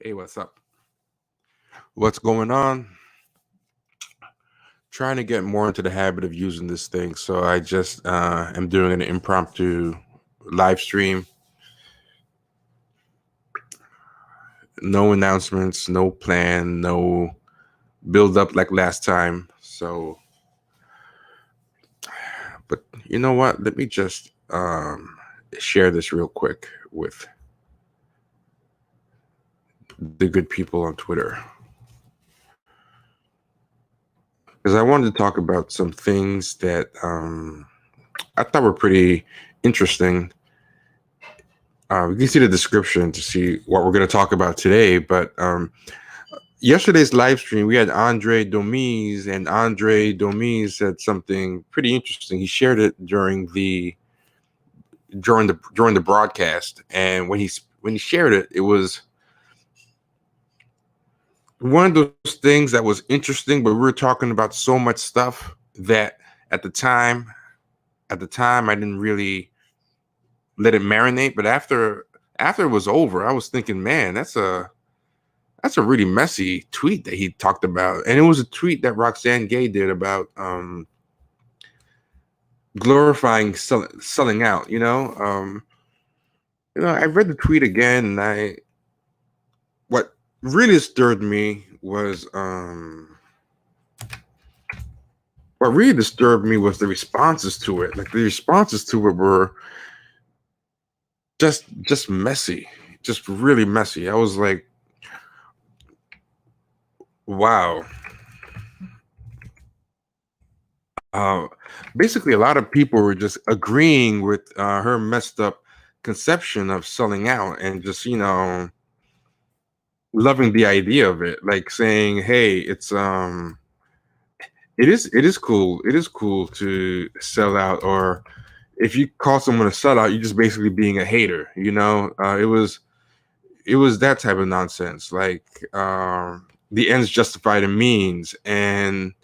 Hey, what's up? What's going on? Trying to get more into the habit of using this thing. So I just am doing an impromptu live stream. No announcements, no plan, no build up like last time. So, but you know what? Let me just share this real quick with the good people on Twitter. Because I wanted to talk about some things that I thought were pretty interesting. You can see the description to see what we're going to talk about today. But yesterday's live stream, we had Andre Domise, and Andre Domise said something pretty interesting. He shared it during the broadcast, and when he shared it, it was one of those things that was interesting. But we were talking about so much stuff that at the time, I didn't really let it marinate. But after it was over, I was thinking, man, that's a really messy tweet that he talked about. And it was a tweet that Roxane Gay did about glorifying selling out, I read the tweet again, and what really disturbed me was the responses to it. Like, the responses to it were just messy, just really messy. I was like, wow. Basically, a lot of people were just agreeing with her messed up conception of selling out, and just loving the idea of it, like saying, hey, it is cool to sell out, or if you call someone a sellout, you're just basically being a hater. It was that type of nonsense, like the ends justify the means. And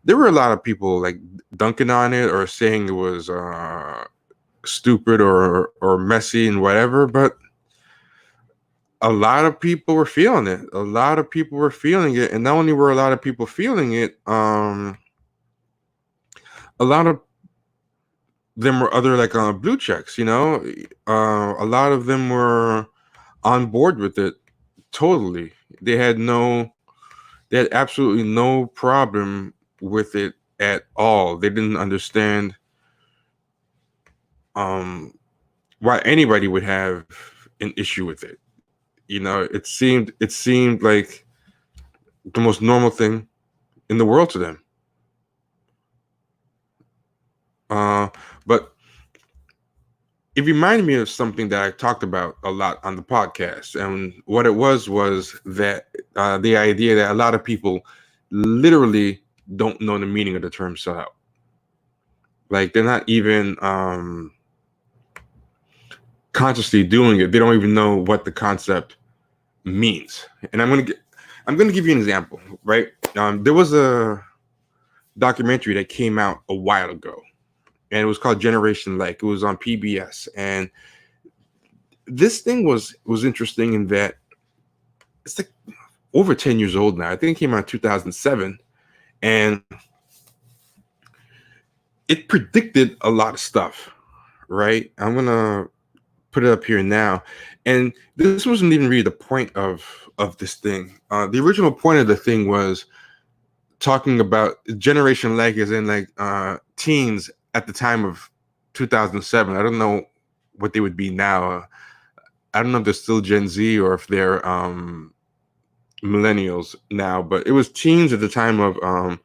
there were a lot of people like dunking on it or saying it was stupid or messy and whatever, but a lot of people were feeling it. And not only were a lot of people feeling it, a lot of them were other like blue checks. A lot of them were on board with it totally. They had absolutely no problem with it at all. They didn't understand why anybody would have an issue with it. It seemed like the most normal thing in the world to them. But it reminded me of something that I talked about a lot on the podcast, and what it was that the idea that a lot of people literally don't know the meaning of the term sellout. Like, they're not even consciously doing it. They don't even know what the concept means. And I'm gonna give you an example, right? There was a documentary that came out a while ago, and it was called Generation Like. It was on PBS, and this thing was interesting in that it's like over 10 years old now. I think it came out in 2007, and it predicted a lot of stuff, right? I'm gonna put it up here now. And this wasn't even really the point of this thing. The original point of the thing was talking about Generation Like, as in like teens at the time of 2007. I don't know what they would be now. I don't know if they're still Gen Z or if they're millennials now, but it was teens at the time of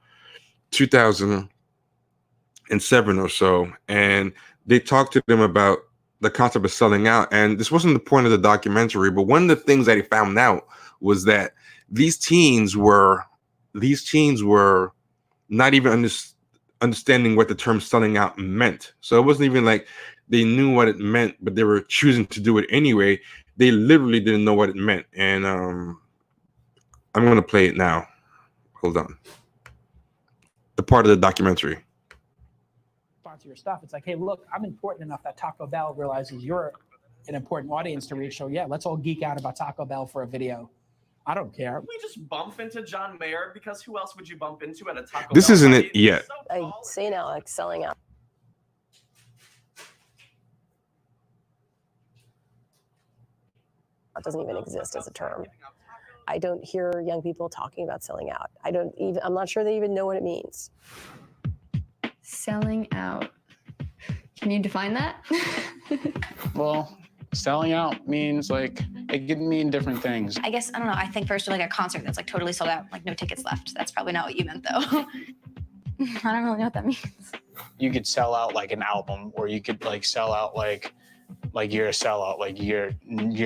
2007 or so. And they talked to them about the concept of selling out. And this wasn't the point of the documentary, but one of the things that he found out was that these teens were not even understanding what the term selling out meant. So it wasn't even like they knew what it meant, but they were choosing to do it anyway. They literally didn't know what it meant. And I'm going to play it now. Hold on. The part of the documentary. Sponsor your stuff. It's like, hey, look, I'm important enough that Taco Bell realizes you're an important audience to reach. So yeah, let's all geek out about Taco Bell for a video. I don't care. We just bump into John Mayer because who else would you bump into at a Taco This Bell isn't party? it yet. I say now, like selling out. That doesn't even exist as a term. I don't hear young people talking about selling out. I'm not sure they even know what it means. Selling out. Can you define that? Well, selling out means like, it could mean different things. I guess, I don't know, I think first of like a concert that's like totally sold out, like no tickets left. That's probably not what you meant though. I don't really know what that means. You could sell out like an album, or you could like sell out like you're a sellout, like you're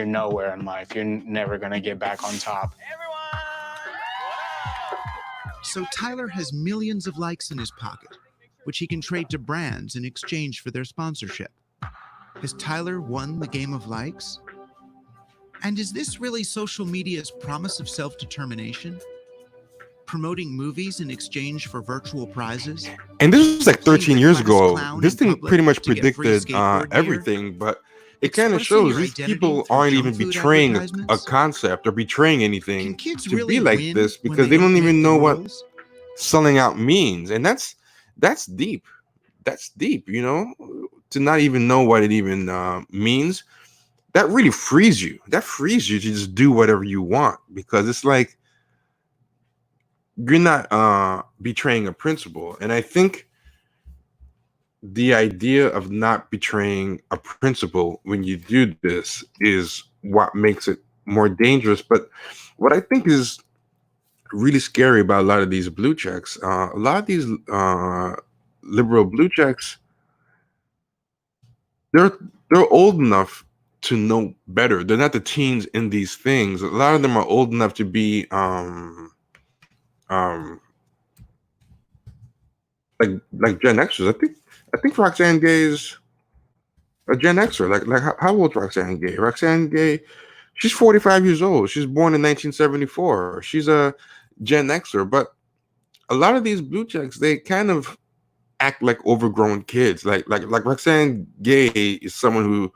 nowhere in life. You're never gonna get back on top. So Tyler has millions of likes in his pocket, which he can trade to brands in exchange for their sponsorship. Has Tyler won the game of likes? And is this really social media's promise of self-determination? Promoting movies in exchange for virtual prizes? And this was like 13 years ago. Clown This in thing public pretty much to get free predicted skateboard gear? everything, but it kind of Expressing shows your these identity people through aren't junk even food betraying a advertisements? concept or betraying anything Can kids to really be like win this, when because they don't make even the know what rules? selling out means. And that's deep. That's deep, you know, to not even know what it even means. That really frees you. That frees you to just do whatever you want, because it's like you're not betraying a principle. And I think the idea of not betraying a principle when you do this is what makes it more dangerous. But what I think is really scary about a lot of these blue checks, a lot of these liberal blue checks, they're old enough to know better. They're not the teens in these things. A lot of them are old enough to be like Gen Xers. I think Roxane Gay is a Gen Xer. Like how old is Roxane Gay? Roxane Gay, she's 45 years old. She's born in 1974. She's a Gen Xer. But a lot of these blue checks, they kind of act like overgrown kids. Like Roxane Gay is someone who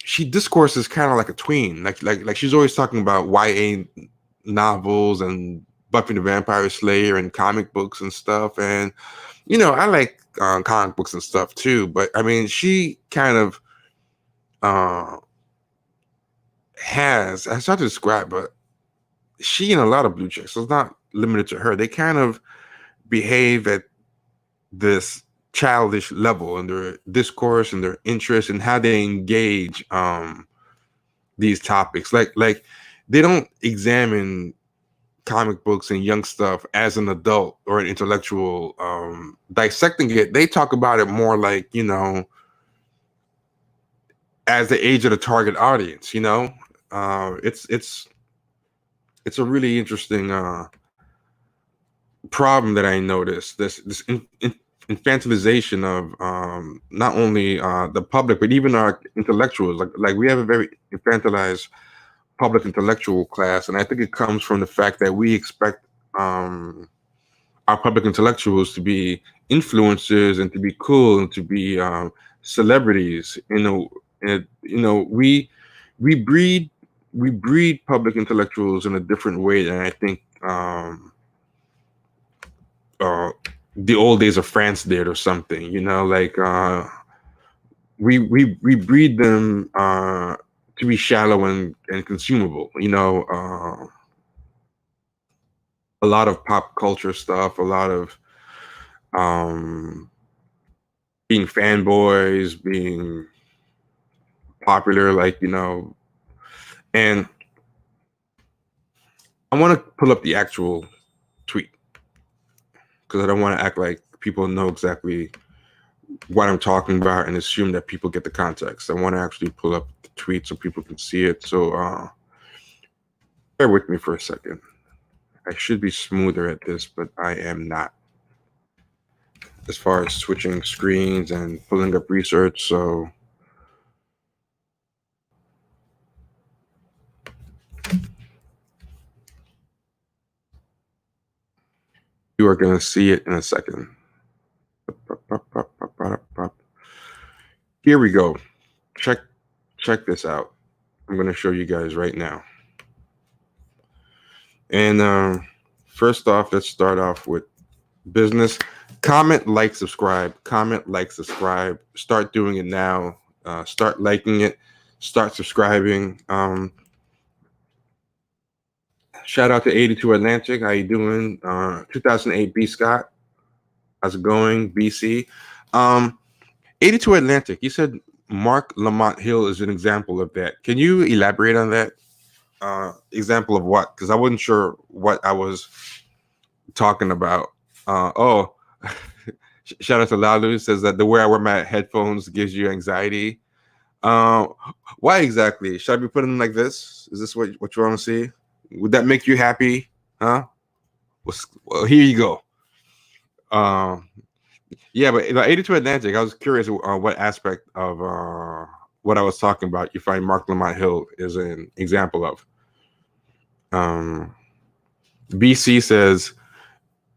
she discourses kind of like a tween. Like she's always talking about YA novels and Buffy the Vampire Slayer and comic books and stuff. And you know, I like comic books and stuff too. But I mean, she kind of has, I start to describe, but she and a lot of blue chicks, so it's not limited to her, they kind of behave at this childish level in their discourse and their interest and how they engage these topics. Like they don't examine comic books and young stuff as an adult or an intellectual dissecting it. They talk about it more like, you know, as the age of the target audience. You know, it's a really interesting problem that I noticed. This infantilization of not only the public but even our intellectuals. Like we have a very infantilized public intellectual class, and I think it comes from the fact that we expect our public intellectuals to be influencers and to be cool and to be celebrities. You know, we breed public intellectuals in a different way than I think the old days of France did or something. You know, like we breed them to be shallow and consumable. You know, a lot of pop culture stuff, a lot of being fanboys, being popular, like, you know. And I want to pull up the actual tweet because I don't want to act like people know exactly what I'm talking about and assume that people get the context. I want to actually pull up the tweet so people can see it. So bear with me for a second. I should be smoother at this, but I am not, as far as switching screens and pulling up research. So you are going to see it in a second. Here we go. Check this out. I'm going to show you guys right now. And first off, let's start off with business. Comment, like, subscribe. Comment, like, subscribe. Start doing it now. Start liking it. Start subscribing. Shout out to 82 Atlantic. How you doing? 2008 B Scott. How's it going? BC. 82 Atlantic. You said Mark Lamont Hill is an example of that. Can you elaborate on that? Example of what? Because I wasn't sure what I was talking about. Shout out to Lalu. Says that the way I wear my headphones gives you anxiety. Why exactly? Should I be putting them like this? Is this what you want to see? Would that make you happy? Huh? Well, here you go. Yeah, but 82 Atlantic, I was curious what aspect of what I was talking about you find Mark Lamont Hill is an example of. BC says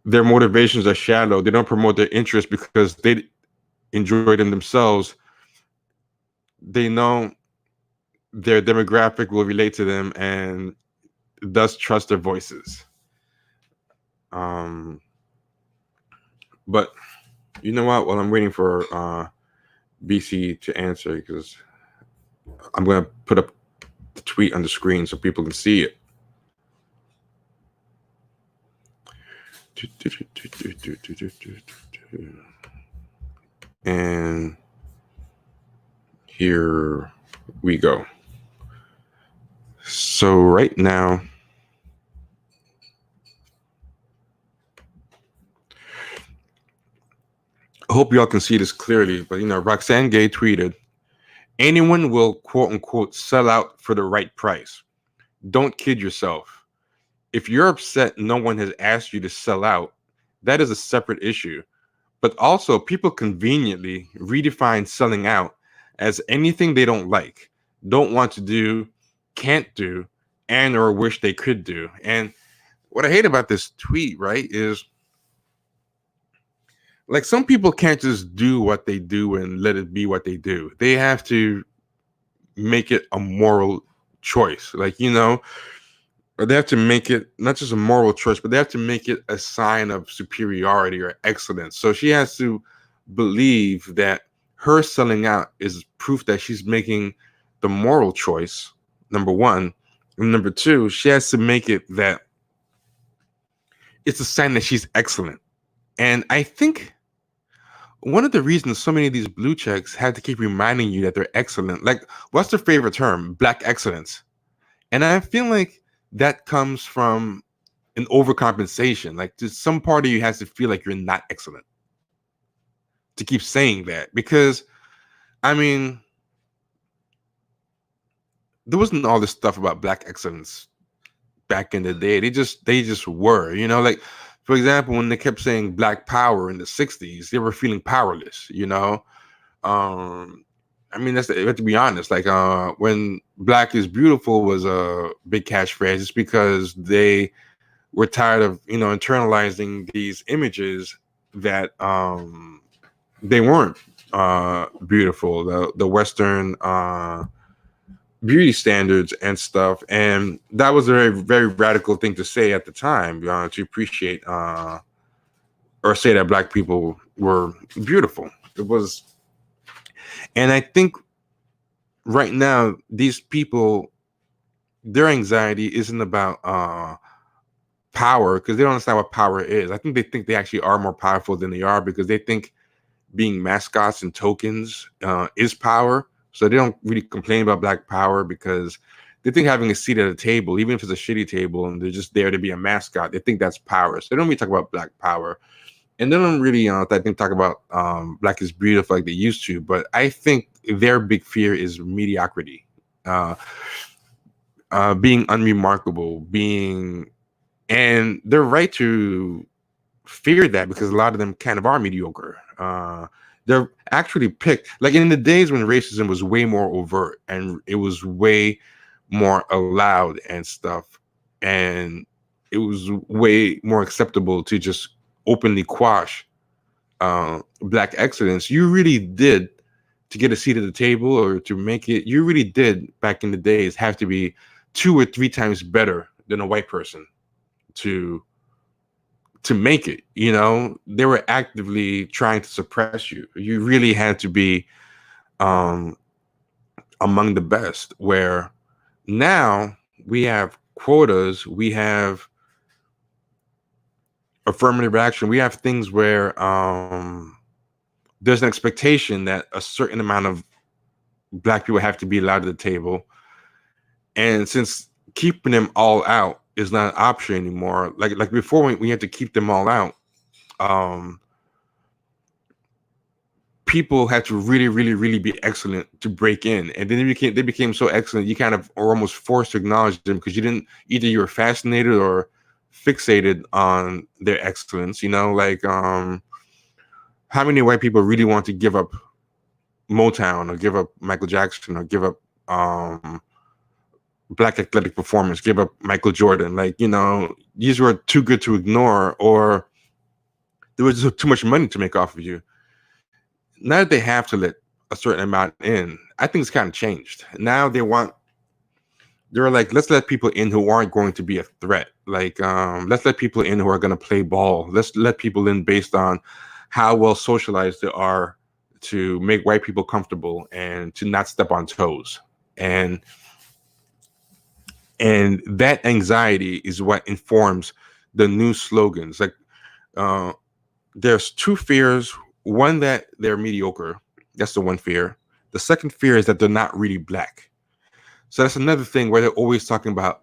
their motivations are shallow. They don't promote their interests because they enjoy them themselves. They know their demographic will relate to them and thus trust their voices. But you know what? Well, I'm waiting for BC to answer because I'm going to put up the tweet on the screen so people can see it. And here we go. So right now, I hope y'all can see this clearly, but Roxane Gay tweeted, anyone will quote unquote sell out for the right price. Don't kid yourself. If you're upset no one has asked you to sell out, that is a separate issue. But also, people conveniently redefine selling out as anything they don't like, don't want to do, can't do, and or wish they could do. And what I hate about this tweet, right, is like some people can't just do what they do and let it be what they do. They have to make it a moral choice. Or they have to make it not just a moral choice, but they have to make it a sign of superiority or excellence. So she has to believe that her selling out is proof that she's making the moral choice, number one. And number two, she has to make it that it's a sign that she's excellent. And I think one of the reasons so many of these blue checks have to keep reminding you that they're excellent, like what's their favorite term? Black excellence. And I feel like that comes from an overcompensation. Like to some part of you has to feel like you're not excellent to keep saying that, because there wasn't all this stuff about black excellence back in the day. They just were, like for example, when they kept saying black power in the 60s, they were feeling powerless, that's to be honest. Like when "Black is Beautiful" was a big catchphrase, it's because they were tired of internalizing these images that they weren't beautiful, the Western beauty standards and stuff, and that was a very, very radical thing to say at the time, to appreciate or say that black people were beautiful. It was. And I think right now, these people, their anxiety isn't about power, because they don't understand what power is. I think they actually are more powerful than they are, because they think being mascots and tokens is power. So they don't really complain about black power, because they think having a seat at a table, even if it's a shitty table and they're just there to be a mascot, they think that's power. So they don't really talk about black power. And they don't really, I think, talk about black is beautiful like they used to. But I think their big fear is mediocrity, being unremarkable, and they're right to fear that, because a lot of them kind of are mediocre. They're actually picked, like in the days when racism was way more overt and it was way more allowed and stuff, and it was way more acceptable to just openly quash black excellence. You really did to get a seat at the table or to make it, you really did back in the days have to be 2 or 3 times better than a white person to make it. You know, they were actively trying to suppress you. You really had to be among the best, where now we have quotas, we have affirmative action, we have things where there's an expectation that a certain amount of Black people have to be allowed at the table. And since keeping them all out is not an option anymore, like before we had to keep them all out, people had to really, really, really be excellent to break in. And then they became so excellent, you kind of are almost forced to acknowledge them because you were fascinated or fixated on their excellence. You know, like how many white people really want to give up Motown or give up Michael Jackson or give up Black athletic performance, give up Michael Jordan? Like, you know, these were too good to ignore, or there was just too much money to make off of you. Now that they have to let a certain amount in, I think it's kind of changed. Now they're like, let's let people in who aren't going to be a threat. Like, let's let people in who are going to play ball. Let's let people in based on how well socialized they are to make white people comfortable and to not step on toes. And that anxiety is what informs the new slogans. Like, there's 2 fears. One, that they're mediocre. That's the one fear. The second fear is that they're not really Black. So that's another thing where they're always talking about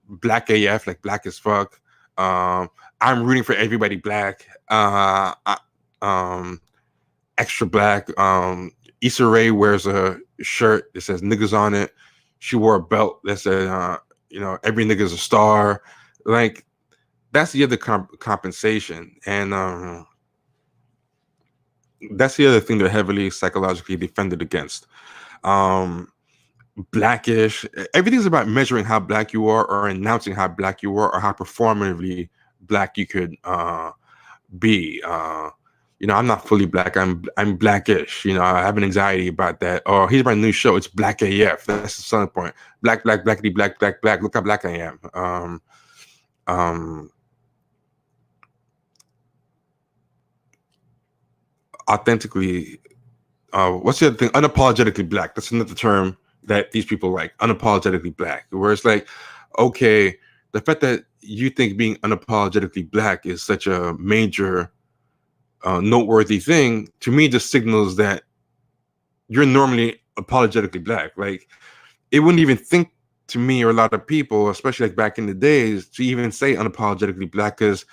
Black AF, like Black as fuck. I'm rooting for everybody Black. Extra Black. Issa Rae wears a shirt that says niggas on it. She wore a belt that said, you know, every nigga's a star. Like, that's the other compensation. And that's the other thing they're heavily psychologically defended against. Blackish. Everything's about measuring how Black you are, or announcing how Black you are, or how performatively Black you could be. You know, I'm not fully Black. I'm Blackish. You know, I have an anxiety about that. Or here's my new show. It's Black AF. That's the selling point. Black, blackity, black, black, black. Look how Black I am. Authentically, what's the other thing? Unapologetically Black. That's another term that these people like. Unapologetically Black. Where it's like, okay, the fact that you think being unapologetically Black is such a major noteworthy thing, to me just signals that you're normally apologetically Black. Like, it wouldn't even think to me, or a lot of people, especially like back in the days, to even say unapologetically Black, because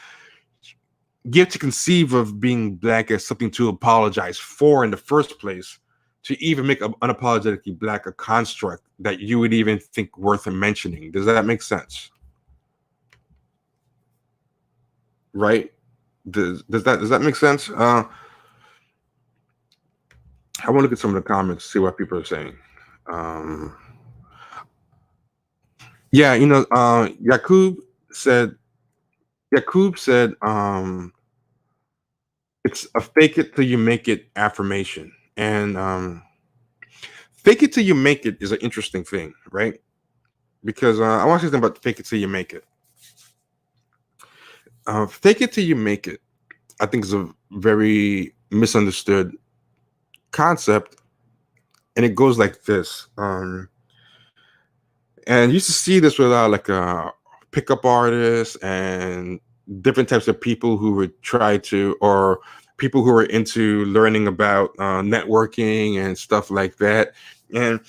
you have to conceive of being Black as something to apologize for in the first place, to even make unapologetically Black a construct that you would even think worth mentioning. Does that make sense? Right? Does that make sense? I want to look at some of the comments, see what people are saying. Yeah, you know, Yakub said, it's a fake it till you make it affirmation. And fake it till you make it is an interesting thing, right? Because I want to say something about fake it till you make it. Fake it till you make it, I think, is a very misunderstood concept. And it goes like this. And you used to see this with like pickup artists and different types of people who would try to, or people who are into learning about networking and stuff like that. And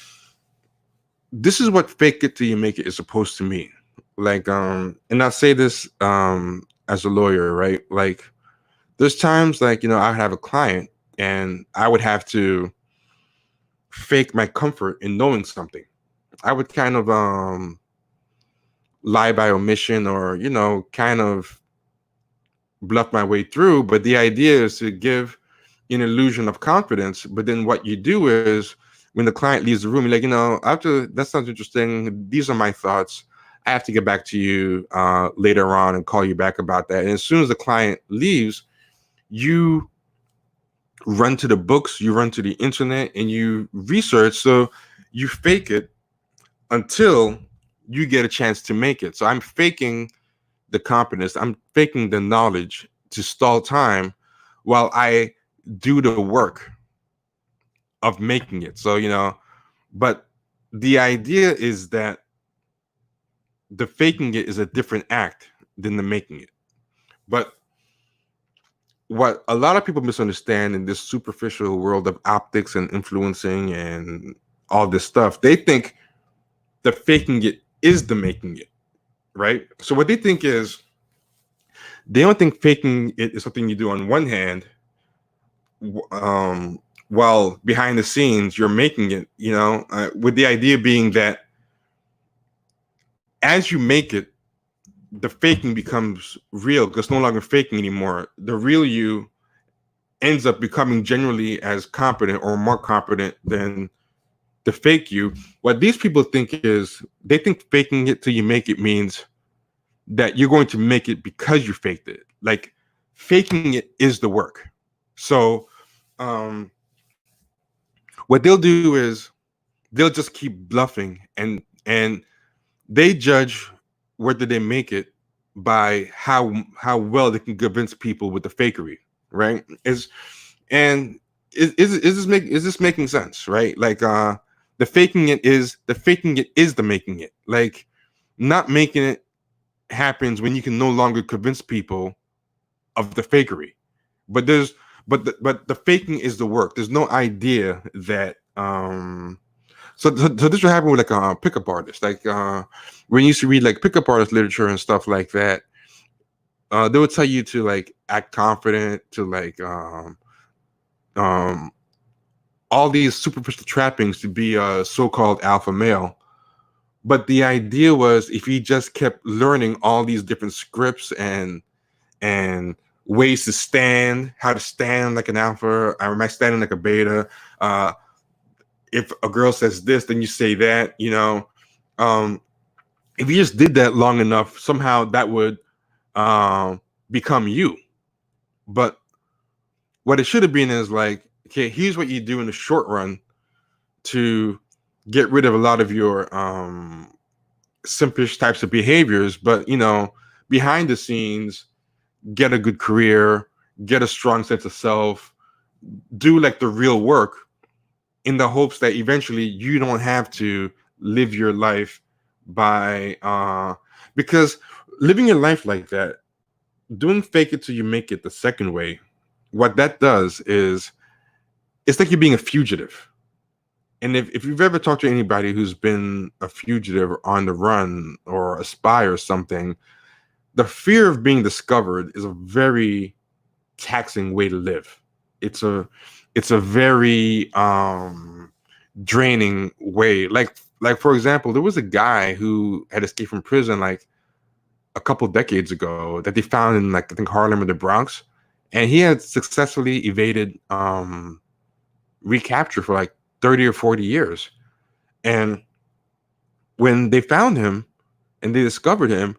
this is what fake it till you make it is supposed to mean. Like, and I say this as a lawyer, right? Like, there's times, like, you know, I have a client and I would have to fake my comfort in knowing something. I would kind of lie by omission, or, you know, kind of bluff my way through. But the idea is to give an illusion of confidence. But then what you do is, when the client leaves the room, you're like, you know, after that sounds interesting, these are my thoughts. I have to get back to you later on and call you back about that. And as soon as the client leaves, you run to the books, you run to the internet, and you research. So you fake it until you get a chance to make it. So I'm faking the competence, I'm faking the knowledge to stall time while I do the work of making it. So, but the idea is that the faking it is a different act than the making it. But what a lot of people misunderstand in this superficial world of optics and influencing and all this stuff, they think the faking it is the making it, right? So what they think is, they don't think faking it is something you do on one hand, while behind the scenes you're making it, with the idea being that as you make it, the faking becomes real because it's no longer faking anymore. The real you ends up becoming generally as competent or more competent than the fake you. What these people think is, they think faking it till you make it means that you're going to make it because you faked it. Like, faking it is the work. So what they'll do is they'll just keep bluffing, and they judge whether they make it by how well they can convince people with the fakery, right? Is this making sense, right? Like, the faking it is the making it. Like, not making it happens when you can no longer convince people of the fakery. But the faking is the work. There's no idea that so this will happen with like a pickup artist. Like, when you used to read like pickup artist literature and stuff like that, they would tell you to like act confident, to like all these superficial trappings to be a so-called alpha male. But the idea was, if he just kept learning all these different scripts and ways to stand, how to stand like an alpha, or am I standing like a beta? If a girl says this, then you say that, if you just did that long enough, somehow that would become you. But what it should have been is like, okay, here's what you do in the short run to get rid of a lot of your simpish types of behaviors, but behind the scenes, get a good career, get a strong sense of self, do like the real work, in the hopes that eventually you don't have to live your life by because living your life like that, doing fake it till you make it the second way, what that does is, it's like you're being a fugitive. And if you've ever talked to anybody who's been a fugitive or on the run or a spy or something, the fear of being discovered is a very taxing way to live. It's a very draining way. Like for example, there was a guy who had escaped from prison like a couple decades ago that they found in like, I think, Harlem or the Bronx, and he had successfully evaded recapture for like 30 or 40 years. And when they found him and they discovered him,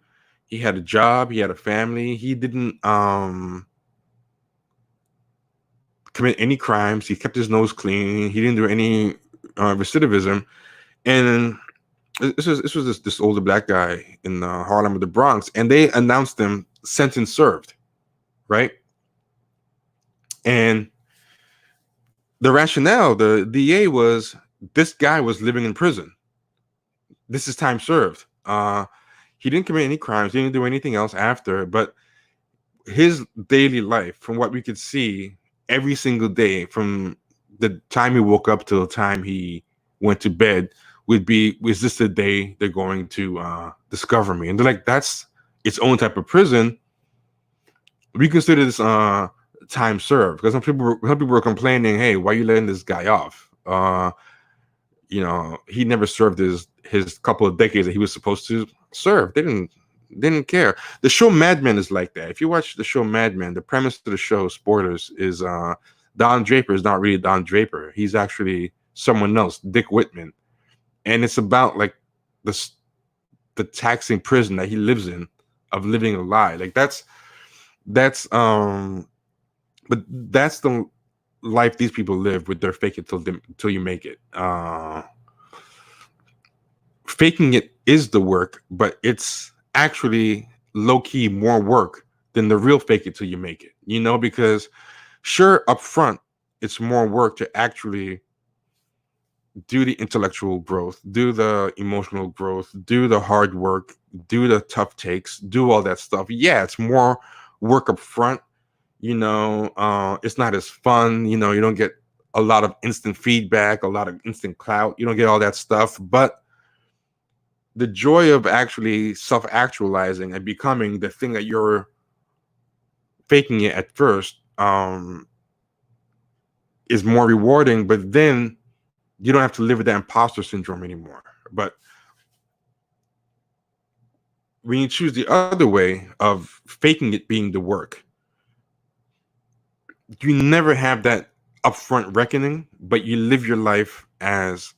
he had a job, he had a family, he didn't commit any crimes, he kept his nose clean, he didn't do any recidivism. And this was this older black guy in Harlem or the Bronx, and they announced him sentence served, right? And the rationale, the DA was, this guy was living in prison. This is time served. He didn't commit any crimes, he didn't do anything else after, but his daily life, from what we could see every single day, from the time he woke up till the time he went to bed, would be, is this the day they're going to discover me? And they're like, that's its own type of prison. We consider this time served, because some people were complaining, hey, why are you letting this guy off? He never served his couple of decades that he was supposed to serve. They didn't care. The show Mad Men is like that. If you watch the show Mad Men, the premise of the show, spoilers, is Don Draper is not really Don Draper. He's actually someone else, Dick Whitman. And it's about like the taxing prison that he lives in, of living a lie. Like that's but that's the life these people live with their fake it till you make it. Faking it is the work, but it's actually low-key more work than the real fake it till you make it, because sure, up front it's more work to actually do the intellectual growth, do the emotional growth, do the hard work, do the tough takes, do all that stuff. Yeah, it's more work up front. It's not as fun. You don't get a lot of instant feedback, a lot of instant clout. You don't get all that stuff. But the joy of actually self-actualizing and becoming the thing that you're faking it at first is more rewarding. But then you don't have to live with that imposter syndrome anymore. But when you choose the other way of faking it being the work, you never have that upfront reckoning, but you live your life as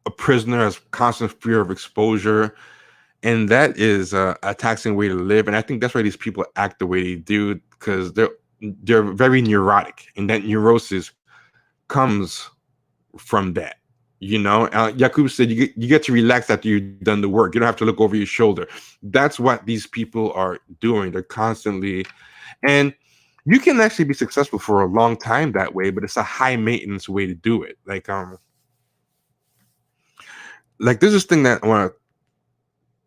a prisoner, as constant fear of exposure. And that is a taxing way to live. And I think that's why these people act the way they do, because they're very neurotic, and that neurosis comes from that. Yakub said you get to relax after you've done the work. You don't have to look over your shoulder. That's what these people are doing. They're constantly, and you can actually be successful for a long time that way, but it's a high maintenance way to do it. Like there's this thing that I want to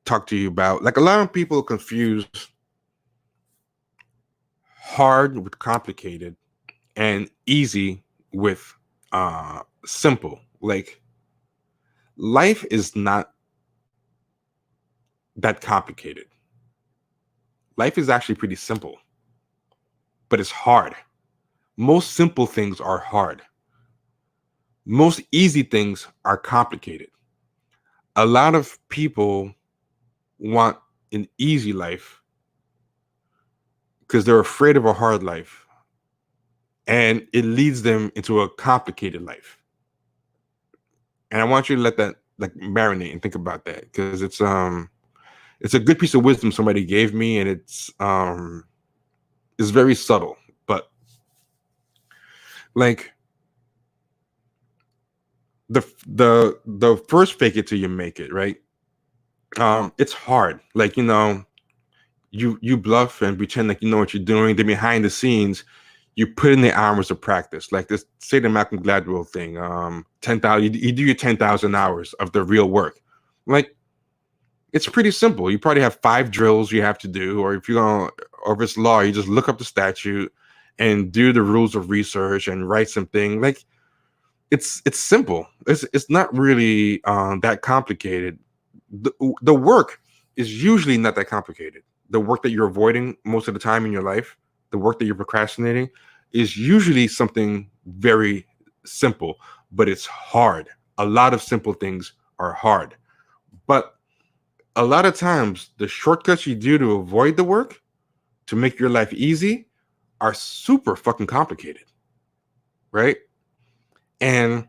talk to you about. Like, a lot of people confuse hard with complicated and easy with simple. Like, life is not that complicated. Life is actually pretty simple, but it's hard. Most simple things are hard. Most easy things are complicated. A lot of people want an easy life because they're afraid of a hard life, and it leads them into a complicated life. And I want you to let that marinate and think about that, because it's a good piece of wisdom somebody gave me, and it's very subtle, but like the first fake it till you make it, right? It's hard. Like, you bluff and pretend like you know what you're doing. Then behind the scenes, you put in the hours of practice. Like this, say the Malcolm Gladwell thing. 10,000. You do your 10,000 hours of the real work. Like, it's pretty simple. You probably have 5 drills you have to do, or if it's law, you just look up the statute and do the rules of research and write something. Like, it's simple. It's not really that complicated. The work is usually not that complicated. The work that you're avoiding most of the time in your life, the work that you're procrastinating, is usually something very simple, but it's hard. A lot of simple things are hard. But a lot of times, the shortcuts you do to avoid the work, to make your life easy, are super fucking complicated, right? And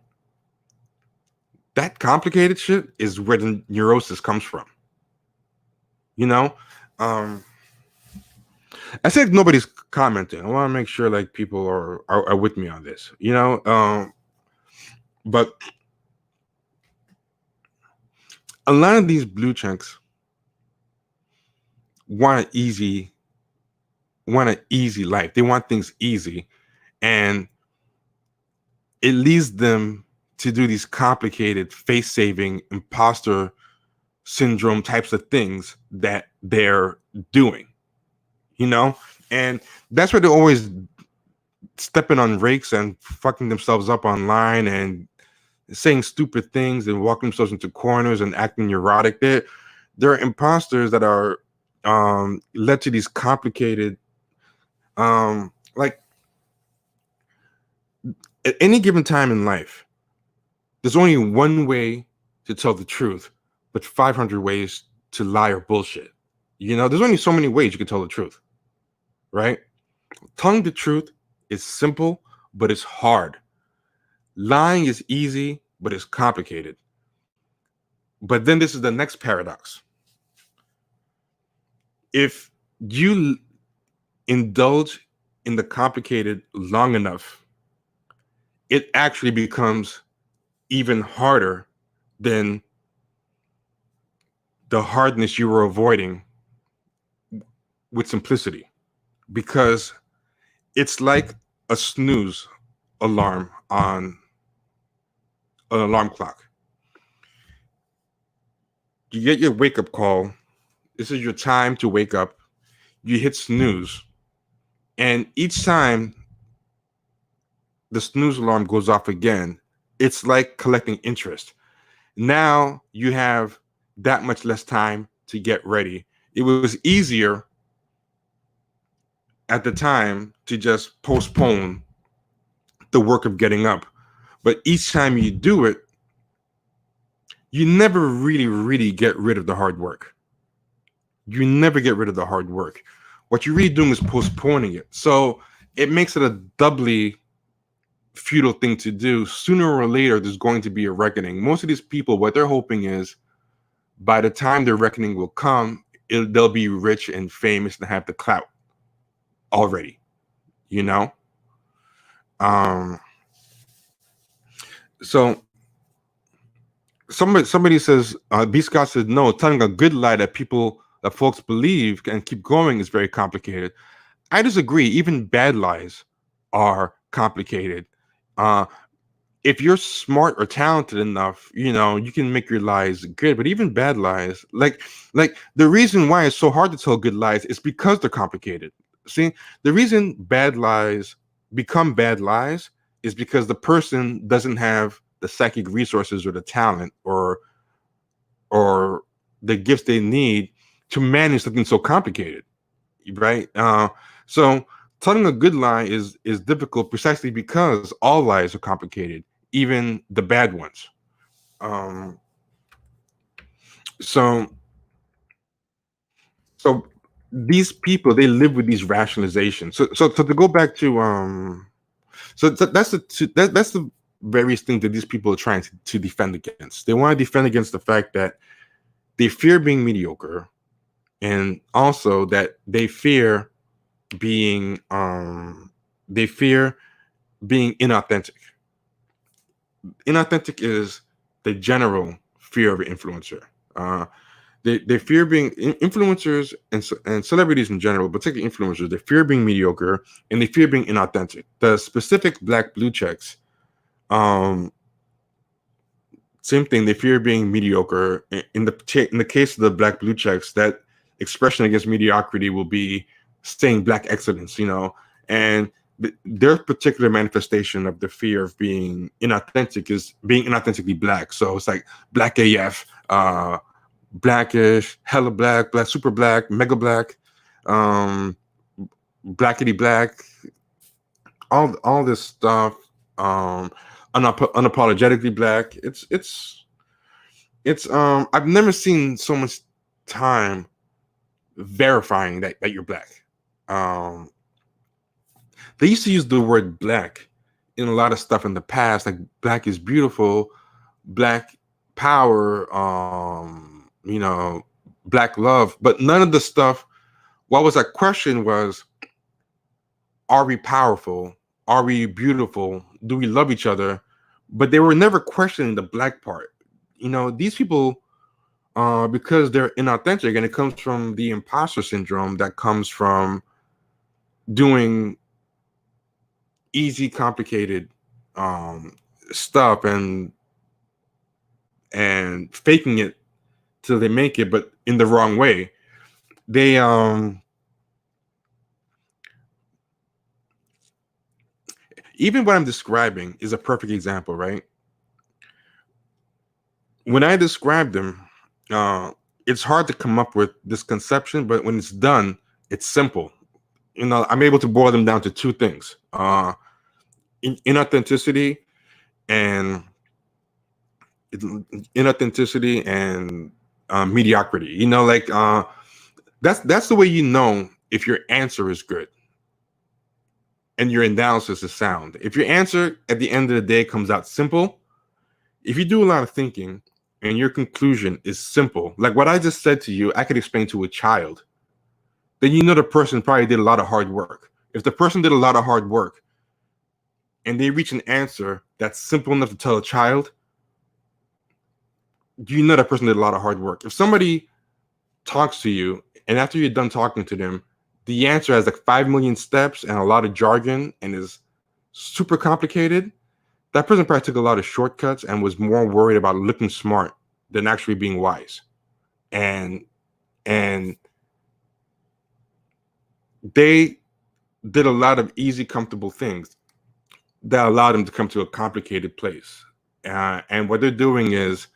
that complicated shit is where the neurosis comes from. I said nobody's commenting. I want to make sure like people are with me on this, but a lot of these blue chunks want an easy life. They want things easy, and it leads them to do these complicated, face-saving, imposter syndrome types of things that they're doing, and that's where they're always stepping on rakes and fucking themselves up online and saying stupid things and walking themselves into corners and acting neurotic. They're imposters that are led to these complicated, like, at any given time in life, there's only one way to tell the truth, but 500 ways to lie or bullshit. There's only so many ways you can tell the truth, right? Telling the truth is simple, but it's hard. Lying is easy, but it's complicated. But then this is the next paradox. If you indulge in the complicated long enough, it actually becomes even harder than the hardness you were avoiding with simplicity, because it's like a snooze alarm on an alarm clock. You get your wake-up call. This is your time to wake up. You hit snooze, and each time the snooze alarm goes off again, it's like collecting interest. Now you have that much less time to get ready. It was easier at the time to just postpone the work of getting up. But each time you do it, you never really get rid of the hard work. You never get rid of the hard work. What you're really doing is postponing it. So it makes it a doubly futile thing to do. Sooner or later, there's going to be a reckoning. Most of these people, what they're hoping is by the time their reckoning will come, they'll be rich and famous and have the clout already, you know? So somebody says, B. Scott says, no, telling a good lie that folks believe and keep going is very complicated. I disagree. Even bad lies are complicated. If you're smart or talented enough, you know, you can make your lies good. But even bad lies, like the reason why it's so hard to tell good lies is because they're complicated. See, the reason bad lies become bad lies is because the person doesn't have the psychic resources or the talent or the gifts they need to manage something so complicated, right? So telling a good lie is difficult precisely because all lies are complicated, even the bad ones. So these people, they live with these rationalizations. So to go back to that's the various things that these people are trying to defend against. They want to defend against the fact that they fear being mediocre, and also that they fear being inauthentic. Inauthentic is the general fear of an influencer. They fear being influencers and celebrities in general, but particularly influencers. They fear being mediocre and they fear being inauthentic. The specific black blue checks, same thing. They fear being mediocre. In the case of the black blue checks, that expression against mediocrity will be saying black excellence, you know, and their particular manifestation of the fear of being inauthentic is being inauthentically black. So it's like black AF, blackish, hella black, black, super black, mega black, blackity black, all this stuff, unapologetically black. It's I've never seen so much time verifying that you're black. They used to use the word black in a lot of stuff in the past, like black is beautiful, black power, you know, black love, but none of the stuff. What was that question was, are we powerful? Are we beautiful? Do we love each other? But they were never questioning the black part. You know, these people, because they're inauthentic, and it comes from the imposter syndrome that comes from doing easy, complicated stuff and faking it till they make it, but in the wrong way. They even what I'm describing is a perfect example, right? When I describe them, it's hard to come up with this conception, but when it's done, it's simple. You know, I'm able to boil them down to two things: inauthenticity and mediocrity. You know, like that's the way you know if your answer is good and your analysis is sound. If your answer at the end of the day comes out simple, if you do a lot of thinking and your conclusion is simple, like what I just said to you, I could explain to a child, then you know the person probably did a lot of hard work. If the person did a lot of hard work and they reach an answer that's simple enough to tell a child, you know that person did a lot of hard work. If somebody talks to you and after you're done talking to them, the answer has like 5 million steps and a lot of jargon and is super complicated, that person probably took a lot of shortcuts and was more worried about looking smart than actually being wise. And they did a lot of easy, comfortable things that allowed them to come to a complicated place. And what they're doing is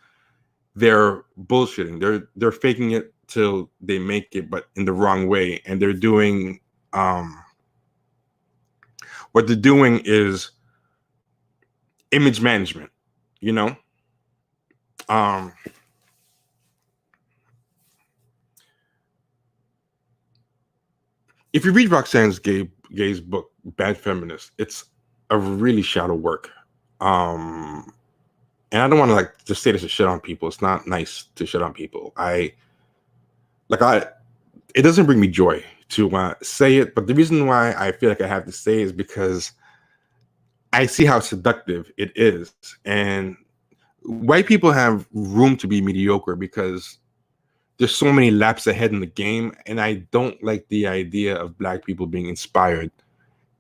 they're bullshitting. They're faking it till they make it, but in the wrong way. And they're doing what they're doing is image management, you know? If you read Roxane Gay's book, Bad Feminist, it's a really shallow work. And I don't want to like just say this to shit on people. It's not nice to shit on people. It doesn't bring me joy to say it, but the reason why I feel like I have to say is because I see how seductive it is. And white people have room to be mediocre because there's so many laps ahead in the game. And I don't like the idea of black people being inspired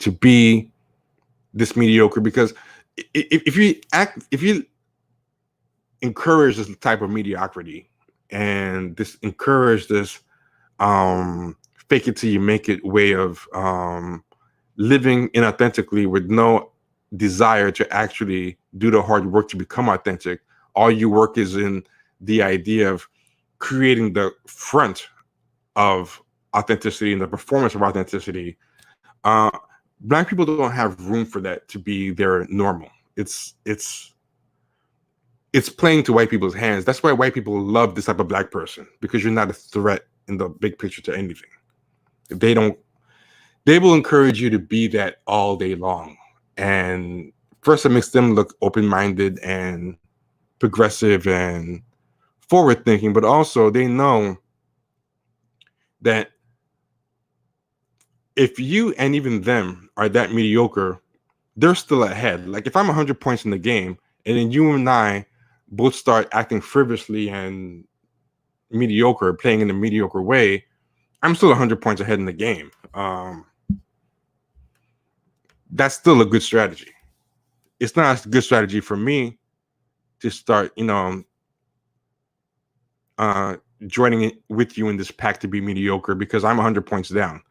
to be this mediocre, because if you encourage this type of mediocrity and encourage this fake it till you make it way of living inauthentically with no desire to actually do the hard work to become authentic, all your work is in the idea of creating the front of authenticity and the performance of authenticity. Black people don't have room for that to be their normal. It's playing to white people's hands. That's why white people love this type of black person, because you're not a threat in the big picture to anything. They will encourage you to be that all day long. And first, it makes them look open-minded and progressive and forward-thinking, but also they know that if you and even them are that mediocre, they're still ahead. Like if I'm 100 points in the game and then you and I both start acting frivolously and mediocre, playing in a mediocre way, I'm still 100 points ahead in the game. That's still a good strategy. It's not a good strategy for me to start, joining it with you in this pack to be mediocre, because I'm 100 points down.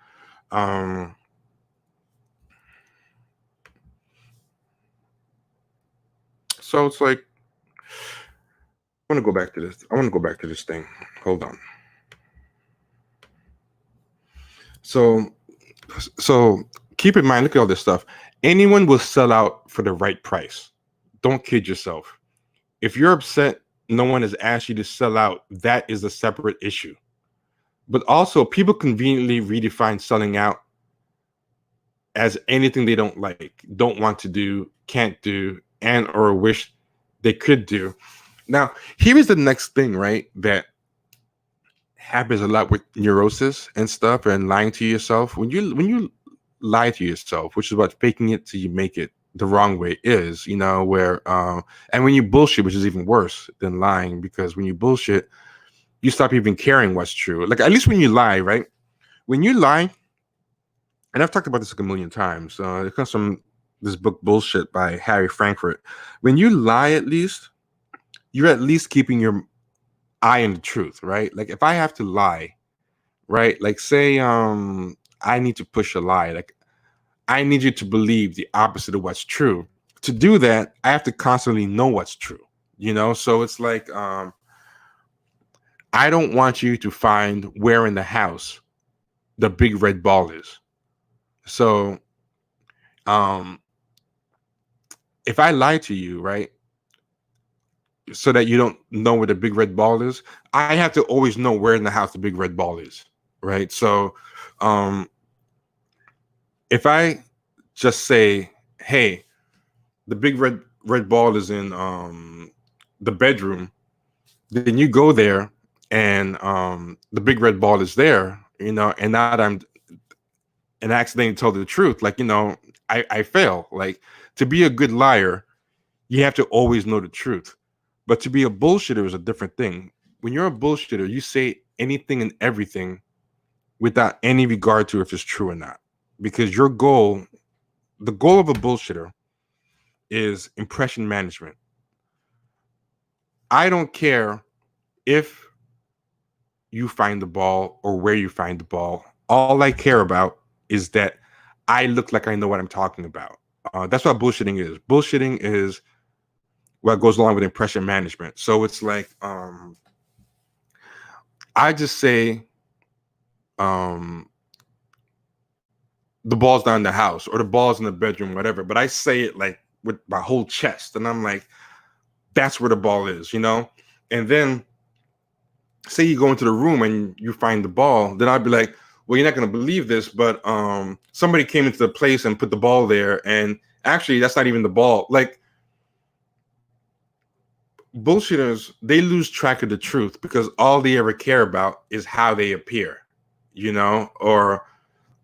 So it's like, I want to go back to this thing. Hold on. So keep in mind, look at all this stuff. Anyone will sell out for the right price. Don't kid yourself. If you're upset no one has asked you to sell out, that is a separate issue. But also, people conveniently redefine selling out as anything they don't like, don't want to do, can't do, and or wish they could do. Now, here is the next thing, right, that happens a lot with neurosis and stuff and lying to yourself. When you lie to yourself, which is what faking it till you make it the wrong way is, where and when you bullshit, which is even worse than lying, because when you bullshit, you stop even caring what's true. Like, at least when you lie, right? When you lie, and I've talked about this like a million times, it comes from this book Bullshit by Harry Frankfurt. When you lie, at least you're at least keeping your eye on the truth, right? Like if I have to lie, right? Like say I need to push a lie, like I need you to believe the opposite of what's true. To do that, I have to constantly know what's true, So it's like I don't want you to find where in the house the big red ball is. So if I lie to you, right, so that you don't know where the big red ball is, I have to always know where in the house the big red ball is, right? So if I just say, hey, the big red ball is in the bedroom, then you go there and the big red ball is there, and now and I accidentally told the truth, like, I fail. Like, to be a good liar, you have to always know the truth. But to be a bullshitter is a different thing. When you're a bullshitter, you say anything and everything without any regard to if it's true or not. Because the goal of a bullshitter is impression management. I don't care if you find the ball or where you find the ball. All I care about is that I look like I know what I'm talking about. That's what bullshitting is. Bullshitting is what goes along with impression management. So it's like, I just say, the ball's not in the house or the ball's in the bedroom, whatever. But I say it like with my whole chest, and I'm like, that's where the ball is, And then say you go into the room and you find the ball, then I'd be like, well, you're not going to believe this, but somebody came into the place and put the ball there, and actually that's not even the ball. Like, bullshitters, they lose track of the truth because all they ever care about is how they appear, or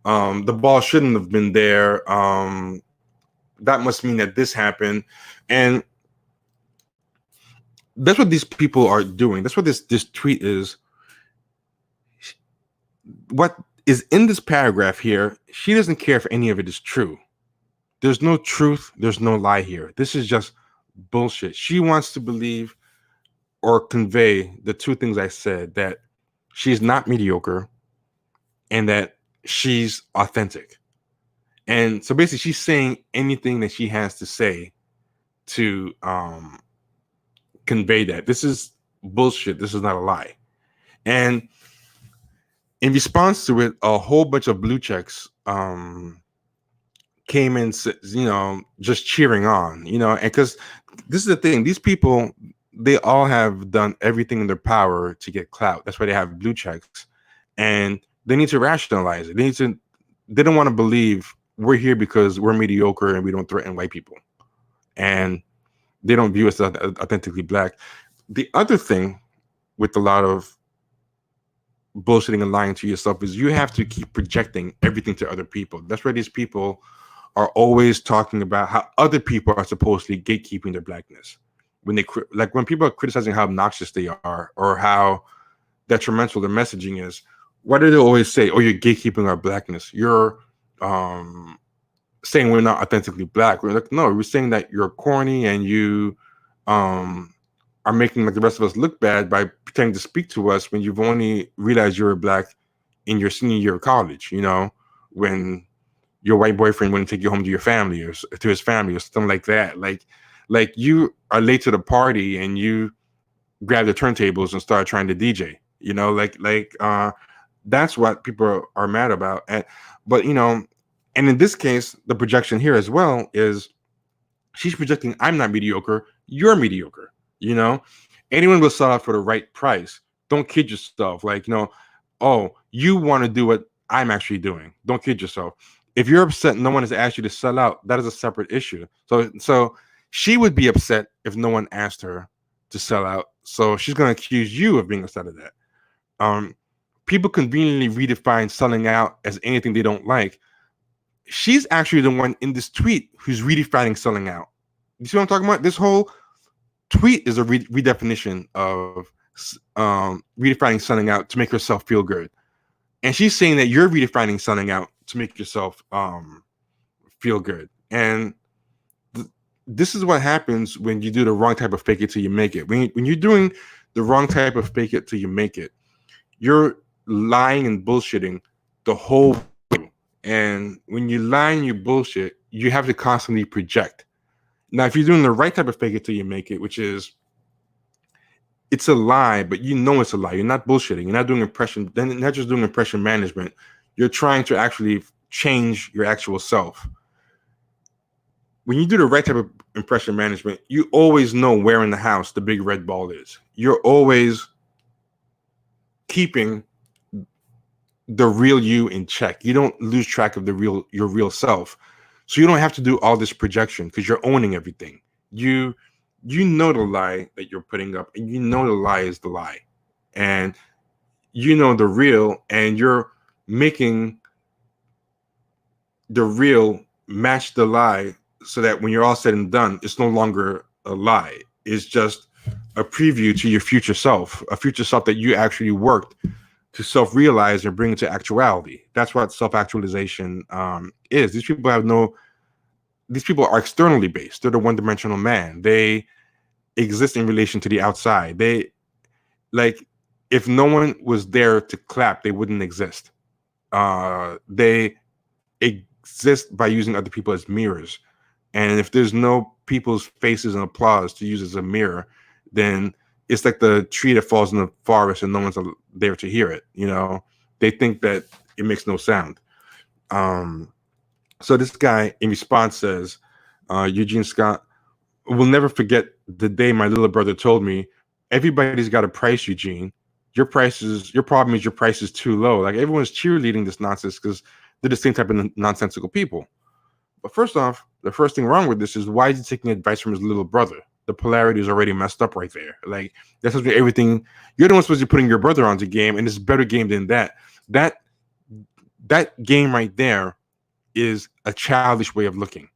the ball shouldn't have been there. That must mean that this happened. And that's what these people are doing. That's what this tweet is. What is in this paragraph here, she doesn't care if any of it is true. There's no truth. There's no lie here. This is just bullshit. She wants to believe or convey the two things I said, that she's not mediocre and that she's authentic. And so basically she's saying anything that she has to say to convey that. This is bullshit. This is not a lie. And in response to it, a whole bunch of blue checks came in, just cheering on, and because this is the thing, these people, they all have done everything in their power to get clout. That's why they have blue checks, and they need to rationalize it. They don't want to believe we're here because we're mediocre and we don't threaten white people, and they don't view us as authentically black. The other thing with a lot of bullshitting and lying to yourself is you have to keep projecting everything to other people. That's why these people are always talking about how other people are supposedly gatekeeping their blackness. When people are criticizing how obnoxious they are or how detrimental their messaging is, what do they always say? Oh, you're gatekeeping our blackness. You're saying we're not authentically black. We're like, no, we're saying that you're corny and you are making like the rest of us look bad by pretending to speak to us when you've only realized you're black in your senior year of college, when your white boyfriend wouldn't take you home to your family or to his family or something like that. Like you are late to the party and you grab the turntables and start trying to DJ, that's what people are mad about. But and in this case, the projection here as well is she's projecting, I'm not mediocre, you're mediocre. Anyone will sell out for the right price. Don't kid yourself. Oh, you want to do what I'm actually doing. Don't kid yourself. If you're upset no one has asked you to sell out, that is a separate issue. So she would be upset if no one asked her to sell out. So she's going to accuse you of being upset at that. People conveniently redefine selling out as anything they don't like. She's actually the one in this tweet who's redefining selling out. You see what I'm talking about? This whole tweet is a redefinition of redefining selling out to make herself feel good. And she's saying that you're redefining selling out to make yourself feel good. And this is what happens when you do the wrong type of fake it till you make it. When you're doing the wrong type of fake it till you make it, you're lying and bullshitting the whole way. And when you lie and you bullshit, you have to constantly project. Now, if you're doing the right type of fake it till you make it, which is it's a lie, but it's a lie. You're not bullshitting. You're not doing impression. Then you're not just doing impression management. You're trying to actually change your actual self. When you do the right type of impression management, you always know where in the house the big red ball is. You're always keeping the real you in check. You don't lose track of your real self. So you don't have to do all this projection because you're owning everything. You know the lie that you're putting up, and you know the lie is the lie. And you know the real, and you're making the real match the lie, so that when you're all said and done, it's no longer a lie. It's just a preview to your future self, a future self that you actually worked to self-realize and bring into actuality. That's what self-actualization is. These people are externally based. They're the one-dimensional man. They exist in relation to the outside. They, like, if no one was there to clap, they wouldn't exist. They exist by using other people as mirrors. And if there's no people's faces and applause to use as a mirror, then it's like the tree that falls in the forest and no one's there to hear it. You know, they think that it makes no sound. So this guy in response says, Eugene Scott will never forget the day my little brother told me, everybody's got a price, Eugene. Your problem is your price is too low. Like, everyone's cheerleading this nonsense because they're the same type of nonsensical people. But first off, the first thing wrong with this is, why is he taking advice from his little brother? The polarity is already messed up right there. Like, that's supposed to be everything. You're the one supposed to be putting your brother onto game, and it's a better game than that. That game right there is a childish way of looking.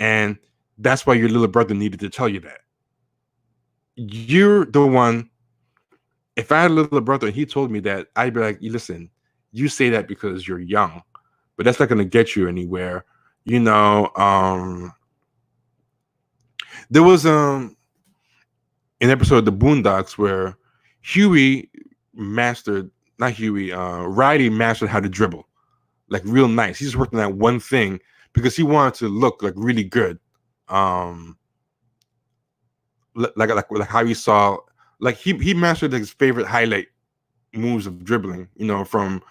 And that's why your little brother needed to tell you that. You're the one. If I had a little brother and he told me that, I'd be like, listen, you say that because you're young, but that's not going to get you anywhere. You know, there was an episode of The Boondocks where Riley mastered how to dribble, like, real nice. He just worked on that one thing because he wanted to look like really good. Like how he saw, like, he mastered his favorite highlight moves of dribbling, you know, from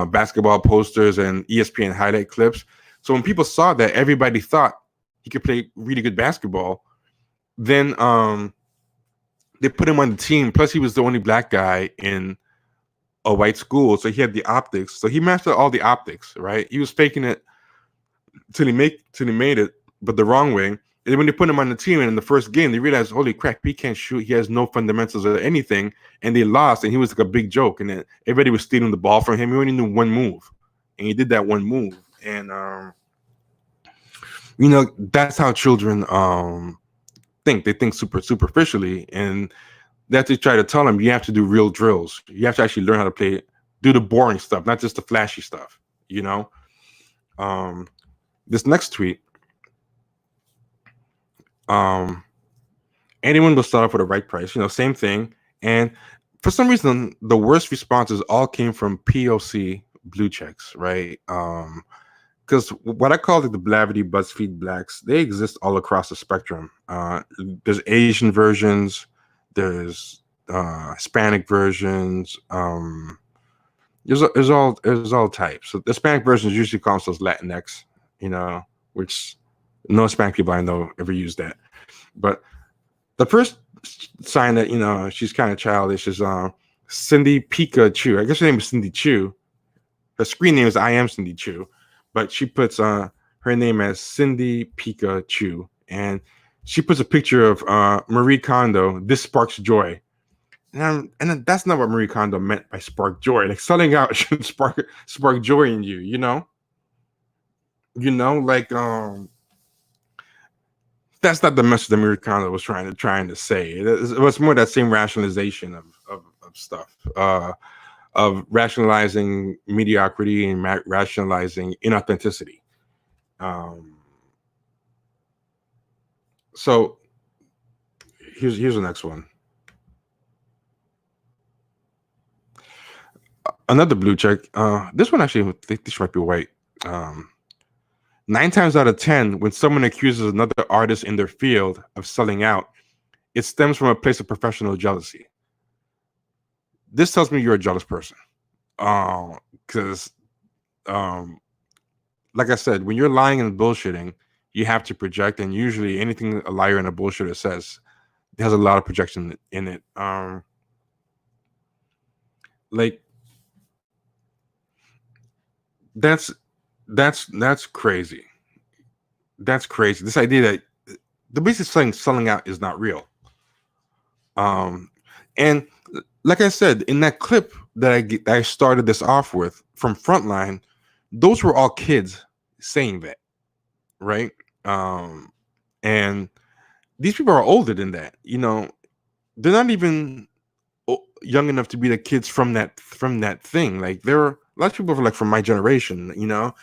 basketball posters and ESPN highlight clips. So when people saw that, everybody thought he could play really good basketball. Then they put him on the team. Plus, he was the only black guy in a white school, so he had the optics. So he mastered all the optics, right? He was faking it till he made it, but the wrong way. And when they put him on the team, and in the first game, they realized, holy crap, he can't shoot. He has no fundamentals or anything. And they lost, and he was like a big joke. And then everybody was stealing the ball from him. He only knew one move, and he did that one move. And you know, that's how children think. They think superficially, and that's to try to tell them, you have to do real drills. You have to actually learn how to do the boring stuff, not just the flashy stuff. You know, this next tweet. Anyone will start off with the right price, you know, same thing. And for some reason, the worst responses all came from POC blue checks, right? Because what I call it, the Blavity BuzzFeed blacks, they exist all across the spectrum. There's Asian versions, there's Hispanic versions, there's all types. So the Hispanic versions usually call themselves Latinx, you know, which no Hispanic people I know ever use that. But the first sign that, you know, she's kind of childish is Cindy Pikachu. I guess her name is Cindy Chu. Her screen name is I Am Cindy Chu, but she puts her name as Cindy Pikachu, and she puts a picture of Marie Kondo. This sparks joy, and that's not what Marie Kondo meant by spark joy. Like, selling out should spark joy in you. You know, like that's not the message that Marie Kondo was trying to say. It was more that same rationalization of stuff, of rationalizing mediocrity and rationalizing inauthenticity. So here's the next one. Another blue check. This one actually, I think this might be white. 9 times out of 10, when someone accuses another artist in their field of selling out, it stems from a place of professional jealousy. This tells me you're a jealous person. Because, like I said, when you're lying and bullshitting, you have to project, and usually anything a liar and a bullshitter says has a lot of projection in it. Like, that's crazy. That's crazy. This idea that the basic selling out is not real. And like I said, in that clip that I started this off with from Frontline, those were all kids saying that, right? And these people are older than that. You know, they're not even young enough to be the kids from that thing. Like there are a lot of people like from my generation, you know,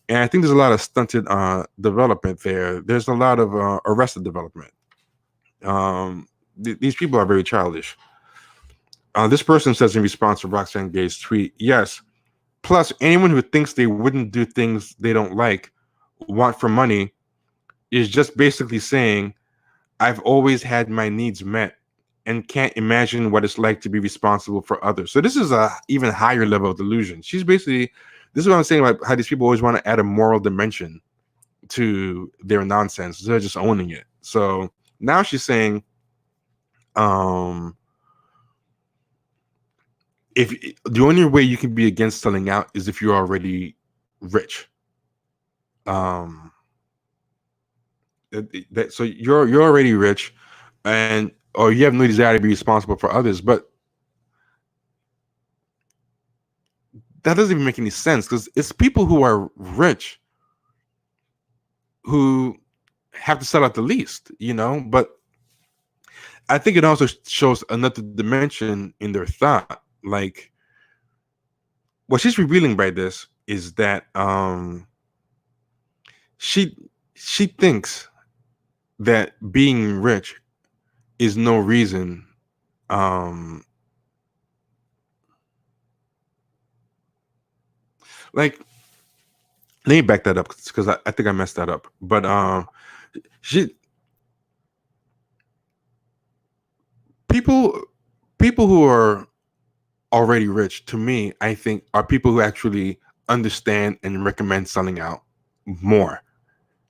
and I think there's a lot of stunted development there. There's a lot of arrested development. These people are very childish. This person says in response to Roxane Gay's tweet, yes. Plus, anyone who thinks they wouldn't do things they don't like, want for money, is just basically saying, I've always had my needs met and can't imagine what it's like to be responsible for others. So this is a even higher level of delusion. She's basically, this is what I'm saying about how these people always want to add a moral dimension to their nonsense. They're just owning it. So now she's saying, if the only way you can be against selling out is if you're already rich. So you're already rich, and or you have no desire to be responsible for others, but that doesn't even make any sense because it's people who are rich who have to sell out the least, you know. But I think it also shows another dimension in their thought. Like what she's revealing by this is that she thinks that being rich is no reason like let me back that up because I think I messed that up. But people who are already rich, to me, I think are people who actually understand and recommend selling out more.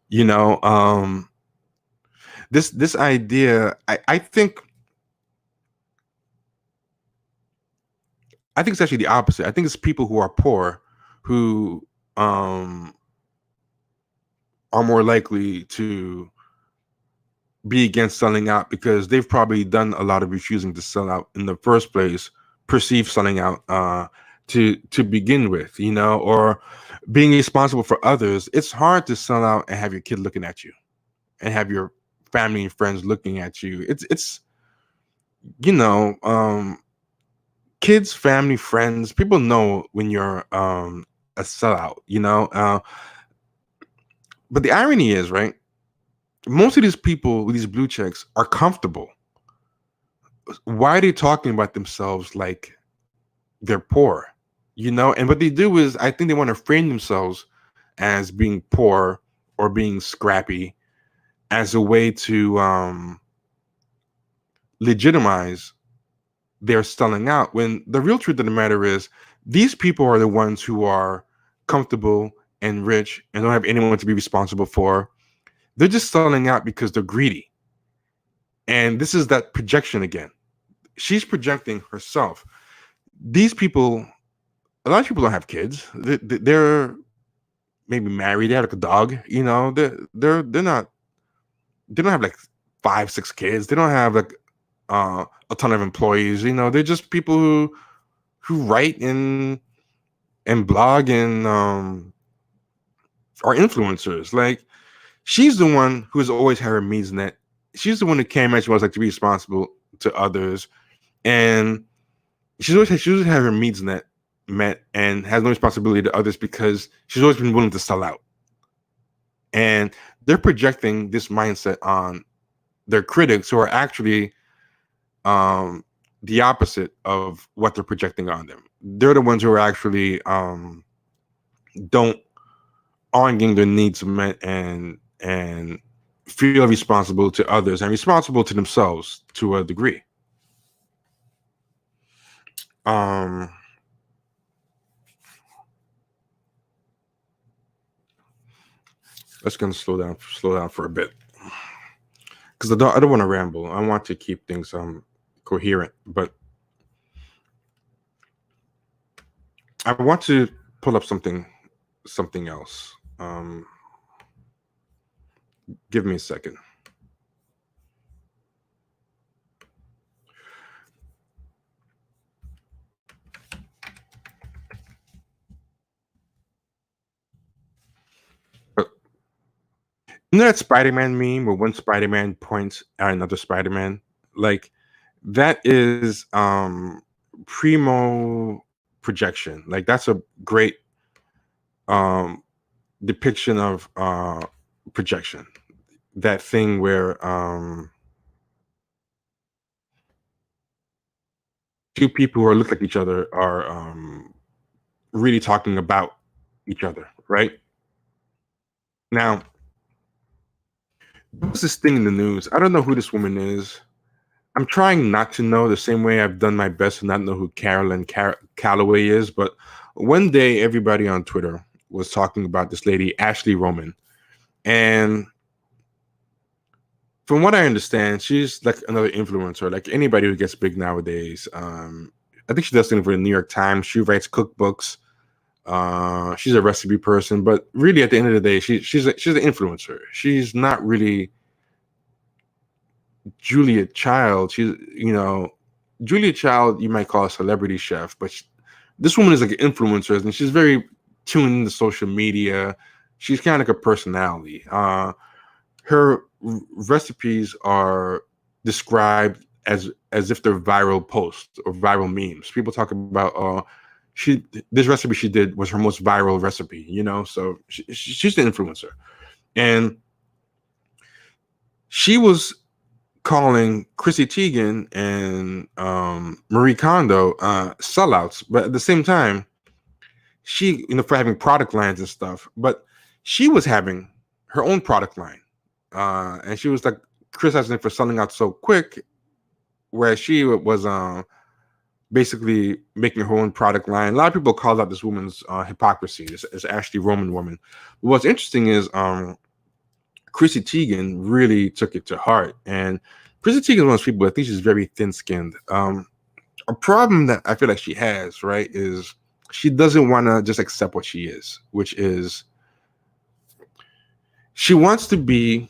You know, this idea, I think it's actually the opposite. I think it's people who are poor who are more likely to be against selling out because they've probably done a lot of refusing to sell out in the first place, perceived selling out to begin with, you know, or being responsible for others. It's hard to sell out and have your kid looking at you and have your family and friends looking at you. It's you know, kids, family, friends, people know when you're a sellout, you know. But the irony is, right, most of these people with these blue checks are comfortable. Why are they talking about themselves like they're poor? You know, and what they do is I think they want to frame themselves as being poor or being scrappy as a way to legitimize their selling out, when the real truth of the matter is these people are the ones who are comfortable and rich and don't have anyone to be responsible for. They're just selling out because they're greedy. And this is that projection again. She's projecting herself. These people, a lot of people don't have kids. They're maybe married. They have like a dog. You know, they're not. They don't have like 5-6 kids. They don't have like a ton of employees. You know, they're just people who write and blog and are influencers. Like she's the one who has always had her needs met. She's the one who came at you was like to be responsible to others, and she's always had her needs met and has no responsibility to others because she's always been willing to sell out. And they're projecting this mindset on their critics who are actually the opposite of what they're projecting on them. They're the ones who are actually aren't getting their needs met and feel responsible to others and responsible to themselves to a degree. Let's gonna slow down for a bit because I don't want to ramble. I want to keep things coherent, but I want to pull up something else. Give me a second. You know that Spider-Man meme where one Spider-Man points at another Spider-Man? Like that is primo projection. Like that's a great um depiction of projection. That thing where two people who look like each other are really talking about each other, right? Now, there was this thing in the news. I don't know who this woman is. I'm trying not to know the same way I've done my best to not know who Carolyn Calloway is, but one day everybody on Twitter was talking about this lady, Ashley Roman. And from what I understand, she's like another influencer, like anybody who gets big nowadays. I think she does things for the New York Times. She writes cookbooks. She's a recipe person, but really at the end of the day, she's an influencer. She's not really Julia Child. Julia Child, you might call a celebrity chef, but this woman is like an influencer, and she's very tuned into social media. She's kind of like a personality. Her recipes are described as if they're viral posts or viral memes. People talk about this recipe she did was her most viral recipe, so she's an influencer. And she was calling Chrissy Teigen and Marie Kondo sellouts, but at the same time, she, for having product lines and stuff, but she was having her own product line. And she was like criticizing it for selling out so quick, where she was basically making her own product line. A lot of people call out this woman's hypocrisy, this Ashley Roman woman. But what's interesting is Chrissy Teigen really took it to heart. And Chrissy Teigen is one of those people, I think she's very thin-skinned. A problem that I feel like she has, right, is she doesn't want to just accept what she is, which is she wants to be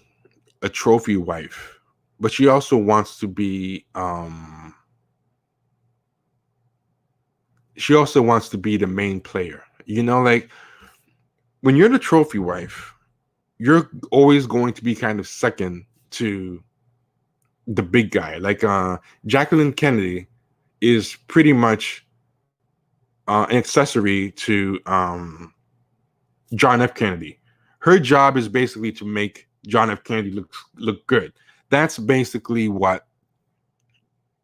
a trophy wife, but she also wants to be the main player. Like when you're the trophy wife, you're always going to be kind of second to the big guy. Like Jacqueline Kennedy is pretty much an accessory to John F. Kennedy. Her job is basically to make John F. Kennedy look good. That's basically what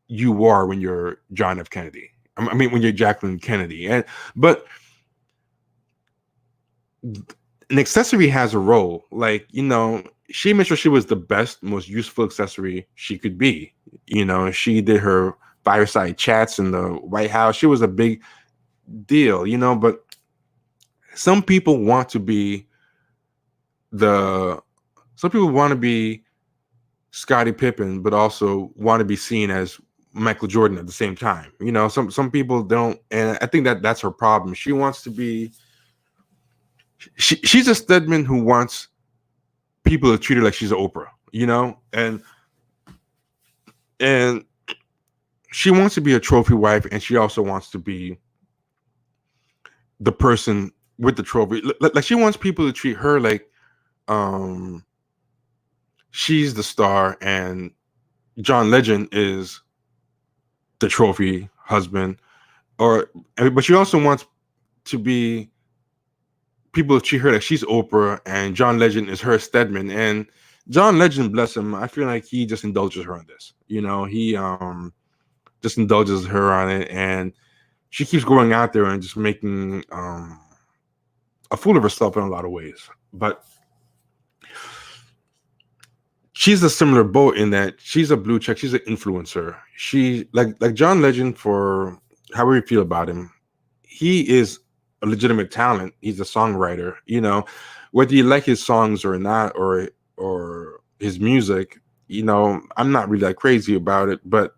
you are when you're John F. Kennedy. I mean, when you're Jacqueline Kennedy. But an accessory has a role. Like, she made sure she was the best, most useful accessory she could be. She did her fireside chats in the White House. She was a big deal, but some people want to be Scottie Pippen, but also want to be seen as Michael Jordan at the same time. Some people don't, and I think that's her problem. She wants to be. She's a Stedman who wants people to treat her like she's an Oprah, and she wants to be a trophy wife, and she also wants to be the person with the trophy. Like she wants people to treat her like she's the star and John Legend is the trophy husband, but she also wants to be people to treat her like she's Oprah and John Legend is her Stedman. And John Legend, bless him, I feel like he just indulges her on this. He just indulges her on it, and she keeps going out there and just making a fool of herself in a lot of ways. But she's a similar boat in that she's a blue check. She's an influencer. She like John Legend, for however you feel about him, he is a legitimate talent. He's a songwriter. Whether you like his songs or not, or his music, I'm not really that crazy about it. But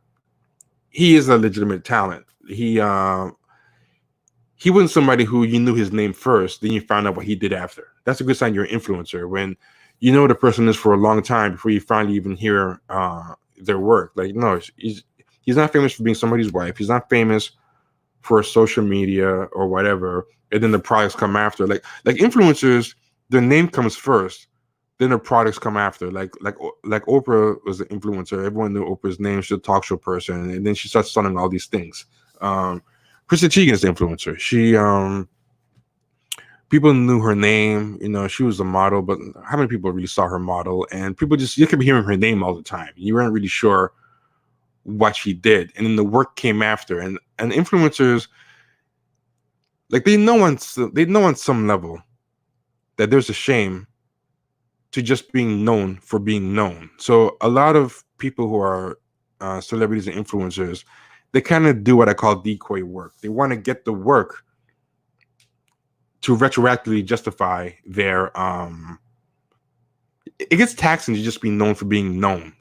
he is a legitimate talent. He wasn't somebody who you knew his name first, then you found out what he did after. That's a good sign you're an influencer, when you know the person is for a long time before you finally even hear their work. Like, no, he's not famous for being somebody's wife. He's not famous for social media or whatever, and then the products come after. Like influencers, their name comes first, then the products come after. Like Oprah was an influencer. Everyone knew Oprah's name. She's a talk show person, and then she starts selling all these things. Chrissy Teigen is the influencer. She people knew her name. You know, she was a model, but how many people really saw her model? And people just, you kept hearing her name all the time. You weren't really sure what she did, and then the work came after. And influencers, like, they know on some level that there's a shame to just being known for being known. So a lot of people who are celebrities and influencers, they kind of do what I call decoy work. They want to get the work to retroactively justify their it gets taxing to just be known for being known.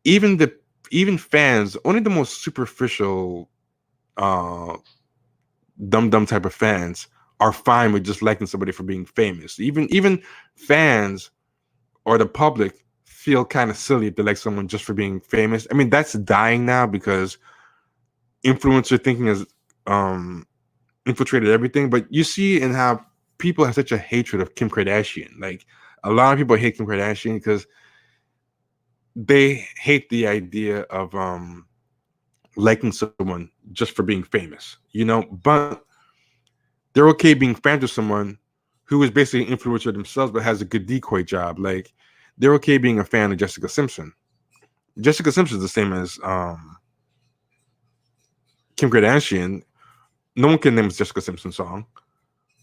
Even fans, only the most superficial dumb type of fans are fine with just liking somebody for being famous. Even fans or the public feel kind of silly if they like someone just for being famous. I mean, that's dying now because influencer thinking has infiltrated everything. But you see in how people have such a hatred of Kim Kardashian. Like, a lot of people hate Kim Kardashian because they hate the idea of liking someone just for being famous, you know, but they're okay being fans of someone who is basically an influencer themselves but has a good decoy job. Like, they're okay being a fan of Jessica Simpson. Jessica Simpson is the same as Kim Kardashian. No one can name a Jessica Simpson song.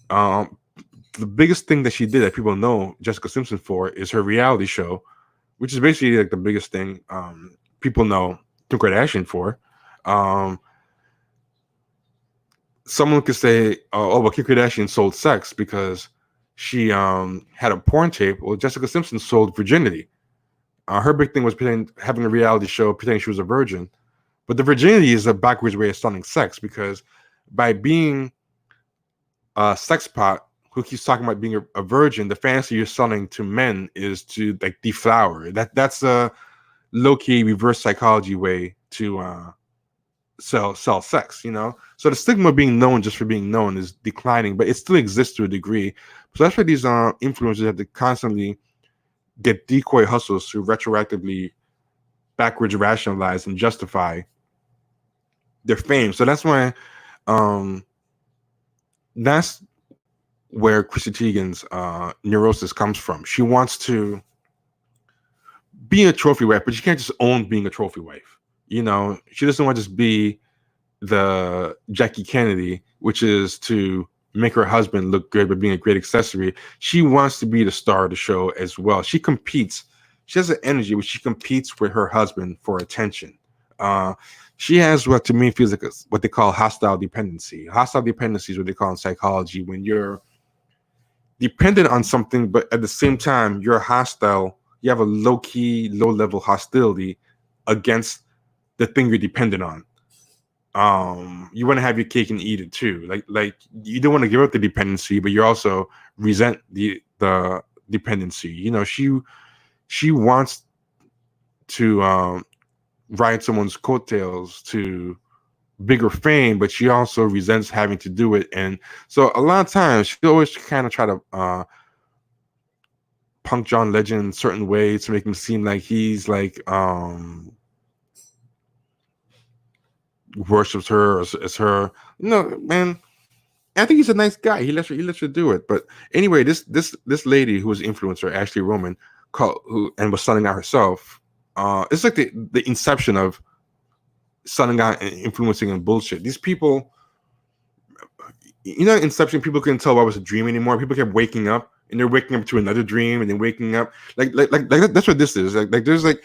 The biggest thing that she did that people know Jessica Simpson for is her reality show, which is basically like the biggest thing people know Kim Kardashian for. Someone could say, "Oh, well, Kim Kardashian sold sex because she had a porn tape." Well, Jessica Simpson sold virginity. Her big thing was having a reality show, pretending she was a virgin. But the virginity is a backwards way of selling sex, because by being a sex pot who keeps talking about being a virgin, the fantasy you're selling to men is to, like, deflower. That's a low-key reverse psychology way to sell sex, you know? So the stigma of being known just for being known is declining, but it still exists to a degree. So that's why these influencers have to constantly get decoy hustles to retroactively backwards rationalize and justify their fame. So that's why that's where Chrissy Teigen's neurosis comes from. She wants to be a trophy wife, but she can't just own being a trophy wife. You know, she doesn't want to just be the Jackie Kennedy, which is to make her husband look good by being a great accessory. She wants to be the star of the show as well. She competes. She has an energy which she competes with her husband for attention. She has what to me feels like what they call hostile dependency. Hostile dependency is what they call in psychology, when you're dependent on something, but at the same time you're hostile. You have a low-key, low-level hostility against the thing you're dependent on. You want to have your cake and eat it too. Like you don't want to give up the dependency, but you also resent the dependency. You know, she wants to ride someone's coattails to bigger fame, but she also resents having to do it. And so a lot of times she always kind of try to punk John Legend in certain ways to make him seem like he's like worships her as her. No, man, I think he's a nice guy. He lets her do it. But anyway, this lady who was an influencer, Ashley Roman, and was selling out herself. It's like the inception of selling out and influencing and bullshit. These people, you know, inception, people couldn't tell what was a dream anymore. People kept waking up, and they're waking up to another dream, and then waking up. Like that's what this is. Like there's like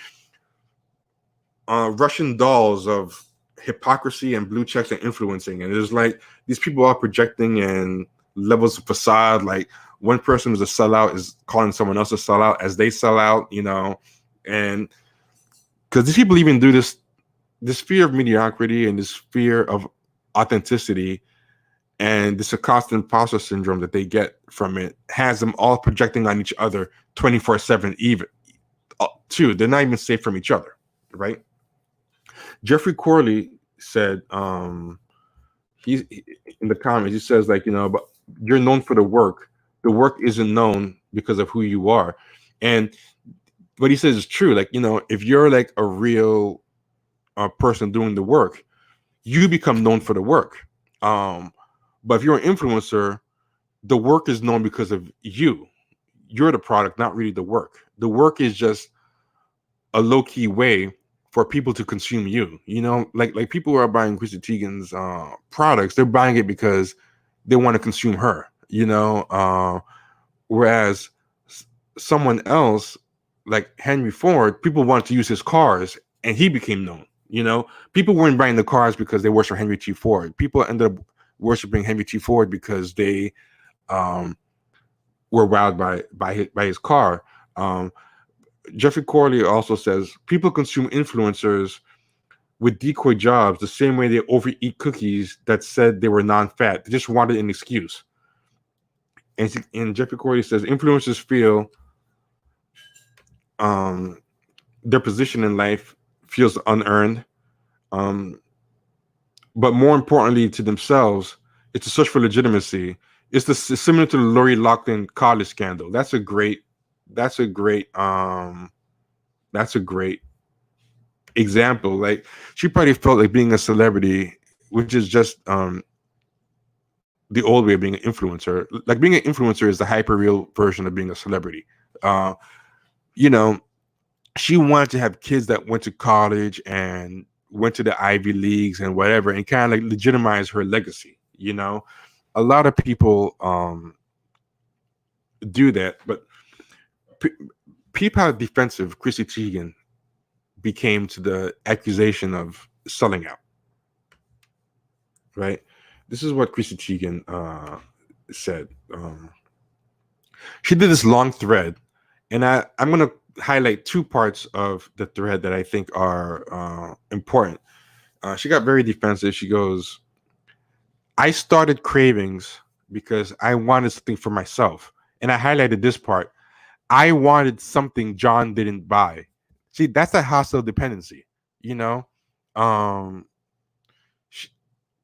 Russian dolls of hypocrisy and blue checks and influencing, and there's like these people are projecting and levels of facade. Like one person who's a sellout is calling someone else a sellout as they sell out, you know, and because these people even do this fear of mediocrity and this fear of authenticity and this Acosta imposter syndrome that they get from it has them all projecting on each other 24/7. Even too, they're not even safe from each other, right? Jeffrey Corley said, he's in the comments, he says, like, you know, but you're known for the work. The work isn't known because of who you are. And what he says is true. Like, you know, if you're like a real person doing the work, you become known for the work. But if you're an influencer, the work is known because of you. You're the product, not really the work. The work is just a low-key way for people to consume you. You know, like people who are buying Chrissy Teigen's products, they're buying it because they want to consume her, you know. Whereas someone else, like Henry Ford, people wanted to use his cars and he became known. You know, people weren't buying the cars because they worship Henry T. Ford. People ended up worshiping Henry T. Ford because they were wowed by his car. Jeffrey Corley also says people consume influencers with decoy jobs the same way they overeat cookies that said they were non-fat. They just wanted an excuse. And Jeffrey Corley says influencers feel their position in life feels unearned. But more importantly to themselves, it's a search for legitimacy. It's similar to the Lori Loughlin college scandal. That's a great example. Like, she probably felt like being a celebrity, which is just the old way of being an influencer. Like, being an influencer is the hyper real version of being a celebrity. You know, she wanted to have kids that went to college and went to the Ivy Leagues and whatever, and kind of like legitimize her legacy. You know, a lot of people do that, but peep how defensive Chrissy Teigen became to the accusation of selling out. Right? This is what Chrissy Teigen said. She did this long thread, and I'm going to highlight two parts of the thread that I think are important. She got very defensive. She goes, I started Cravings because I wanted something for myself. And I highlighted this part. I wanted something John didn't buy. See, that's a hostile dependency, you know?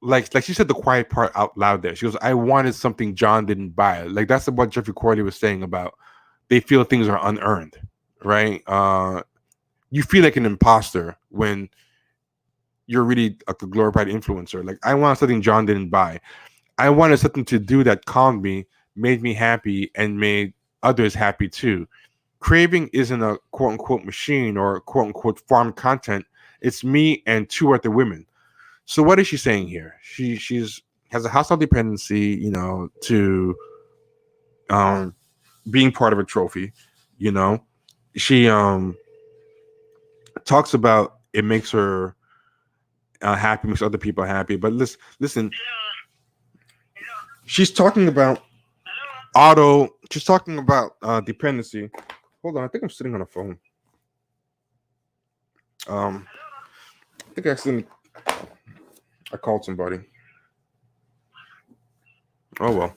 Like she said the quiet part out loud there. She goes, I wanted something John didn't buy. Like, that's what Jeffrey Corley was saying about they feel things are unearned, right? You feel like an imposter when you're really like a glorified influencer. Like, I want something John didn't buy. I wanted something to do that calmed me, made me happy, and made others happy too. Craving isn't a quote unquote machine or quote unquote farm content. It's me and two other women. So what is she saying here? She has a hostile dependency, you know, to being part of a trophy. You know, she talks about it makes her happy, makes other people happy. But listen, she's talking about she's talking about dependency. Hold on, I think I'm sitting on a phone. I think I called somebody. Oh well.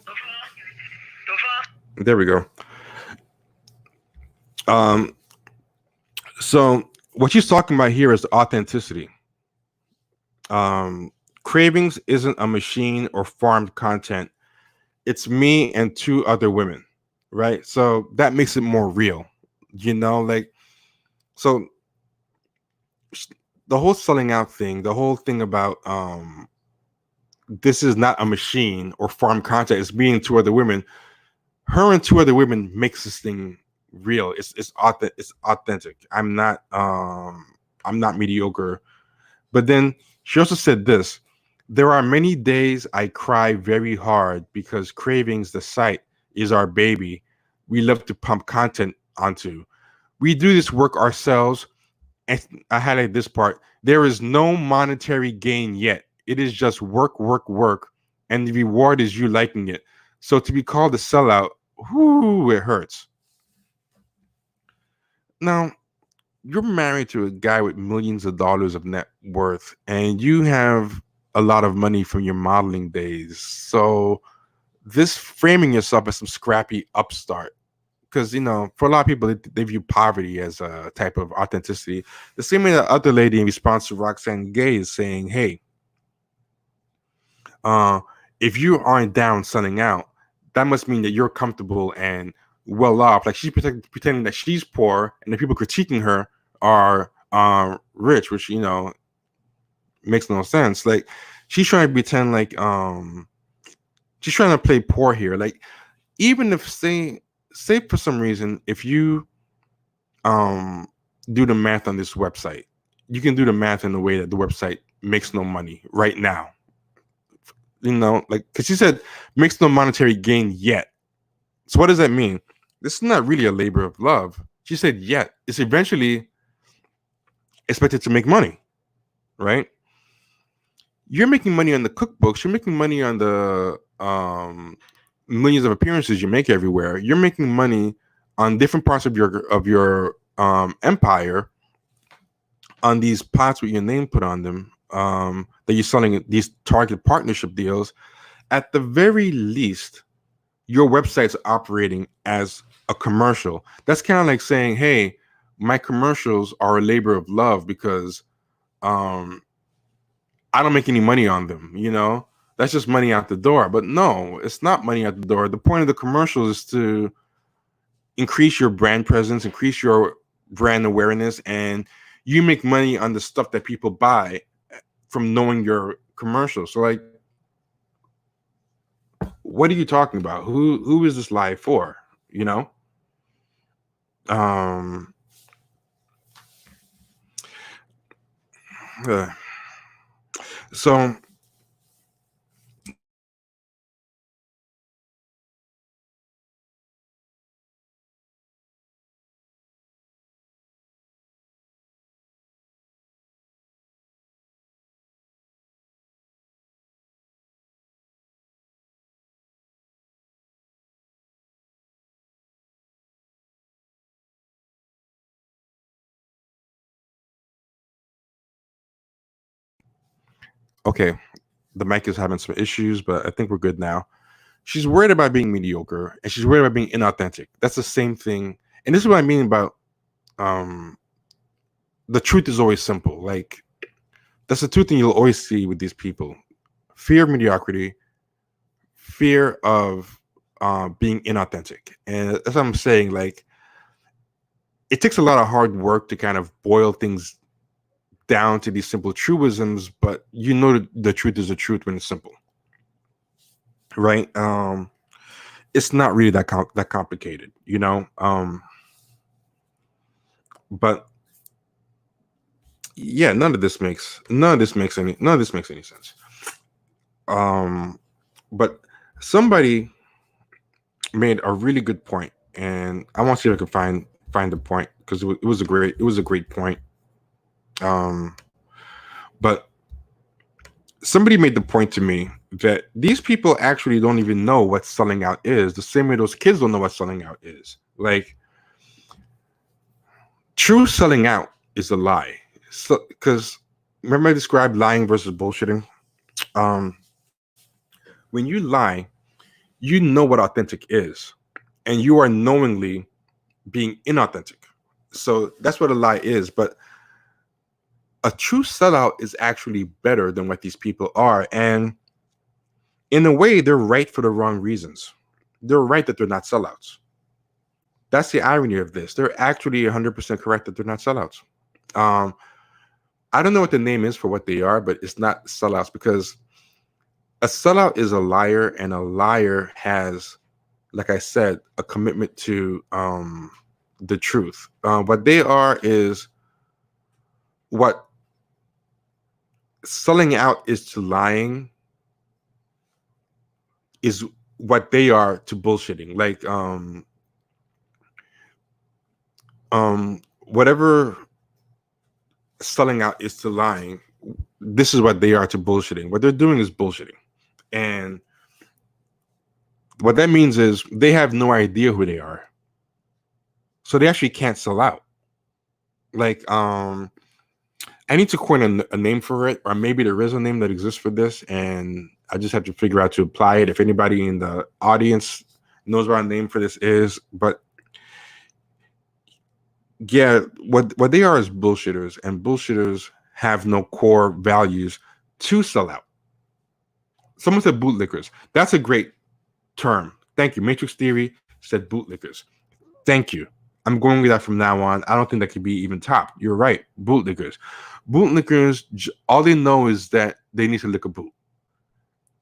There we go. So what she's talking about here is authenticity. Cravings isn't a machine or farmed content. It's me and two other women, right? So that makes it more real, you know, like, so the whole selling out thing, the whole thing about this is not a machine or farm content, it's me and two other women. Her and two other women makes this thing real. It's authentic. I'm not mediocre. But then she also said this: there are many days I cry very hard because Cravings, the site, is our baby. We love to pump content onto. We do this work ourselves. And I highlight this part. There is no monetary gain yet. It is just work, work, work. And the reward is you liking it. So to be called a sellout, whoo, it hurts. Now, you're married to a guy with millions of dollars of net worth, and you have a lot of money from your modeling days. So this framing yourself as some scrappy upstart, because, you know, for a lot of people, they view poverty as a type of authenticity. The same way the other lady in response to Roxane Gay is saying, hey, if you aren't down selling out, that must mean that you're comfortable and well off. Like she's pretending that she's poor, and the people critiquing her are rich, which makes no sense. Like she's trying to pretend like she's trying to play poor here. Like even if say for some reason if you do the math on this website, you can do the math in a way that the website makes no money right now. Like because she said makes no monetary gain yet. So what does that mean? This is not really a labor of love. She said yet. It's eventually expected to make money, right? You're making money on the cookbooks. You're making money on the millions of appearances you make everywhere. You're making money on different parts of your empire, on these pots with your name put on them, that you're selling these target partnership deals. At the very least, your website's operating as a commercial. That's kind of like saying, hey, my commercials are a labor of love because I don't make any money on them, that's just money out the door. But no, it's not money out the door. The point of the commercial is to increase your brand presence, increase your brand awareness, and you make money on the stuff that people buy from knowing your commercials. So like, what are you talking about? Who is this live for? So okay, the mic is having some issues, but I think we're good now. She's worried about being mediocre, and she's worried about being inauthentic. That's the same thing. And this is what I mean about the truth is always simple. Like, that's the two things you'll always see with these people: fear of mediocrity, fear of being inauthentic. And that's what I'm saying. Like, it takes a lot of hard work to kind of boil things down to these simple truisms, but the truth is the truth when it's simple, right? It's not really that complicated, but yeah, none of this makes any sense. But somebody made a really good point, and I want to see if I can find the point, because it was a great point. But somebody made the point to me that these people actually don't even know what selling out is, the same way those kids don't know what selling out is. Like, true selling out is a lie. So, because remember I described lying versus bullshitting? When you lie, you know what authentic is, and you are knowingly being inauthentic. So that's what a lie is. But a true sellout is actually better than what these people are. And in a way, they're right for the wrong reasons. They're right that they're not sellouts. That's the irony of this. They're actually 100% correct that they're not sellouts. I don't know what the name is for what they are, but it's not sellouts, because a sellout is a liar, and a liar has, like I said, a commitment to the truth. What they are is what selling out is to lying, is what they are to bullshitting. Like whatever selling out is to lying, this is what they are to bullshitting. What they're doing is bullshitting. And what that means is they have no idea who they are. So they actually can't sell out. Like, I need to coin a name for it, or maybe there is a name that exists for this, and I just have to figure out to apply it. If anybody in the audience knows what a name for this is, but yeah, what they are is bullshitters, and bullshitters have no core values to sell out. Someone said bootlickers. That's a great term. Thank you. Matrix Theory said bootlickers. Thank you. I'm going with that from now on. I don't think that could be even top. You're right. Bootlickers. Bootlickers, all they know is that they need to lick a boot.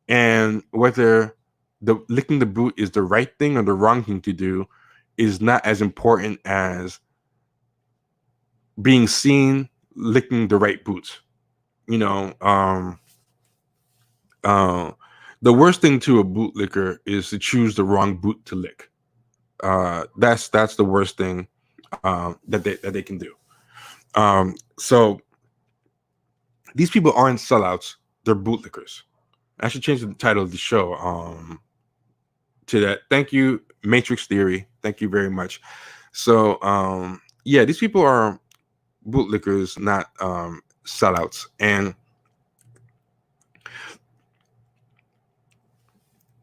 And whether the licking the boot is the right thing or the wrong thing to do is not as important as being seen licking the right boots. You know, the worst thing to a bootlicker is to choose the wrong boot to lick. That's the worst thing that they can do. So these people aren't sellouts; they're bootlickers. I should change the title of the show to that. Thank you, Matrix Theory. Thank you very much. So yeah, these people are bootlickers, not sellouts, and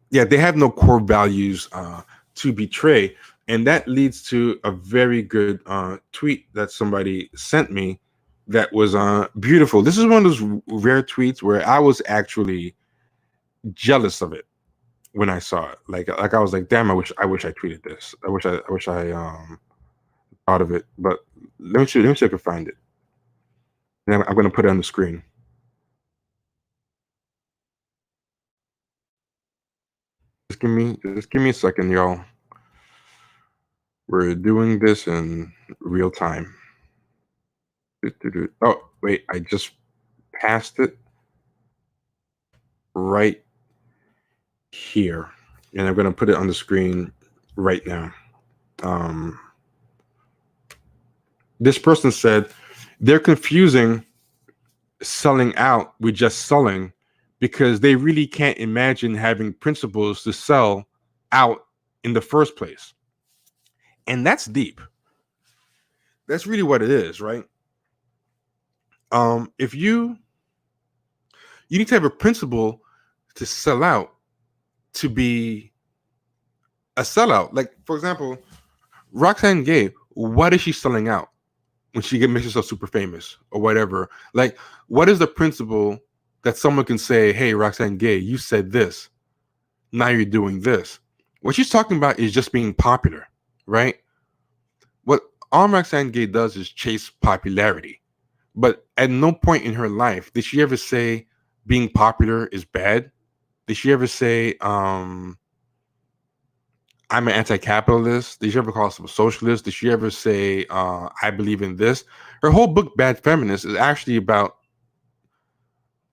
yeah, they have no core values to betray. And that leads to a very good tweet that somebody sent me that was beautiful. This is one of those rare tweets where I was actually jealous of it when I saw it. Like I was like, damn, I wish I tweeted this. I wish I thought of it. But let me see if I can find it. And I'm going to put it on the screen. Just give me a second, y'all. We're doing this in real time. Oh, wait, I just passed it right here. And I'm going to put it on the screen right now. This person said they're confusing selling out with just selling because they really can't imagine having principles to sell out in the first place. And that's deep. That's really what it is, right? If you need to have a principle to sell out to be a sellout. Like, for example, Roxane Gay, what is she selling out when she makes herself super famous or whatever? Like, what is the principle that someone can say, hey, Roxane Gay, you said this. Now you're doing this. What she's talking about is just being popular, right? What all Roxane Gay does is chase popularity. But at no point in her life did she ever say being popular is bad. Did she ever say, I'm an anti-capitalist? Did she ever call herself a socialist? Did she ever say, I believe in this? Her whole book, Bad Feminist, is actually about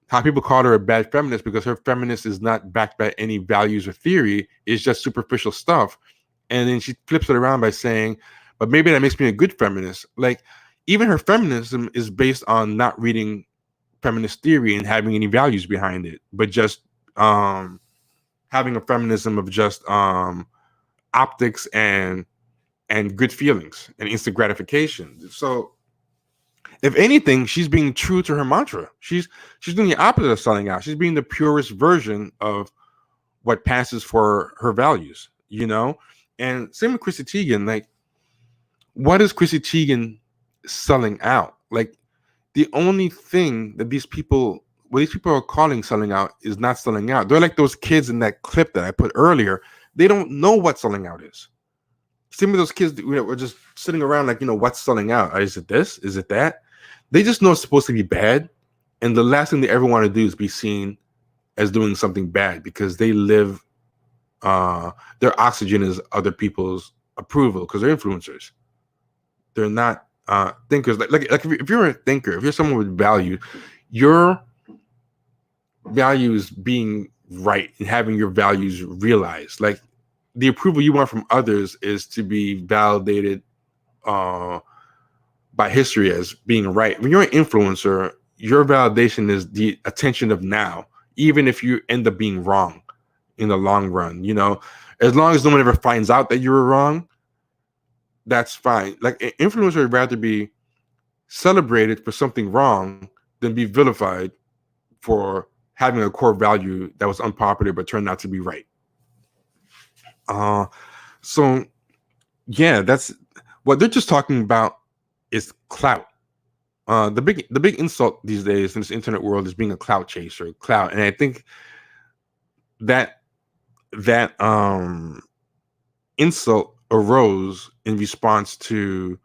how people call her a bad feminist because her feminist is not backed by any values or theory. It's just superficial stuff. And then she flips it around by saying, but maybe that makes me a good feminist. Like, even her feminism is based on not reading feminist theory and having any values behind it, but just having a feminism of just optics and good feelings and instant gratification. So if anything, she's being true to her mantra. She's doing the opposite of selling out. She's being the purest version of what passes for her values, you know? And same with Chrissy Teigen. Like, what is Chrissy Teigen selling out? Like, the only thing that these people are calling selling out is not selling out. They're like those kids in that clip that I put earlier. They don't know what selling out is. Same with those kids that were just sitting around like, what's selling out? Is it this? Is it that? They just know it's supposed to be bad. And the last thing they ever want to do is be seen as doing something bad because they live, their oxygen is other people's approval because they're influencers. They're not thinkers. Like if you're a thinker, if you're someone with value, your values being right and having your values realized. Like, the approval you want from others is to be validated by history as being right. When you're an influencer, your validation is the attention of now, even if you end up being wrong in the long run. As long as no one ever finds out that you were wrong, that's fine. Like, an influencer would rather be celebrated for something wrong than be vilified for having a core value that was unpopular but turned out to be right. So yeah, that's what they're just talking about is clout. The big insult these days in this internet world is being a clout chaser, clout. And I think that insult arose in response to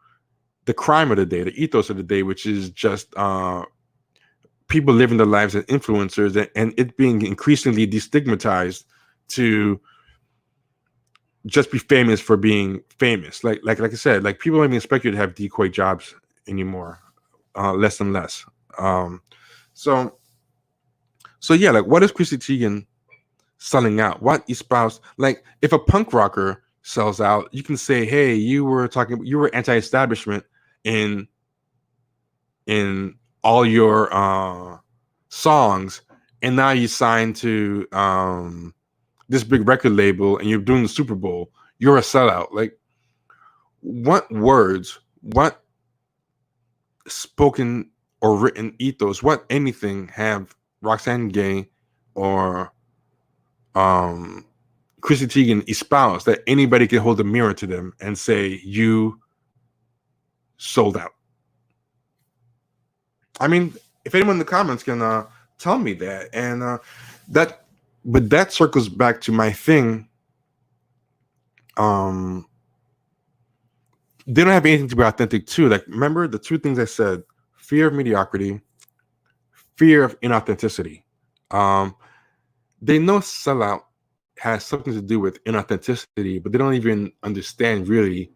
the crime of the day, the ethos of the day, which is just people living their lives as influencers, and it being increasingly destigmatized to just be famous for being famous. Like I said, like people don't even expect you to have decoy jobs anymore, less and less. So yeah, like what is Chrissy Teigen selling out? What espouse? Like if a punk rocker sells out, you can say, hey, you were anti-establishment in all your songs, and now you signed to this big record label and you're doing the Super Bowl. You're a sellout. Like what words, what spoken or written ethos, what anything have Roxane Gay or Chrissy Teigen espouse that anybody can hold a mirror to them and say, you sold out? I mean, if anyone in the comments can tell me that, and that circles back to my thing. They don't have anything to be authentic to. Like, remember the two things I said: fear of mediocrity, fear of inauthenticity. They know sellout has something to do with inauthenticity, but they don't even understand really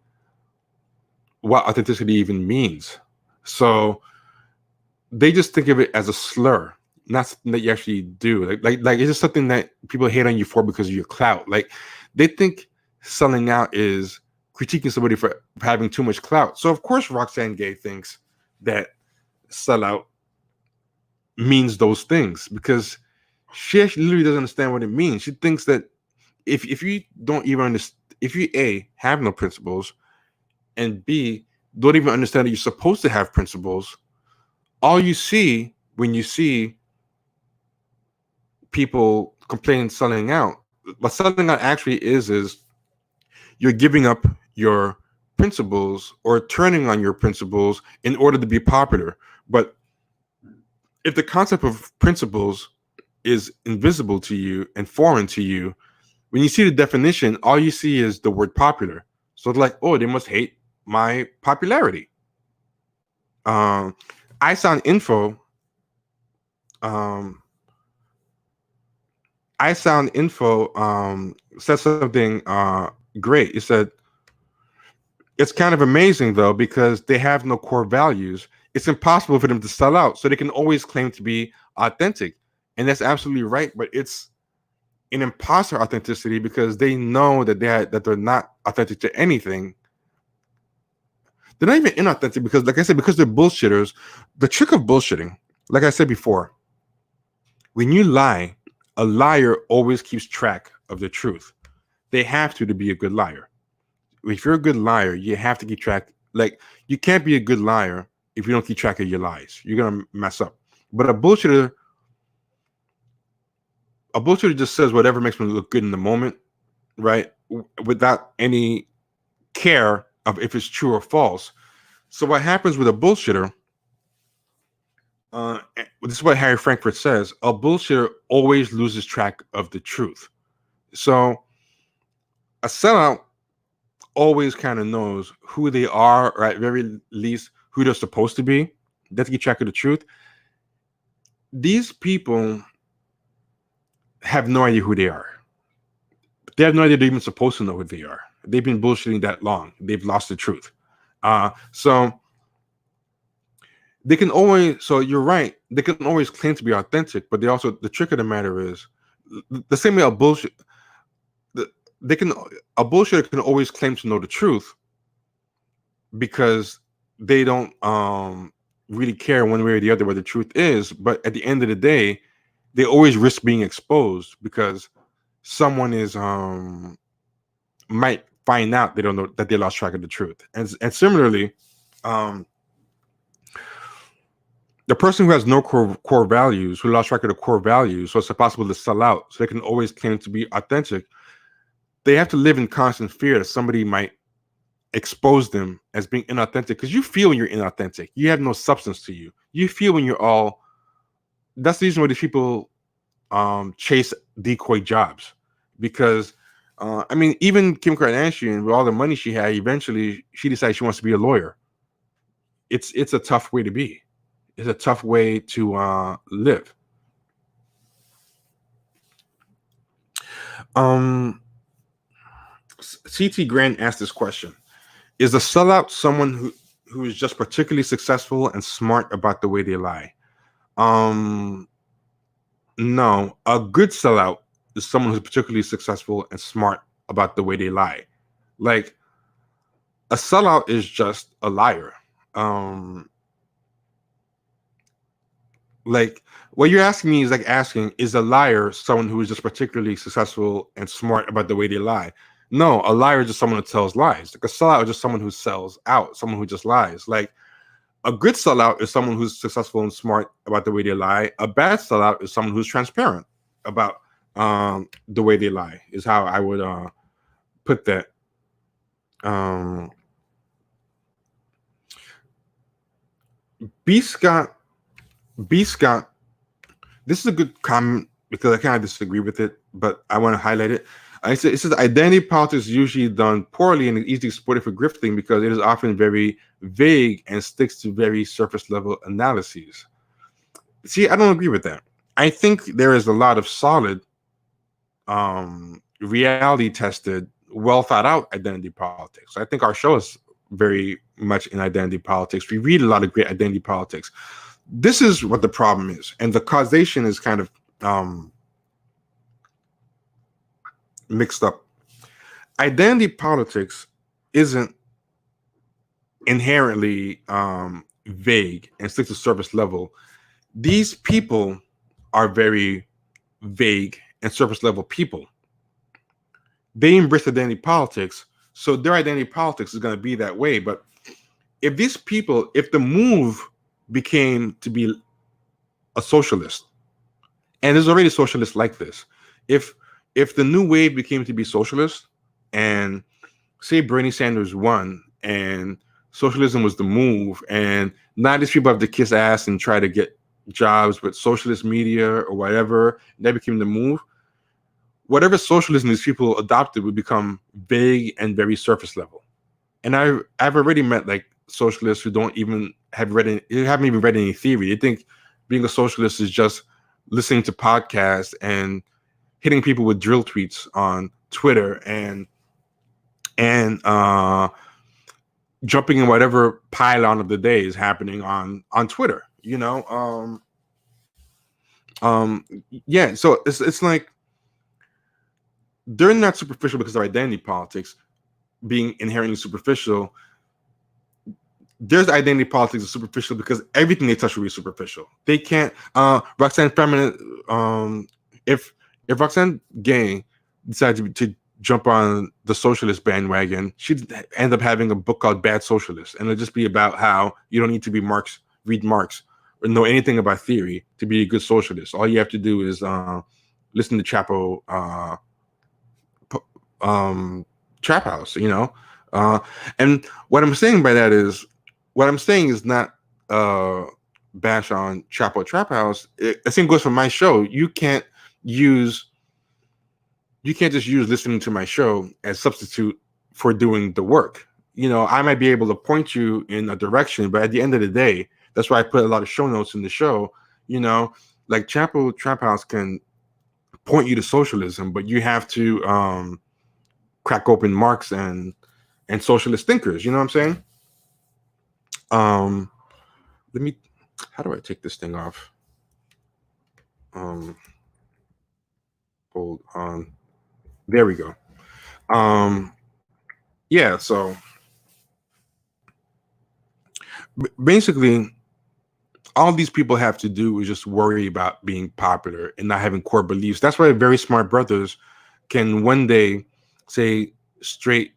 what authenticity even means. So they just think of it as a slur, not something that you actually do. Like it's just something that people hate on you for because of your clout. Like they think selling out is critiquing somebody for having too much clout. So of course Roxane Gay thinks that sellout means those things because she actually literally doesn't understand what it means. She thinks that if you don't even understand, if you A, have no principles, and B, don't even understand that you're supposed to have principles, all you see when you see people complaining selling out, what selling out actually is you're giving up your principles or turning on your principles in order to be popular. But if the concept of principles is invisible to you and foreign to you, when you see the definition, all you see is the word popular. So it's like, oh, they must hate my popularity. iSound Info said something great. It said, it's kind of amazing though, because they have no core values. It's impossible for them to sell out, so they can always claim to be authentic. And that's absolutely right, but it's an imposter authenticity because they know that they're not authentic to anything. They're not even inauthentic because, like I said, because they're bullshitters. The trick of bullshitting, like I said before, when you lie, a liar always keeps track of the truth. They have to be a good liar. If you're a good liar, you have to keep track. Like, you can't be a good liar if you don't keep track of your lies. You're gonna mess up. But a bullshitter just says whatever makes them look good in the moment, right? Without any care of if it's true or false. So what happens with a bullshitter, this is what Harry Frankfurt says, a bullshitter always loses track of the truth. So a sellout always kind of knows who they are, or at very least who they're supposed to be. They have to keep track of the truth. These people have no idea who they are. They have no idea they're even supposed to know who they are. They've been bullshitting that long. They've lost the truth. So they can always, so you're right, they can always claim to be authentic, but they also, the trick of the matter is, the same way a bullshitter can always claim to know the truth because they don't really care one way or the other what the truth is. But at the end of the day, they always risk being exposed because someone is might find out they don't know that they lost track of the truth. And similarly, the person who has no core values, who lost track of the core values, so it's impossible to sell out, so they can always claim to be authentic, they have to live in constant fear that somebody might expose them as being inauthentic, because you feel when you're inauthentic. You have no substance to you. You feel when you're all, that's the reason why these people chase decoy jobs, because I mean, even Kim Kardashian, with all the money she had, eventually she decided she wants to be a lawyer. It's a tough way to be. It's a tough way to live. CT Grant asked this question: is a sellout someone who is just particularly successful and smart about the way they lie? No, a good sellout is someone who's particularly successful and smart about the way they lie. Like, a sellout is just a liar. Like, what you're asking me is like asking, is a liar someone who is just particularly successful and smart about the way they lie? No, a liar is just someone who tells lies. Like, a sellout is just someone who sells out, someone who just lies. Like, a good sellout is someone who's successful and smart about the way they lie. A bad sellout is someone who's transparent about the way they lie, is how I would put that. B. Scott, this is a good comment because I kind of disagree with it, but I want to highlight it. It says identity politics is usually done poorly and is easily exploited for grifting because it is often very vague and sticks to very surface level analyses. See, I don't agree with that. I think there is a lot of solid, reality tested, well thought out identity politics. I think our show is very much in identity politics. We read a lot of great identity politics. This is what the problem is, and the causation is kind of mixed up. Identity politics isn't inherently vague and sticks to surface level. These people are very vague and surface level people. They embrace identity politics, so their identity politics is going to be that way. But if these people, if the move became to be a socialist, and there's already socialists like this, if the new wave became to be socialist, and say Bernie Sanders won, and socialism was the move, and now these people have to kiss ass and try to get jobs with socialist media or whatever, and that became the move. Whatever socialism these people adopted would become vague and very surface level. And I've already met like socialists who haven't even read any theory. They think being a socialist is just listening to podcasts and hitting people with drill tweets on Twitter and jumping in whatever pylon of the day is happening on Twitter. You know, yeah. So it's like they're not superficial because of identity politics being inherently superficial. There's identity politics is superficial because everything they touch will be superficial. They can't. Roxane Feminine. If Roxane Gay decided to jump on the socialist bandwagon, she'd end up having a book called Bad Socialist, and it'll just be about how you don't need to be read Marx, or know anything about theory to be a good socialist. All you have to do is listen to Chapo Trap House, you know. And what I'm saying by that is, what I'm saying is not bash on Chapo Trap House. The same goes for my show. You can't just use listening to my show as substitute for doing the work. You know, I might be able to point you in a direction, but at the end of the day, that's why I put a lot of show notes in the show. You know, like Chapo Trap House can point you to socialism, but you have to crack open Marx and socialist thinkers. You know what I'm saying? How do I take this thing off? Hold on. There we go. Yeah, so basically all these people have to do is just worry about being popular and not having core beliefs. That's why very smart brothers can one day say straight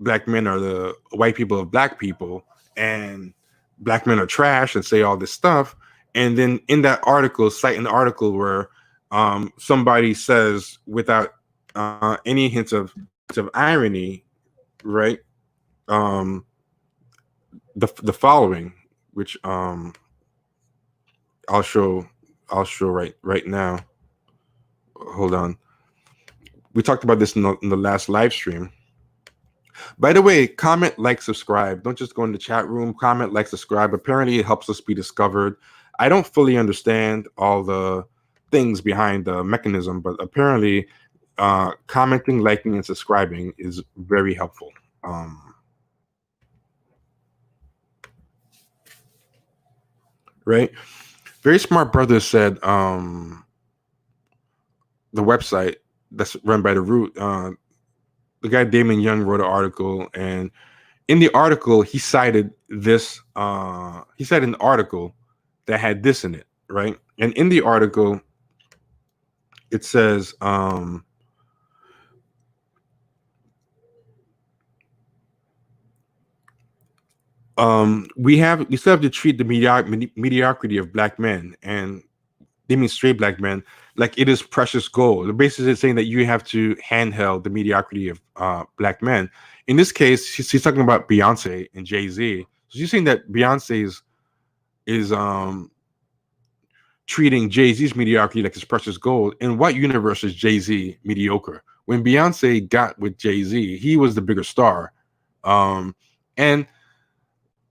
black men are the white people of black people and black men are trash and say all this stuff. And then in that article, cite an article where somebody says without any hints of irony, right? The following, which I'll show right now. Hold on. We talked about this in the last live stream. By the way, comment, like, subscribe. Don't just go in the chat room. Comment, like, subscribe. Apparently, it helps us be discovered. I don't fully understand all the things behind the mechanism, but apparently, commenting, liking, and subscribing is very helpful. Right? Very Smart Brothers said the website that's run by The Root, the guy Damon Young wrote an article, and in the article he cited this. He said an article that had this in it, right? And in the article, it says, we still have to treat the mediocrity of black men, and they mean straight black men, like it is precious gold. The basis is saying that you have to handheld the mediocrity of black men. In this case, she's talking about Beyonce and Jay-Z. So she's saying that Beyonce is treating Jay-Z's mediocrity like it's precious gold. In what universe is Jay-Z mediocre? When Beyonce got with Jay-Z, he was the bigger star. And,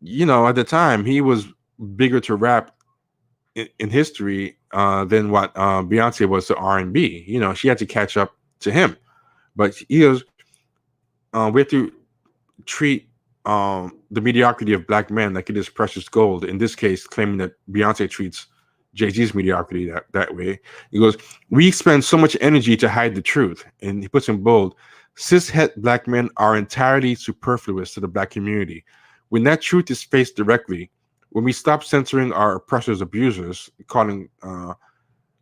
you know, at the time, he was bigger to rap in history than what Beyonce was to R&B. You know, she had to catch up to him. But we have to treat the mediocrity of black men like it is precious gold. In this case, claiming that Beyonce treats Jay-Z's mediocrity that way. He goes, we spend so much energy to hide the truth. And he puts in bold, cishet black men are entirely superfluous to the black community. When that truth is faced directly, when we stop censoring our oppressors, abusers, calling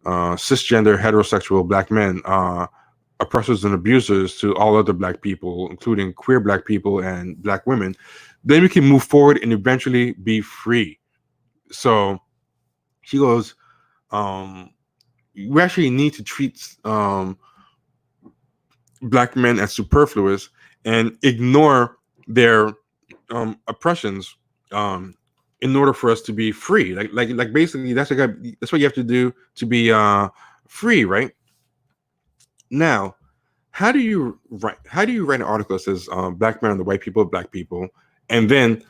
cisgender heterosexual black men oppressors and abusers to all other black people, including queer black people and black women, then we can move forward and eventually be free. So he goes, we actually need to treat black men as superfluous and ignore their oppressions in order for us to be free. Like basically that's what you have to do to be free, right? Now, how do you write an article that says black men are the white people of black people, and then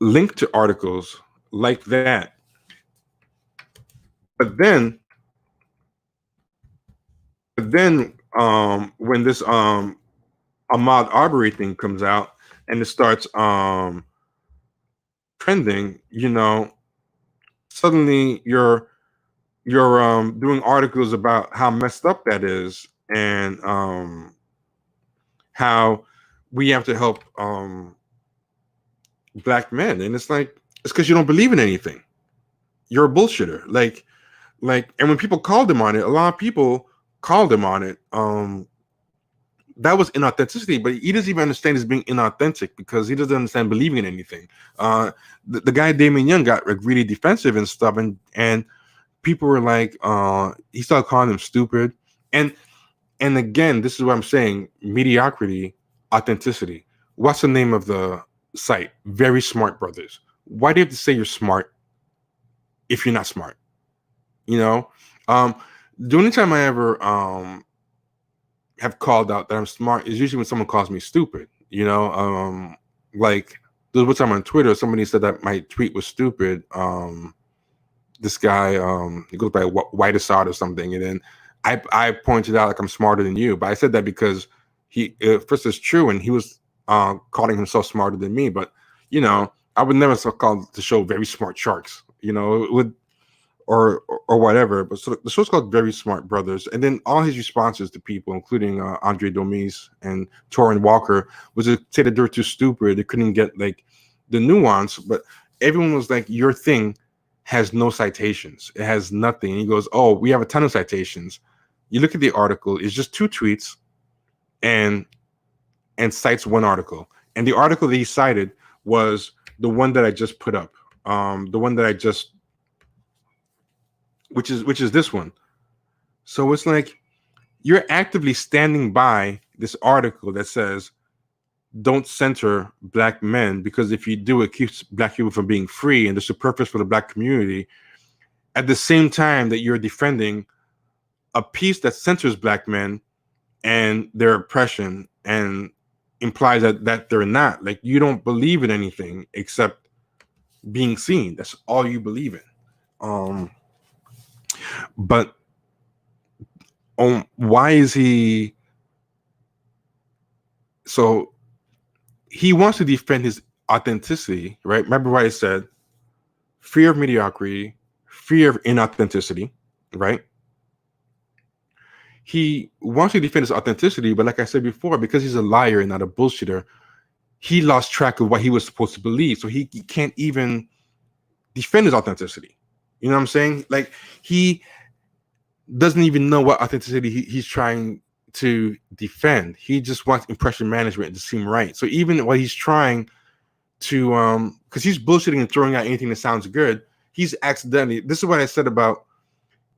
link to articles like that? But then when this Ahmaud Arbery thing comes out and it starts trending, you know, suddenly you're doing articles about how messed up that is, and how we have to help black men. And it's like, it's because you don't believe in anything. You're a bullshitter. Like, and when people called him on it, a lot of people called him on it. That was inauthenticity, but he doesn't even understand it's being inauthentic because he doesn't understand believing in anything. The guy Damon Young got like really defensive and stuff, and people were like, he started calling him stupid. And again, this is what I'm saying: mediocrity, authenticity. What's the name of the site? Very Smart Brothers. Why do you have to say you're smart if you're not smart? You know, the only time I ever have called out that I'm smart is usually when someone calls me stupid. You know, like there was one time on Twitter, somebody said that my tweet was stupid. This guy, he goes by White Assad or something, and then I pointed out like I'm smarter than you, but I said that because he first it's true, and he was calling himself smarter than me. But you know, I would never call the show Very Smart Sharks. You know, it would. Or whatever, but so the show's called Very Smart Brothers, and then all his responses to people, including Andre Domise and Torrin Walker, was to say that they were too stupid, they couldn't get like the nuance. But everyone was like, "Your thing has no citations; it has nothing." And he goes, "Oh, we have a ton of citations." You look at the article; it's just 2 tweets, and cites one article, and the article that he cited was the one that I just put up, the one that I just. Which is this one. So it's like you're actively standing by this article that says don't censor black men, because if you do, it keeps black people from being free and there's a purpose for the black community, at the same time that you're defending a piece that censors black men and their oppression, and implies that they're not. Like, you don't believe in anything except being seen. That's all you believe in. But why is he? So he wants to defend his authenticity, right? Remember what I said: fear of mediocrity, fear of inauthenticity, right? He wants to defend his authenticity, but like I said before, because he's a liar and not a bullshitter, he lost track of what he was supposed to believe. So he can't even defend his authenticity. You know what I'm saying? Like, he doesn't even know what authenticity he's trying to defend. He just wants impression management to seem right. So even while he's trying to, because he's bullshitting and throwing out anything that sounds good, he's accidentally, this is what I said about,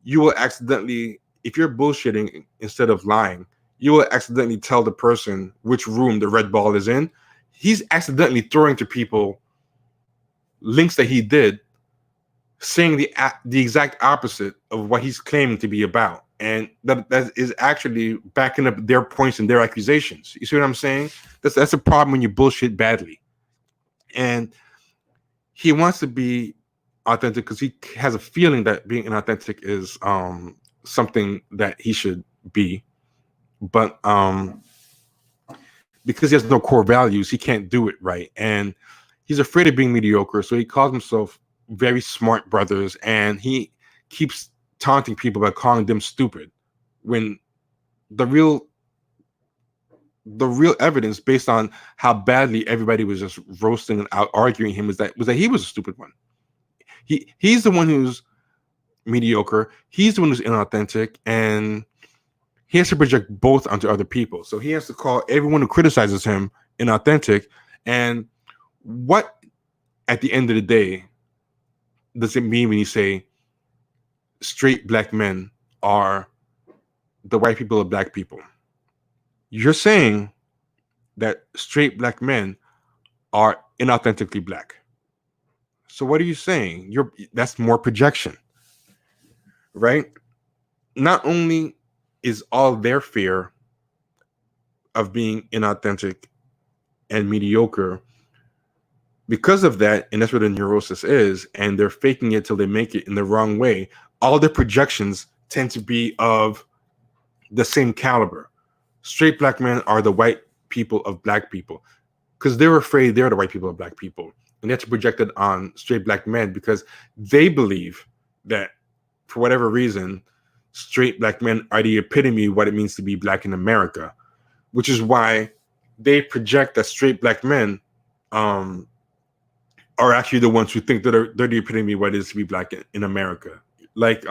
you will accidentally, if you're bullshitting instead of lying, you will accidentally tell the person which room the red ball is in. He's accidentally throwing to people links that he did, saying the exact opposite of what he's claiming to be about. And that is actually backing up their points and their accusations. You see what I'm saying? That's a problem when you bullshit badly. And he wants to be authentic because he has a feeling that being inauthentic is something that he should be. But because he has no core values, he can't do it right. And he's afraid of being mediocre. So he calls himself Very Smart Brothers, and he keeps taunting people by calling them stupid, when the real evidence, based on how badly everybody was just roasting and out arguing him, was that he was a stupid one. He's the one who's mediocre. He's the one who's inauthentic, and he has to project both onto other people. So he has to call everyone who criticizes him inauthentic. And what, at the end of the day, does it mean when you say straight black men are the white people of black people? You're saying that straight black men are inauthentically black. So what are you saying? That's more projection, right? Not only is all their fear of being inauthentic and mediocre because of that, and that's what a neurosis is, and they're faking it till they make it in the wrong way, all their projections tend to be of the same caliber. Straight black men are the white people of black people because they're afraid they're the white people of black people. And that's projected on straight black men because they believe that, for whatever reason, straight black men are the epitome of what it means to be black in America, which is why they project that straight black men are actually the ones who think that they're the epitome of what it is to be black in America. Like,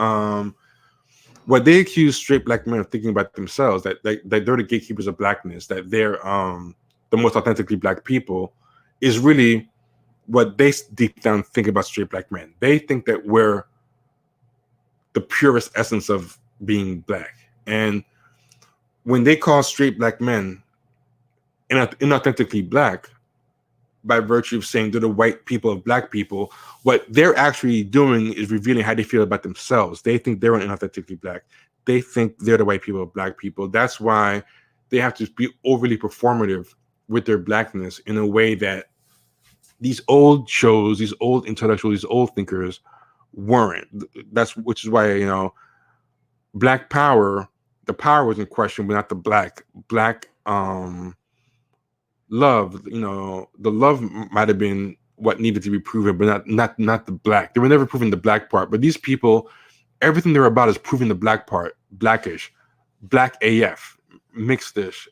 what they accuse straight black men of thinking about themselves, that they're the gatekeepers of blackness, that they're the most authentically black people, is really what they deep down think about straight black men. They think that we're the purest essence of being black. And when they call straight black men inauthentically black, by virtue of saying they're the white people of black people, what they're actually doing is revealing how they feel about themselves. They think they're inauthentically black. They think they're the white people of black people. That's why they have to be overly performative with their blackness in a way that these old shows, these old intellectuals, these old thinkers weren't. Which is why, black power, the power was in question, but not the black love. The love might have been what needed to be proven, but not the black. They were never proving the black part. But these people, everything they're about is proving the black part, blackish, black AF, mixed-ish,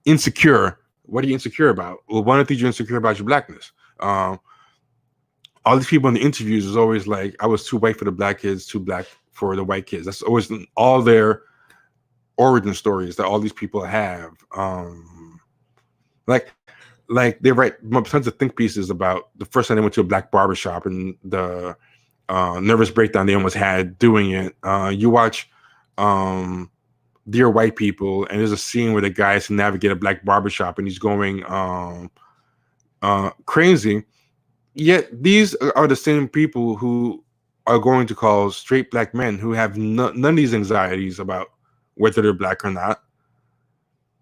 insecure. What are you insecure about? Well, one of the things you're insecure about is your blackness. All these people in the interviews is always like, I was too white for the black kids, too black for the white kids. That's always all their origin stories that all these people have. Like they write tons of think pieces about the first time they went to a black barbershop and the nervous breakdown they almost had doing it. You watch Dear White People, and there's a scene where the guy has to navigate a black barbershop and he's going crazy. Yet these are the same people who are going to call straight black men who have none of these anxieties about whether they're black or not.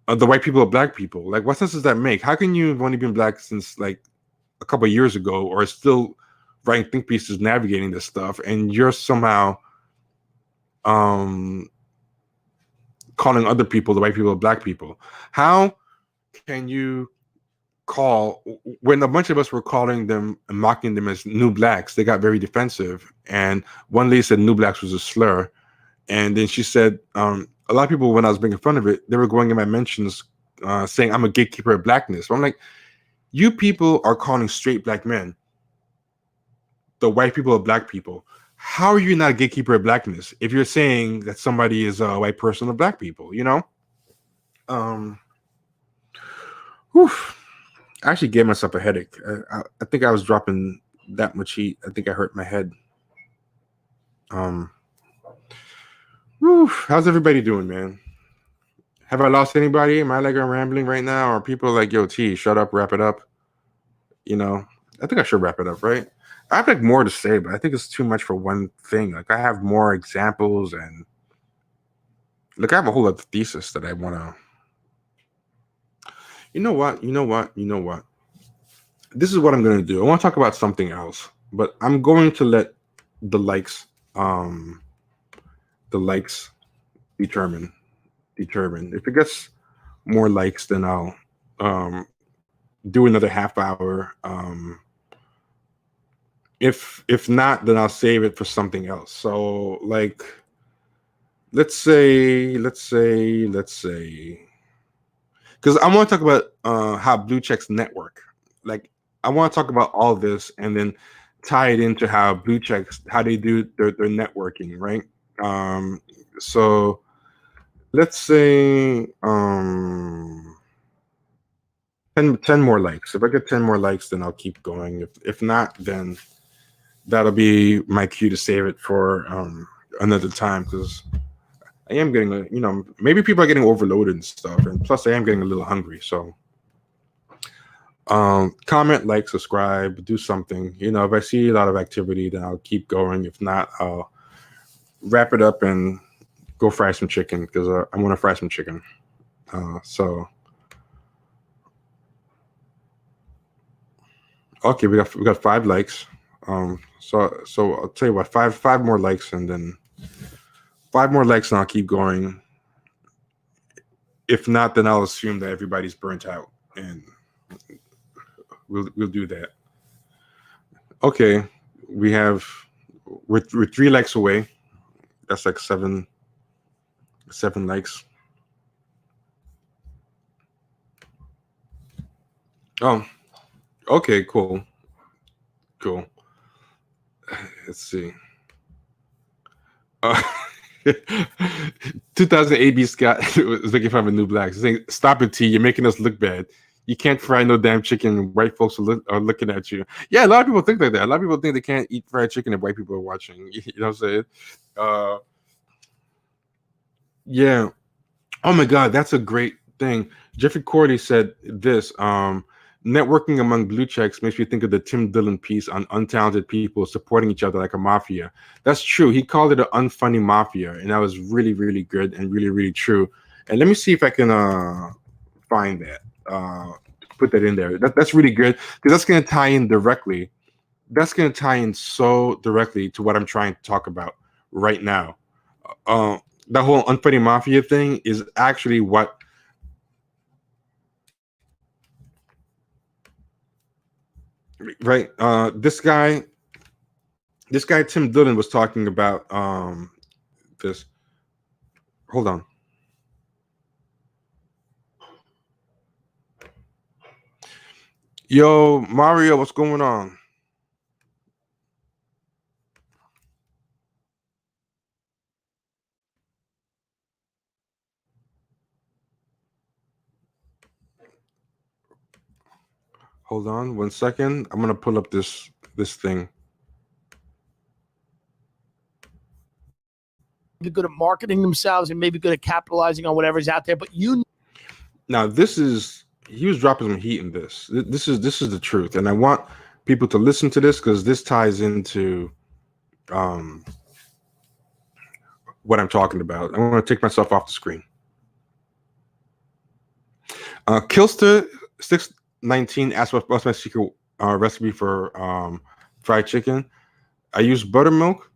The white people are black people. Like, what sense does that make? How can you have only been black since like a couple of years ago, or still writing think pieces, navigating this stuff, and you're somehow calling other people, the white people, black people? How can you call, when a bunch of us were calling them and mocking them as new blacks, they got very defensive, and one lady said new blacks was a slur, and then she said a lot of people, when I was making fun of it, they were going in my mentions saying I'm a gatekeeper of blackness. I'm like, you people are calling straight black men the white people of black people. How are you not a gatekeeper of blackness if you're saying that somebody is a white person of black people, you know? Whew. I actually gave myself a headache. I think I was dropping that much heat. I think I hurt my head. Whew. How's everybody doing, man? Have I lost anybody? Am I like I'm rambling right now? Or are people like, yo, T, shut up, wrap it up? You know, I think I should wrap it up, right? I have like more to say, but I think it's too much for one thing. Like, I have more examples, and look, I have a whole other thesis that I want to. You know what? This is what I'm going to do. I want to talk about something else, but I'm going to let the likes determine. If it gets more likes, then I'll do another half hour. If not, then I'll save it for something else. So, like, let's say, because I want to talk about how blue checks network. Like, I want to talk about all this and then tie it into how blue checks, how they do their networking, right? So let's say 10 more likes. If I get 10 more likes, then I'll keep going. If not, then that'll be my cue to save it for another time, because I am getting, maybe people are getting overloaded and stuff, and plus I am getting a little hungry. So comment, like, subscribe, do something. If I see a lot of activity, then I'll keep going. If not, I'll wrap it up and go fry some chicken, because I want to fry some chicken. So okay, we got 5 likes. So I'll tell you what, five more likes, and then 5 more likes, and I'll keep going. If not, then I'll assume that everybody's burnt out, and we'll do that. Okay, we're 3 likes away. That's like 7 likes. Oh, okay, cool. Let's see. 2000 AB Scott was looking for a new black. He's saying, "Stop it, T. You're making us look bad. You can't fry no damn chicken. White folks are looking at you." Yeah, a lot of people think like that. A lot of people think they can't eat fried chicken if white people are watching. You know what I'm saying? Yeah. Oh my God, that's a great thing. Jeffrey Corley said this. Networking among blue checks makes me think of the Tim Dillon piece on untalented people supporting each other like a mafia. That's true. He called it an unfunny mafia, and that was really, really good and really, really true. And let me see if I can find that. Put that in there. That's really good, because that's going to tie in directly. That's going to tie in so directly to what I'm trying to talk about right now. That whole unfunny mafia thing is actually what. Right. This guy Tim Dillon was talking about this. Hold on. Yo, Mario, what's going on? Hold on 1 second. I'm gonna pull up this thing. Be good at marketing themselves and maybe good at capitalizing on whatever's out there. But now he was dropping some heat in this. This is the truth, and I want people to listen to this, because this ties into what I'm talking about. I'm going to take myself off the screen. Killster619 asked what's my secret recipe for fried chicken. I use buttermilk,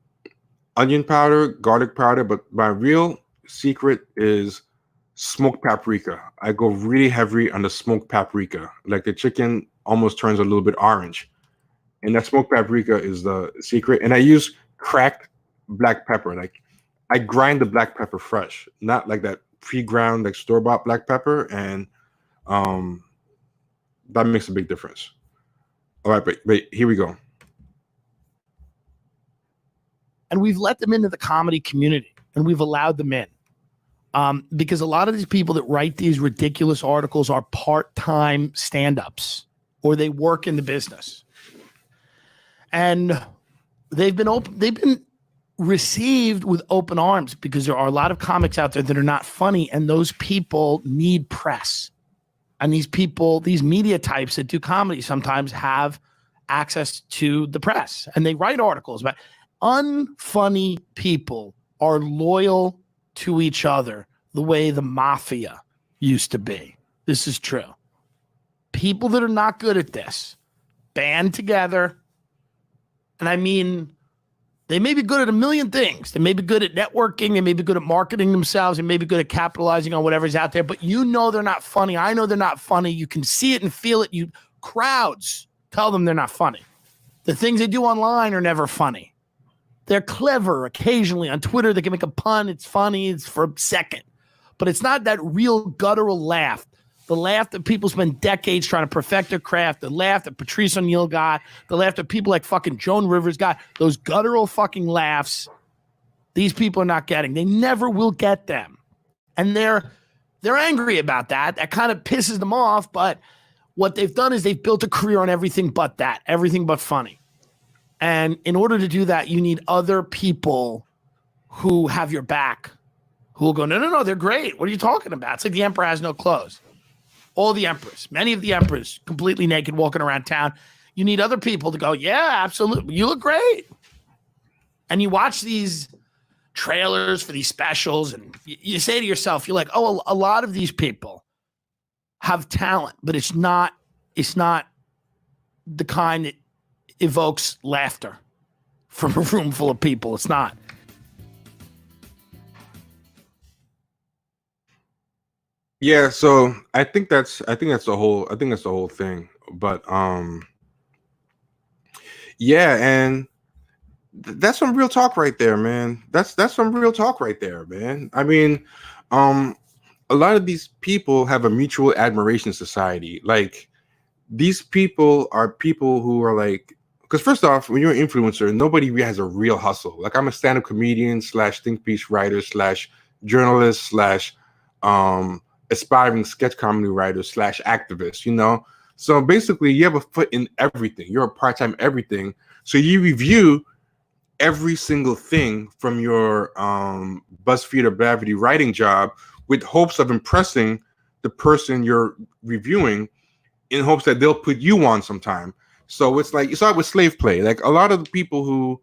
onion powder, garlic powder, but my real secret is smoked paprika. I go really heavy on the smoked paprika. Like the chicken almost turns a little bit orange. And that smoked paprika is the secret. And I use cracked black pepper. Like I grind the black pepper fresh, not like that pre-ground, like store-bought black pepper. And that makes a big difference. All right, but here we go. And we've let them into the comedy community, and we've allowed them in. Because a lot of these people that write these ridiculous articles are part-time stand-ups, or they work in the business. And they've been received with open arms because there are a lot of comics out there that are not funny, and those people need press. And these people, these media types that do comedy sometimes have access to the press, and they write articles. But unfunny people are loyal to each other the way the mafia used to be. This is true. People that are not good at this band together. And I mean, they may be good at a million things. They may be good at networking. They may be good at marketing themselves. They may be good at capitalizing on whatever's out there. But you know they're not funny. I know they're not funny. You can see it and feel it. Crowds tell them they're not funny. The things they do online are never funny. They're clever occasionally. On Twitter, they can make a pun. It's funny. It's for a second. But it's not that real guttural laugh. The laugh that people spend decades trying to perfect their craft. The laugh that Patrice O'Neal got. The laugh that people like fucking Joan Rivers got. Those guttural fucking laughs, these people are not getting. They never will get them. And they're angry about that. That kind of pisses them off. But what they've done is they've built a career on everything but that. Everything but funny. And in order to do that, you need other people who have your back, who will go, no, they're great. What are you talking about? It's like the emperor has no clothes. All the emperors, many of the emperors, completely naked, walking around town. You need other people to go, yeah, absolutely. You look great. And you watch these trailers for these specials, and you say to yourself, you're like, oh, a lot of these people have talent, but it's not the kind that evokes laughter from a room full of people. It's not. Yeah, so I think that's the whole thing. But yeah, and that's some real talk right there, man. That's some real talk right there, man. I mean, a lot of these people have a mutual admiration society. Like, these people are people who are like, because first off, when you're an influencer, nobody really has a real hustle. Like, I'm a stand-up comedian / think piece writer / journalist / aspiring sketch comedy writer / activist, you know? So basically, you have a foot in everything. You're a part-time everything. So you review every single thing from your BuzzFeed or Blavity writing job with hopes of impressing the person you're reviewing, in hopes that they'll put you on sometime. So it's like, you saw it with Slave Play. Like, a lot of the people who,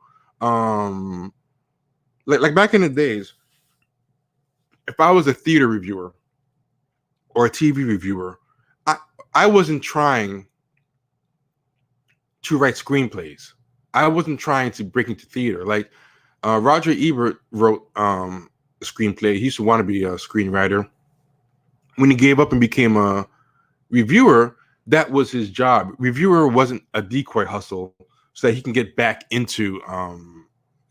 like back in the days, if I was a theater reviewer or a TV reviewer, I wasn't trying to write screenplays. I wasn't trying to break into theater. Like, Roger Ebert wrote a screenplay. He used to want to be a screenwriter. When he gave up and became a reviewer, that was his job. Reviewer wasn't a decoy hustle so that he can get back into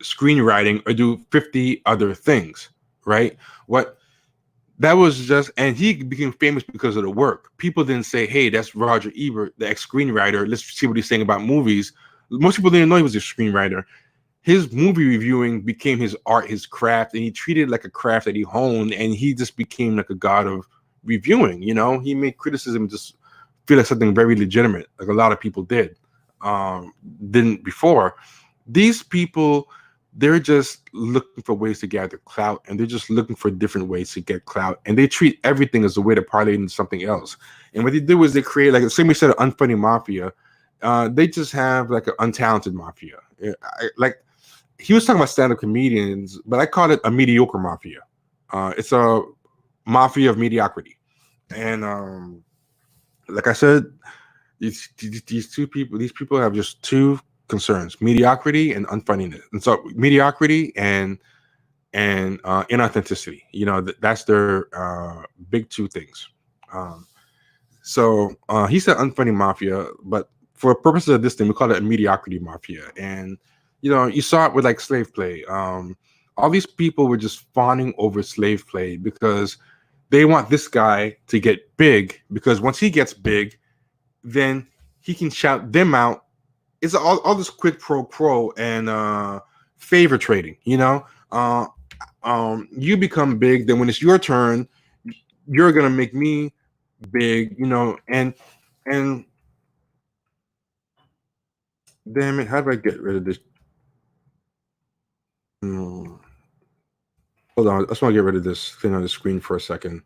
screenwriting or do 50 other things, right? That was just, and he became famous because of the work. People didn't say, hey, that's Roger Ebert, the ex-screenwriter. Let's see what he's saying about movies. Most people didn't know he was a screenwriter. His movie reviewing became his art, his craft, and he treated it like a craft that he honed, and he just became like a god of reviewing, you know? He made criticism just feel like something very legitimate, like a lot of people didn't before. These people, they're just looking for ways to gather clout, and they're just looking for different ways to get clout, and they treat everything as a way to parlay into something else. And what they do is they create, like the same way said, an unfunny mafia. They just have like an untalented mafia. he was talking about stand-up comedians, but I call it a mediocre mafia. It's a mafia of mediocrity. And like I said, these people have just two concerns: mediocrity and unfunniness. And so mediocrity and inauthenticity. You know, that's their big two things. So he said unfunny mafia, but for purposes of this thing, we call it a mediocrity mafia. And you know, you saw it with like slave play. All these people were just fawning over slave play because they want this guy to get big, because once he gets big, then he can shout them out. It's all this quid pro quo and favor trading, you know. You become big, then when it's your turn, you're gonna make me big, you know. And damn it, how do I get rid of this? Hold on, I just want to get rid of this thing on the screen for a second.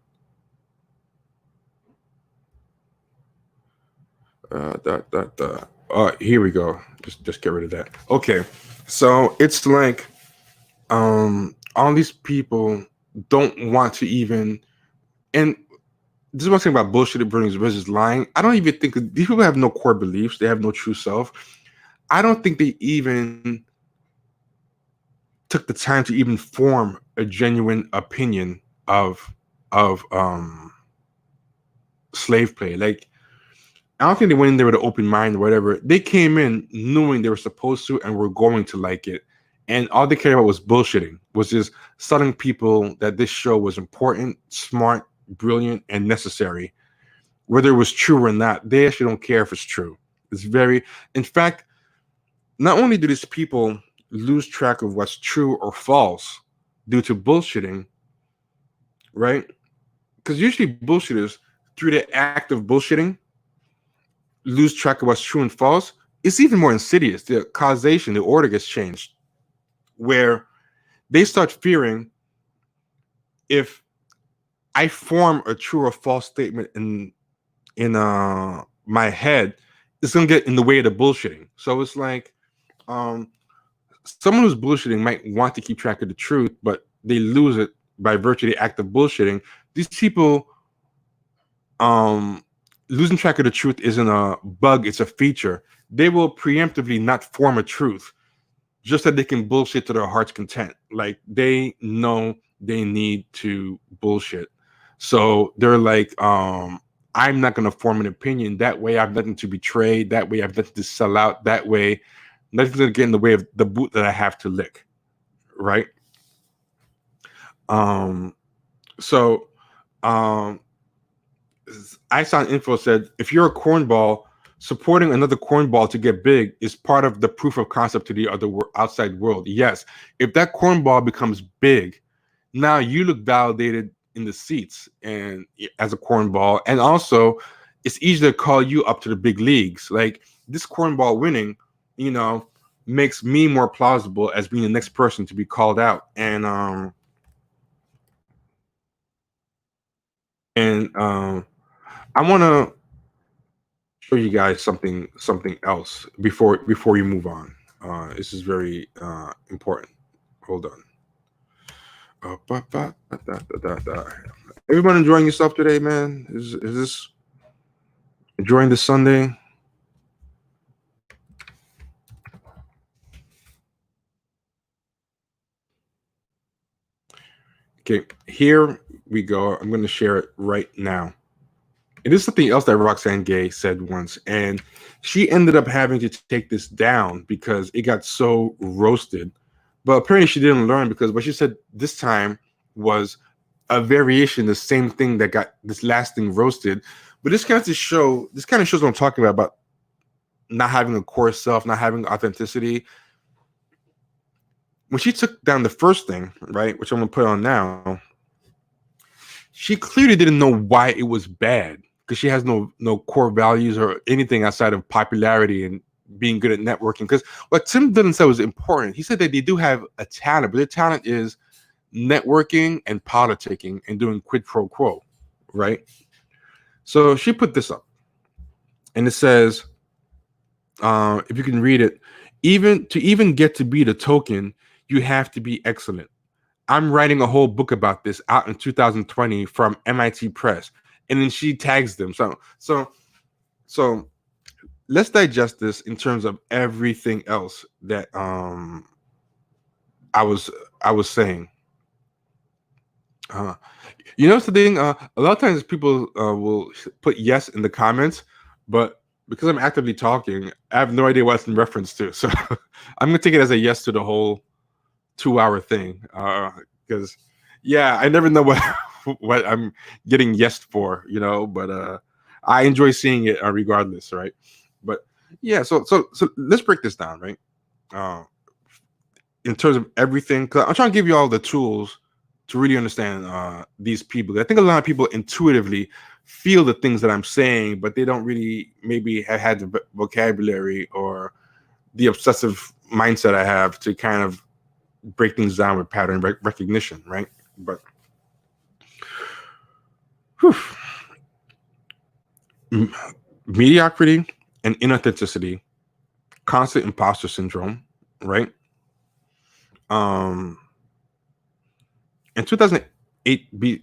Here we go. Just get rid of that. Okay, so it's like all these people don't want to even, and this is one thing about bullshit versus lying. I don't even think these people have no core beliefs. They have no true self. I don't think they even took the time to even form a genuine opinion of slave play. Like, I don't think they went in there with an open mind or whatever. They came in knowing they were supposed to and were going to like it. And all they cared about was bullshitting, was just telling people that this show was important, smart, brilliant, and necessary. Whether it was true or not, they actually don't care if it's true. It's very, in fact, not only do these people lose track of what's true or false due to bullshitting, right? Because usually bullshitters, through the act of bullshitting, lose track of what's true and false. It's even more insidious. The causation, the order gets changed, where they start fearing, if I form a true or false statement in my head, it's gonna get in the way of the bullshitting. So it's like someone who's bullshitting might want to keep track of the truth, but they lose it by virtue of the act of bullshitting. These people, losing track of the truth isn't a bug, it's a feature. They will preemptively not form a truth just that they can bullshit to their heart's content. Like, they know they need to bullshit. So they're like, I'm not going to form an opinion. That way I've nothing to betray. That way I've nothing to sell out. That way nothing's going to get in the way of the boot that I have to lick. Right? iSound Info said, if you're a cornball, supporting another cornball to get big is part of the proof of concept to the other outside world. Yes, if that cornball becomes big, now you look validated in the seats and as a cornball, and also it's easy to call you up to the big leagues. Like, this cornball winning, you know, makes me more plausible as being the next person to be called out. And I want to show you guys something else before you move on. This is very important. Hold on. Everyone enjoying yourself today, man? Is this enjoying this Sunday? Okay, here we go. I'm going to share it right now. It is something else that Roxane Gay said once, and she ended up having to take this down because it got so roasted. But apparently she didn't learn, because what she said this time was a variation, the same thing that got this last thing roasted. But this kind of shows what I'm talking about not having a core self, not having authenticity. When she took down the first thing, right, which I'm going to put on now, she clearly didn't know why it was bad, because she has no core values or anything outside of popularity and being good at networking. Because what Tim Dillon said was important. He said that they do have a talent, but their talent is networking and politicking and doing quid pro quo, right? So she put this up, and it says, if you can read it, even get to be the token, you have to be excellent. I'm writing a whole book about this out in 2020 from MIT Press, and then she tags them. So let's digest this in terms of everything else that I was saying. You know, the thing, a lot of times people will put yes in the comments, but because I'm actively talking, I have no idea what it's in reference to. So I'm gonna take it as a yes to the whole 2-hour thing. Because yeah, I never know what what I'm getting yes for, you know, but I enjoy seeing it regardless, right? But yeah, so let's break this down, right? In terms of everything, because I'm trying to give you all the tools to really understand these people. I think a lot of people intuitively feel the things that I'm saying, but they don't really maybe have had the vocabulary or the obsessive mindset I have to kind of break things down with pattern recognition, right? But mediocrity and inauthenticity, constant imposter syndrome, right? In 2008, B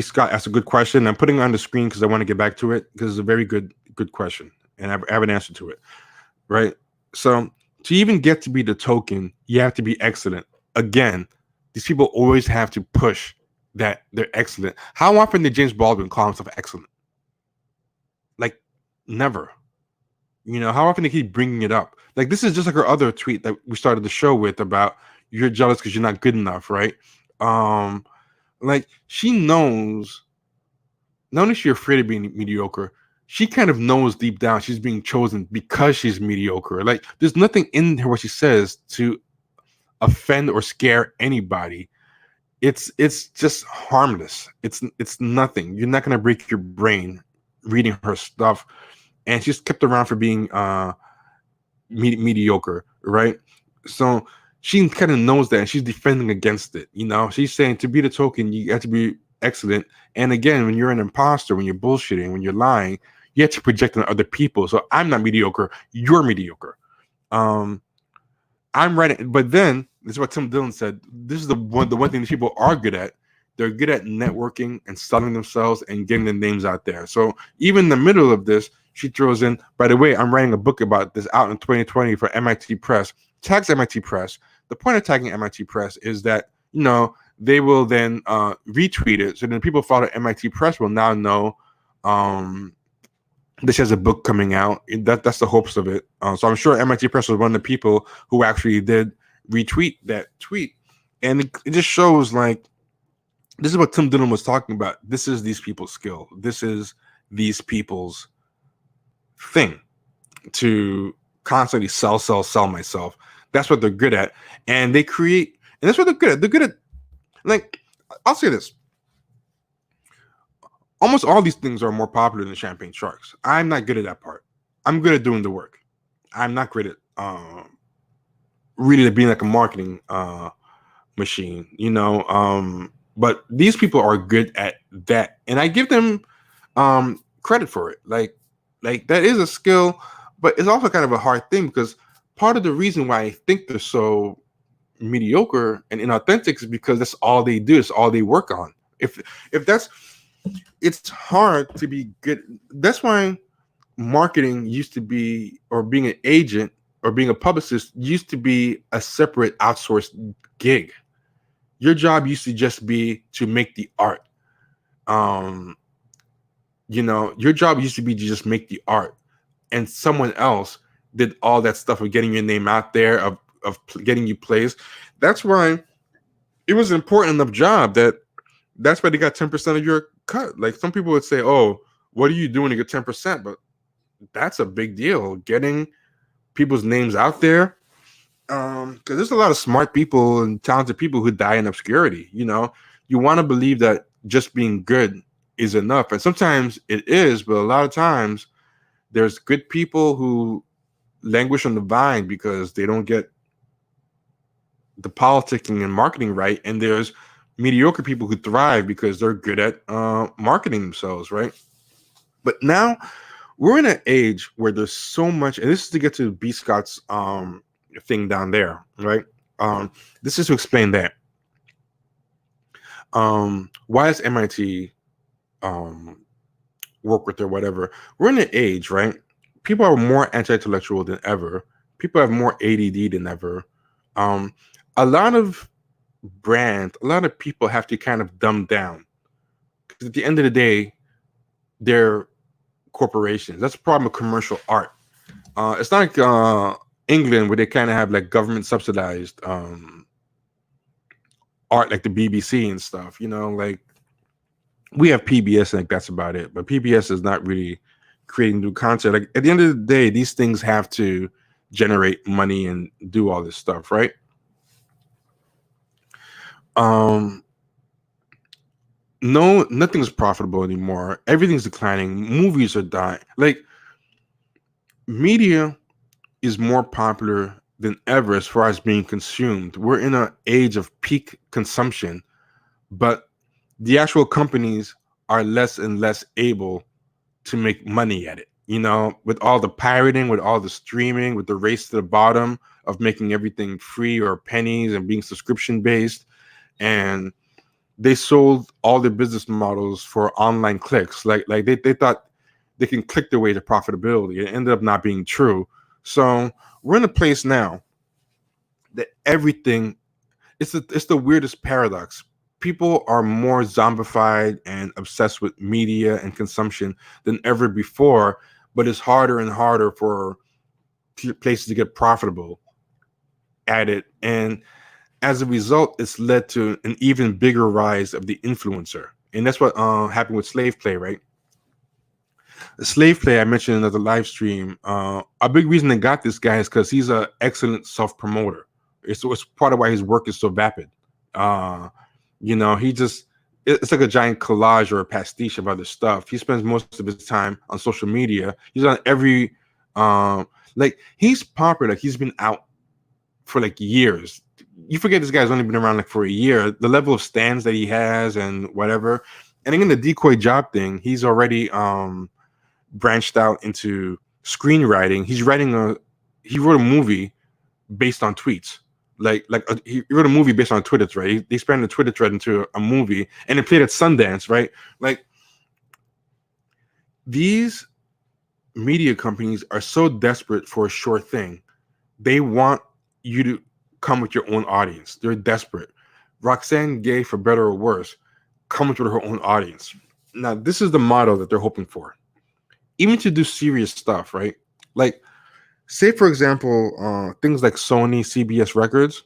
Scott asked a good question. I'm putting it on the screen because I want to get back to it because it's a very good question, and I have an answer to it, right? So to even get to be the token, you have to be excellent. Again, these people always have to push that they're excellent. How often did James Baldwin call himself excellent? Like, never. You know, how often did he keep bringing it up? Like, this is just like her other tweet that we started the show with about you're jealous because you're not good enough, right? Like, she knows, not only is she afraid of being mediocre, she kind of knows deep down she's being chosen because she's mediocre. Like, there's nothing in her what she says to offend or scare anybody. It's just harmless. It's nothing. You're not gonna break your brain reading her stuff. And she's kept around for being mediocre, right? So she kind of knows that, and she's defending against it. You know, she's saying to be the token, you have to be excellent. And again, when you're an imposter, when you're bullshitting, when you're lying, you have to project on other people. So I'm not mediocre. You're mediocre. I'm right. But then this is what Tim Dillon said. This is the one thing that people are good at. They're good at networking and selling themselves and getting their names out there. So even in the middle of this, she throws in, by the way, I'm writing a book about this out in 2020 for MIT Press. Tags MIT Press. The point of tagging MIT Press is that, you know, they will then retweet it. So then people follow MIT Press will now know that she has a book coming out. That's the hopes of it. So I'm sure MIT Press was one of the people who actually did retweet that tweet. And it just shows, like, this is what Tim Dillon was talking about. This is these people's skill. This is these people's thing, to constantly sell myself. That's what they're good at. And they create, and that's what they're good at. They're good at, like, I'll say this. Almost all these things are more popular than Champagne Sharks. I'm not good at that part. I'm good at doing the work. I'm not great at really being like a marketing machine, you know. But these people are good at that, and I give them credit for it. Like that is a skill, but it's also kind of a hard thing, because part of the reason why I think they're so mediocre and inauthentic is because that's all they do. It's all they work on. If that's, it's hard to be good. That's why marketing used to be, or being an agent or being a publicist used to be a separate outsourced gig. Your job used to just be to make the art. You know, your job used to be to just make the art, and someone else did all that stuff of getting your name out there, of getting you placed. That's why it was an important enough job that's why they got 10% of your cut. Like, some people would say, "Oh, what are you doing to get 10%?" But that's a big deal, getting people's names out there. Because there's a lot of smart people and talented people who die in obscurity. You know, you want to believe that just being good is enough, and sometimes it is, but a lot of times there's good people who languish on the vine because they don't get the politicking and marketing right, and there's mediocre people who thrive because they're good at marketing themselves, right? But now we're in an age where there's so much, and this is to get to B. Scott's thing down there, right? This is to explain that. Why does MIT work with or whatever? We're in an age, right? People are more anti-intellectual than ever. People have more ADD than ever. A lot of brands, a lot of people have to kind of dumb down. Because at the end of the day, they're corporations. That's the problem with commercial art. It's not like England, where they kind of have like government subsidized art, like the BBC and stuff. You know, like we have PBS, and like that's about it. But PBS is not really creating new content. Like at the end of the day, these things have to generate money and do all this stuff, right? No, nothing's profitable anymore. Everything's declining. Movies are dying. Like media is more popular than ever as far as being consumed. We're in an age of peak consumption, but the actual companies are less and less able to make money at it. You know, with all the pirating, with all the streaming, with the race to the bottom of making everything free or pennies and being subscription based. And they sold all their business models for online clicks. Like they thought they can click their way to profitability. It ended up not being true. So we're in a place now that everything, it's the weirdest paradox. People are more zombified and obsessed with media and consumption than ever before, but it's harder and harder for places to get profitable at it. And as a result, it's led to an even bigger rise of the influencer. And that's what happened with slave play, right? The slave play I mentioned in another live stream, a big reason they got this guy is because he's an excellent self-promoter. It's part of why his work is so vapid. You know, it's like a giant collage or a pastiche of other stuff. He spends most of his time on social media. He's on every, like he's popular. Like he's been out for like years. You forget this guy's only been around like for a year. The level of stands that he has and whatever. And again, the decoy job thing, he's already branched out into screenwriting. He wrote a movie based on tweets. He wrote a movie based on Twitter thread. They expanded the Twitter thread into a movie, and it played at Sundance, right? Like these media companies are so desperate for a sure thing. They want you to come with your own audience. They're desperate. Roxane Gay, for better or worse, comes with her own audience. Now, this is the model that they're hoping for. Even to do serious stuff, right? Like, say, for example, things like Sony, CBS Records.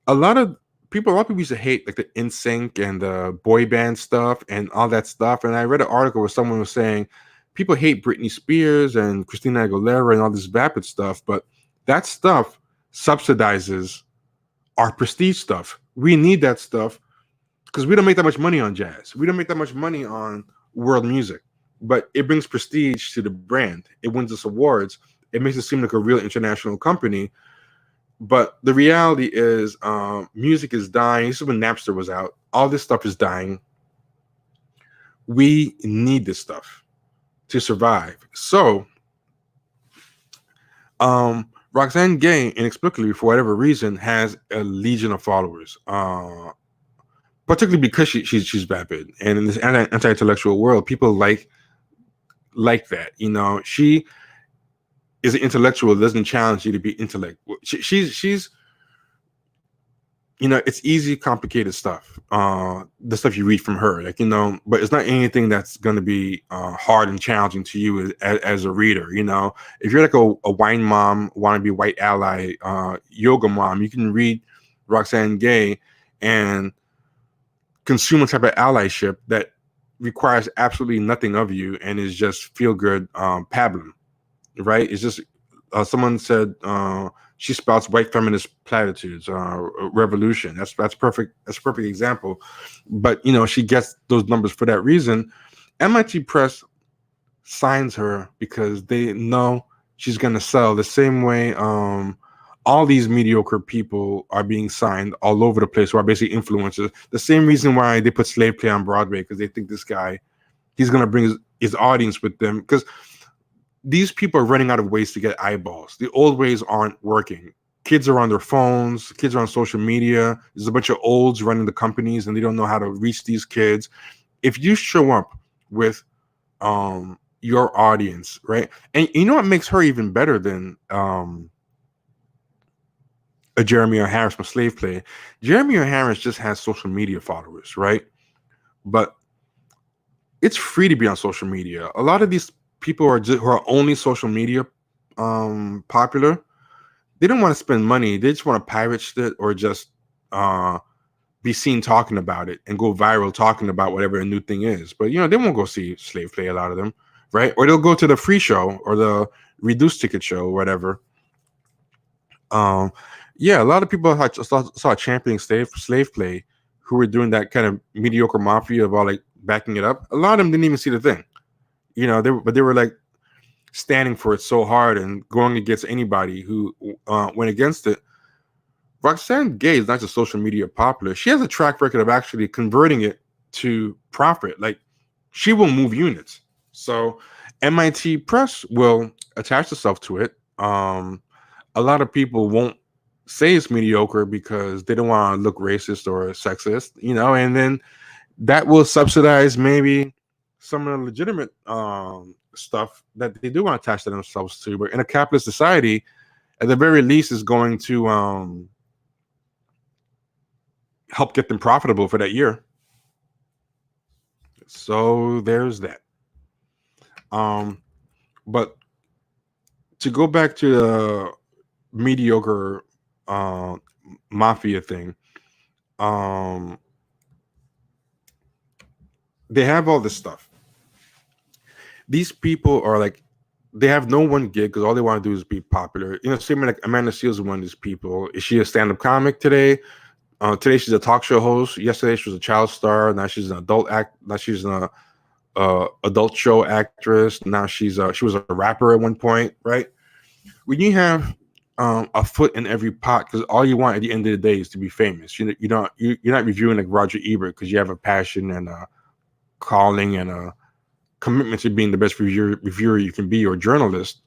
A lot of people used to hate like the NSYNC and the boy band stuff and all that stuff. And I read an article where someone was saying people hate Britney Spears and Christina Aguilera and all this vapid stuff, but that stuff subsidizes our prestige stuff. We need that stuff because we don't make that much money on jazz. We don't make that much money on world music, but it brings prestige to the brand. It wins us awards. It makes it seem like a real international company. But the reality is music is dying. This is when Napster was out. All this stuff is dying. We need this stuff to survive. So Roxane Gay, inexplicably, for whatever reason, has a legion of followers, particularly because she's vapid. And in this anti-intellectual world, people like that. You know, she is an intellectual that doesn't challenge you to be intellect. She's you know, it's easy, complicated stuff. The stuff you read from her, like, you know, but it's not anything that's going to be hard and challenging to you as a reader. You know, if you're like a wine mom, wannabe white ally, yoga mom, you can read Roxane Gay and consume a type of allyship that requires absolutely nothing of you and is just feel good pablum, right? It's just someone said she spouts white feminist platitudes, revolution. That's perfect. That's a perfect example. But you know, she gets those numbers for that reason. MIT Press signs her because they know she's going to sell the same way all these mediocre people are being signed all over the place who are basically influencers. The same reason why they put Slave Play on Broadway, because they think this guy, he's going to bring his audience with them, because these people are running out of ways to get eyeballs. The old ways aren't working. kids are on their phones, kids are on social media. There's a bunch of olds running the companies, and they don't know how to reach these kids. If you show up with your audience, right? And you know what makes her even better than a Jeremy O. Harris from Slave Play? Jeremy O. Harris just has social media followers, right? But it's free to be on social media. A lot of these people who are only social media popular, they don't want to spend money. They just want to pirate shit or just be seen talking about it and go viral talking about whatever a new thing is. But they won't go see Slave Play, a lot of them, right? Or they'll go to the free show or the reduced ticket show or whatever. Yeah, a lot of people saw championing slave play who were doing that kind of mediocre mafia of all like backing it up. A lot of them didn't even see the thing, they were like standing for it so hard and going against anybody who went against it. Roxane Gay is not just social media popular. She has a track record of actually converting it to profit. Like, she will move units. So MIT Press will attach itself to it. A lot of people won't say it's mediocre because they don't want to look racist or sexist, and then that will subsidize maybe some of the legitimate stuff that they do want to attach to themselves to. But in a capitalist society, at the very least, is going to help get them profitable for that year. So there's that. But to go back to the mediocre mafia thing, they have all this stuff. These people are like, they have no one gig because all they want to do is be popular. Same like Amanda Seales is one of these people. Is she a stand-up comic today? Today she's a talk show host. Yesterday she was a child star. Now she's an adult act. Now she's an adult show actress. Now she was a rapper at one point, right? When you have a foot in every pot, because all you want at the end of the day is to be famous. You're not reviewing like Roger Ebert because you have a passion and a calling and a commitment to being the best reviewer you can be, or journalist.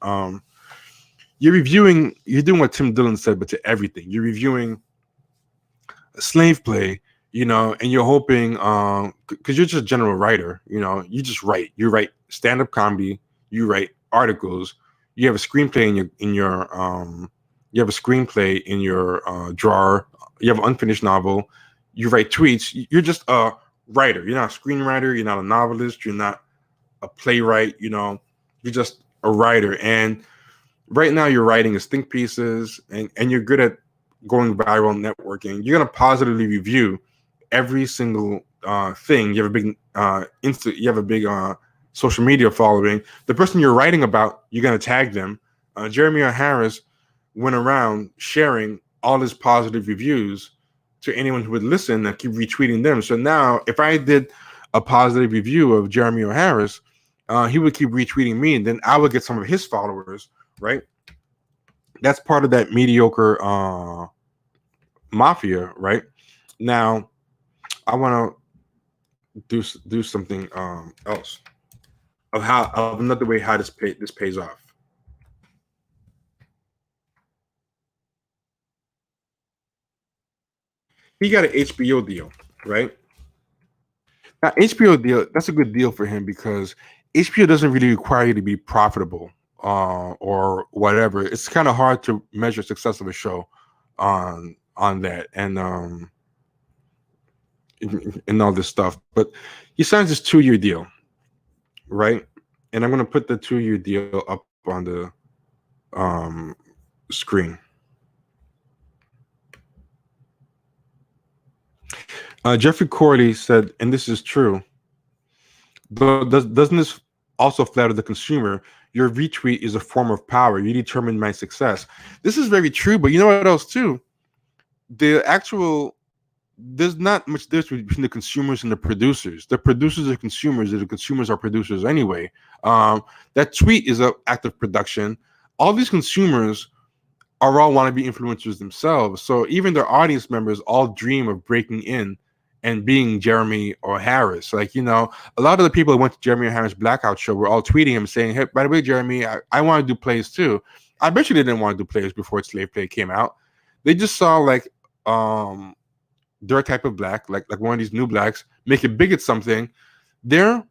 You're doing what Tim Dillon said, but to everything. You're reviewing Slave Play, and you're hoping, because you're just a general writer, you just write. You write stand-up comedy, you write articles, you have a screenplay in your drawer, you have an unfinished novel, you write tweets. You're just a writer. You're not a screenwriter, you're not a novelist, you're not a playwright, you're just a writer. And right now your writing is think pieces, and you're good at going viral networking. You're gonna positively review every single thing. You have a big social media following. The person you're writing about, you're gonna tag them. Jeremy O. Harris went around sharing all his positive reviews to anyone who would listen and keep retweeting them. So now, if I did a positive review of Jeremy O. Harris, he would keep retweeting me, and then I would get some of his followers, right? That's part of that mediocre mafia, right? Now, I want to do something else of another way how this pays off. He got an HBO deal, right? Now, HBO deal, that's a good deal for him because HBO doesn't really require you to be profitable or whatever. It's kind of hard to measure success of a show on that and all this stuff. But he signs this 2-year deal, right? And I'm going to put the 2-year deal up on the screen. Jeffrey Corley said, and this is true, but doesn't this also flatter the consumer? Your retweet is a form of power. You determine my success. This is very true, but you know what else too? There's not much difference between the consumers and the producers. The producers are consumers, and the consumers are producers anyway. That tweet is an act of production. All these consumers all want to be influencers themselves. So even their audience members all dream of breaking in and being Jeremy or Harris. Like, a lot of the people that went to Jeremy or Harris Blackout show were all tweeting him saying, hey, by the way, Jeremy, I want to do plays too. I bet you they didn't want to do plays before Slave Play came out. They just saw like their type of black, like one of these new blacks, make it big at something. Their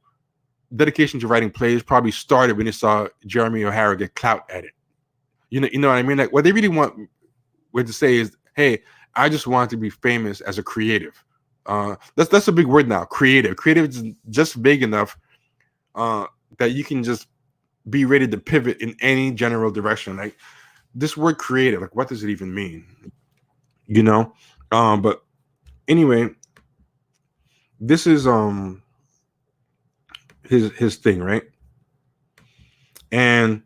dedication to writing plays probably started when they saw Jeremy O'Hara get clout at it. You know what I mean? Like what they really want to say is, hey, I just want to be famous as a creative. That's a big word now. Creative. Creative is just vague enough that you can just be ready to pivot in any general direction. Like this word creative, like what does it even mean? You know? But anyway, this is his thing, right? And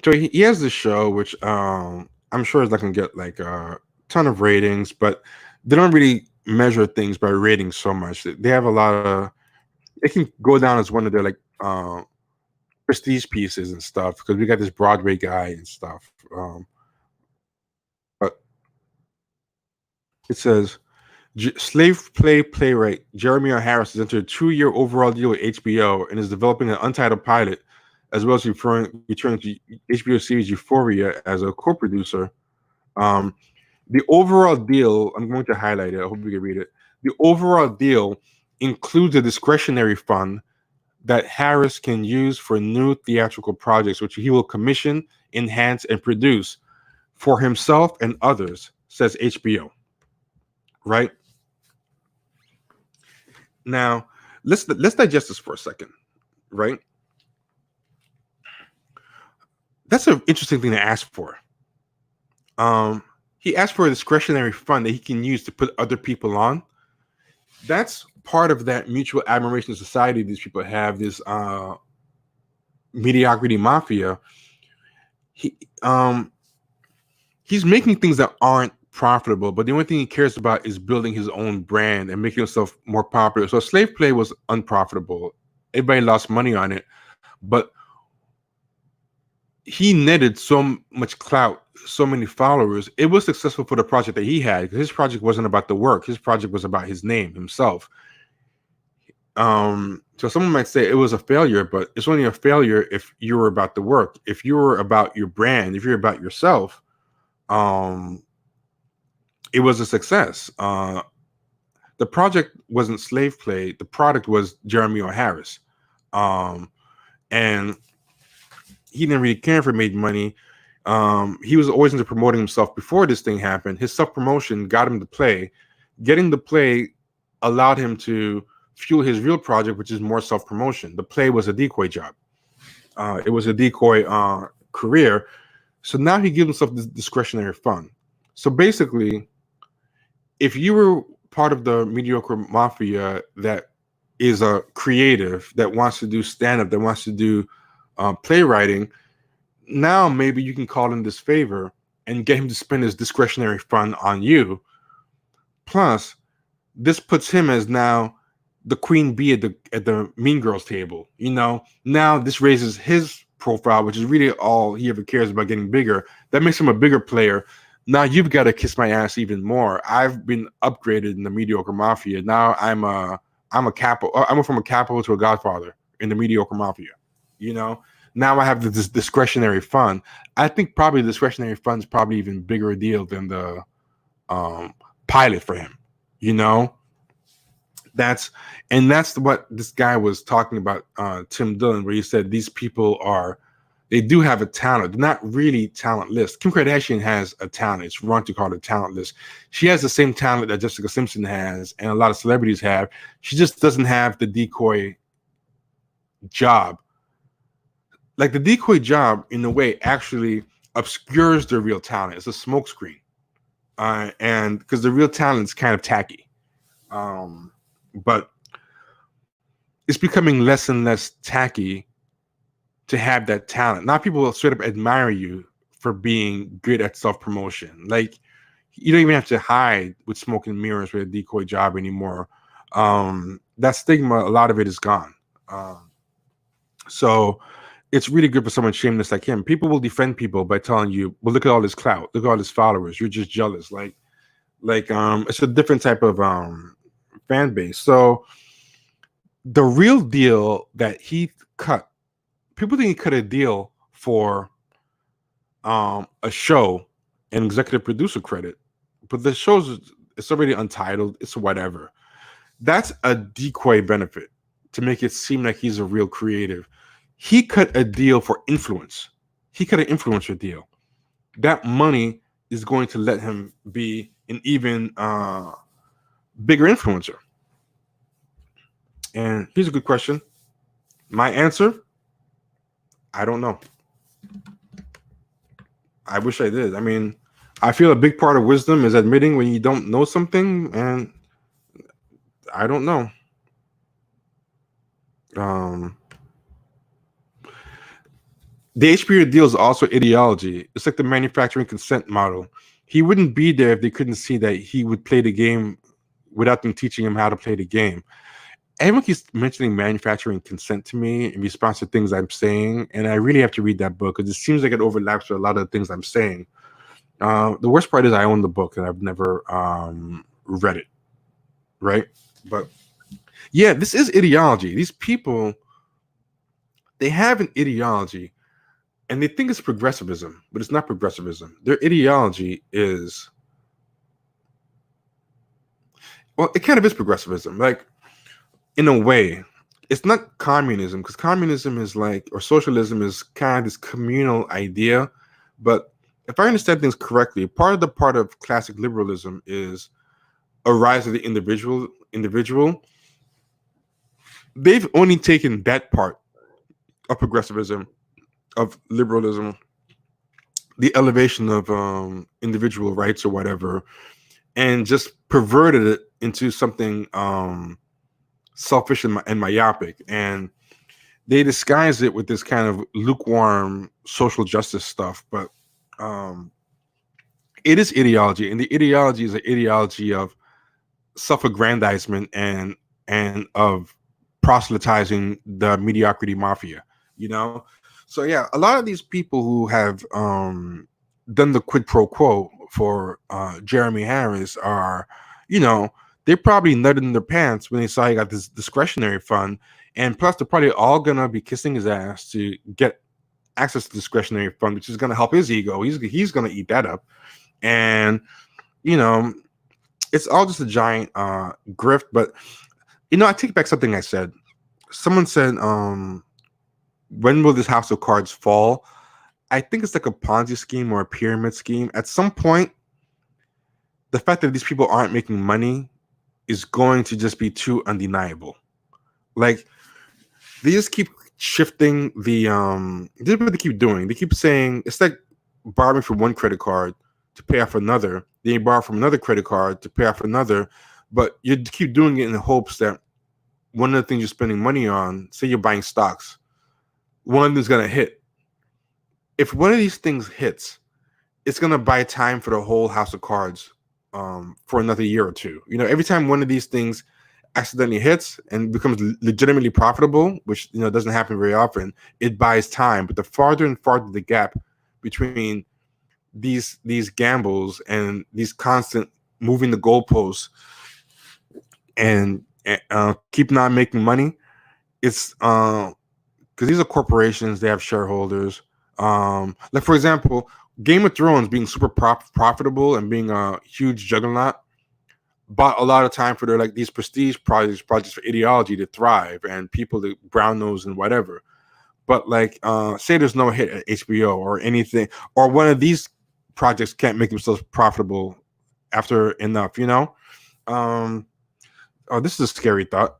so he has this show, which I'm sure is not gonna get like a ton of ratings, but they don't really measure things by ratings so much. They have a lot of, it can go down as one of their like prestige pieces and stuff, because we got this Broadway guy and stuff. But it says slave play playwright Jeremy O'Hara has entered a 2-year overall deal with HBO and is developing an untitled pilot, as well as returning to HBO series Euphoria as a co-producer. The overall deal, I'm going to highlight it. I hope you can read it. The overall deal includes a discretionary fund that Harris can use for new theatrical projects, which he will commission, enhance, and produce for himself and others, says HBO. Right? Now, let's digest this for a second, right? That's an interesting thing to ask for. He asked for a discretionary fund that he can use to put other people on. That's part of that mutual admiration society these people have, this mediocrity mafia. He's making things that aren't profitable, but the only thing he cares about is building his own brand and making himself more popular. So slave play was unprofitable. Everybody lost money on it, but he netted so much clout, so many followers. It was successful for the project that he had, because his project wasn't about the work. His project was about his name, himself. So someone might say it was a failure, but it's only a failure if you were about the work. If you were about your brand, if you're about yourself, it was a success. The project wasn't slave play. The product was Jeremy O'Hara. And he didn't really care if it made money. He was always into promoting himself before this thing happened. His self-promotion got him to play. Getting the play allowed him to fuel his real project, which is more self-promotion. The play was a decoy job. It was a decoy career. So now he gives himself this discretionary fund. So basically, if you were part of the mediocre mafia that is a creative, that wants to do stand-up, that wants to do playwriting, now maybe you can call in this favor and get him to spend his discretionary fund on you. Plus, this puts him as now the queen bee at the Mean Girls table. You know, now this raises his profile, which is really all he ever cares about, getting bigger. That makes him a bigger player. Now you've got to kiss my ass even more. I've been upgraded in the mediocre mafia. Now I'm a capo. I went from a capo to a godfather in the mediocre mafia. You know, now I have this discretionary fund. I think probably the discretionary fund is probably even bigger a deal than the pilot for him. You know, that's what this guy was talking about, Tim Dillon, where he said these people they do have a talent. They're not really talentless. Kim Kardashian has a talent. It's wrong to call it talentless. She has the same talent that Jessica Simpson has and a lot of celebrities have. She just doesn't have the decoy job. Like the decoy job, in a way, actually obscures their real talent. It's a smokescreen. And because the real talent is kind of tacky. But it's becoming less and less tacky to have that talent. Now people will straight up admire you for being good at self-promotion. Like, you don't even have to hide with smoke and mirrors with a decoy job anymore. That stigma, a lot of it is gone. So it's really good for someone shameless like him. People will defend people by telling you, well, look at all this clout, look at all his followers, you're just jealous. Like it's a different type of fan base. So the real deal that he cut, people think he cut a deal for a show and executive producer credit. But the show's it's already untitled. It's whatever. That's a decoy benefit to make it seem like he's a real creative. He cut a deal for influence. He cut an influencer deal. That money is going to let him be an even bigger influencer. And here's a good question. My answer, I don't know. I wish I did. I mean, I feel a big part of wisdom is admitting when you don't know something, and I don't know. The HBO deal is also ideology. It's like the manufacturing consent model. He wouldn't be there if they couldn't see that he would play the game without them teaching him how to play the game. Everyone keeps mentioning manufacturing consent to me in response to things I'm saying, and I really have to read that book because it seems like it overlaps with a lot of the things I'm saying. The worst part is I own the book and I've never read it, right? But yeah, this is ideology. These people, they have an ideology and they think it's progressivism, but it's not progressivism. Their ideology is, well, it kind of is progressivism. Like, in a way, it's not communism, because communism is like, or socialism is kind of this communal idea. But if I understand things correctly, part of classic liberalism is a rise of the individual. They've only taken that part of progressivism, of liberalism, the elevation of individual rights or whatever, and just perverted it into something selfish and myopic. And they disguise it with this kind of lukewarm social justice stuff. But it is ideology, and the ideology is an ideology of self-aggrandizement and of proselytizing the mediocrity mafia, you know? So yeah, a lot of these people who have done the quid pro quo for Jeremy Harris are, you know, they probably nutted in their pants when they saw he got this discretionary fund. And plus, they're probably all going to be kissing his ass to get access to discretionary fund, which is going to help his ego. He's going to eat that up. And, you know, it's all just a giant grift. But, you know, I take back something I said. Someone said, when will this house of cards fall? I think it's like a Ponzi scheme or a pyramid scheme. At some point, the fact that these people aren't making money is going to just be too undeniable. Like, they just keep shifting the this is what they keep doing. They keep saying it's like borrowing from one credit card to pay off another. Then you borrow from another credit card to pay off another, but you keep doing it in the hopes that one of the things you're spending money on, say you're buying stocks, one of them is gonna hit. If one of these things hits, it's gonna buy time for the whole house of cards for another year or two. You know, every time one of these things accidentally hits and becomes legitimately profitable, which, you know, doesn't happen very often, it buys time. But the farther and farther the gap between these gambles and these constant moving the goalposts and keep not making money, it's because these are corporations, they have shareholders. Like, for example, Game of Thrones being super profitable and being a huge juggernaut bought a lot of time for their, like, these prestige projects for ideology to thrive and people to brown nose and whatever. But like, say there's no hit at HBO or anything, or one of these projects can't make themselves profitable after enough, you know? Oh, this is a scary thought.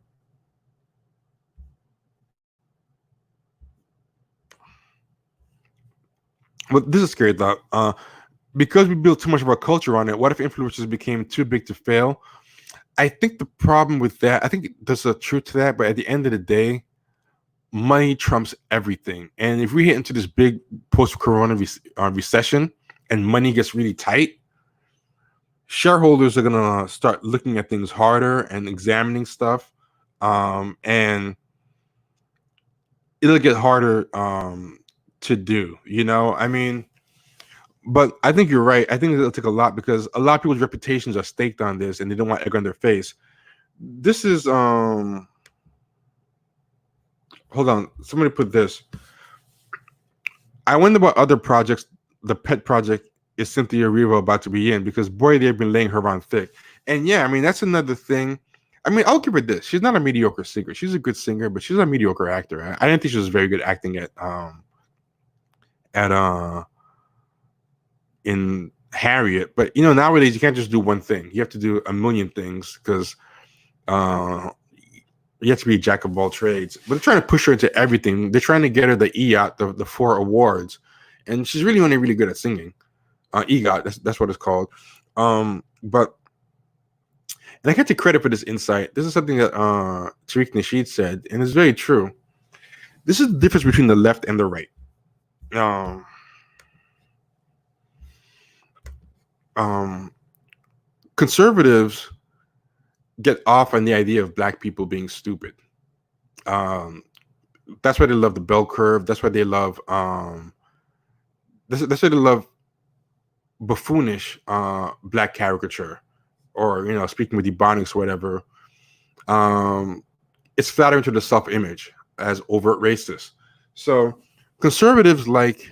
Well, this is a scary thought. Because we built too much of our culture on it, what if influencers became too big to fail? I think the problem with that, I think there's a truth to that, but at the end of the day, money trumps everything. And if we hit into this big post-corona recession and money gets really tight, shareholders are going to start looking at things harder and examining stuff. And it'll get harder to do, you know? I mean, but I think you're right. I think it'll take a lot because a lot of people's reputations are staked on this and they don't want egg on their face. This is hold on. Somebody put this. I wonder about other projects the pet project is Cynthia Erivo about to be in? Because boy, they've been laying her on thick. And yeah, I mean, that's another thing. I mean, I'll give her this. She's not a mediocre singer. She's a good singer, but she's a mediocre actor. I didn't think she was very good acting in Harriet. But you know, nowadays you can't just do one thing. You have to do a million things because you have to be a jack of all trades. But they're trying to push her into everything. They're trying to get her the EOT, the 4 awards, and she's really only really good at singing. EGOT, that's what it's called. But and I get to credit for this insight. This is something that Tariq Nasheed said, and it's very true. This is the difference between the left and the right. Conservatives get off on the idea of black people being stupid. That's why they love the bell curve. That's why they love that's why they love buffoonish black caricature, or you know, speaking with Ebonics or whatever. It's flattering to the self-image as overt racist. So conservatives like,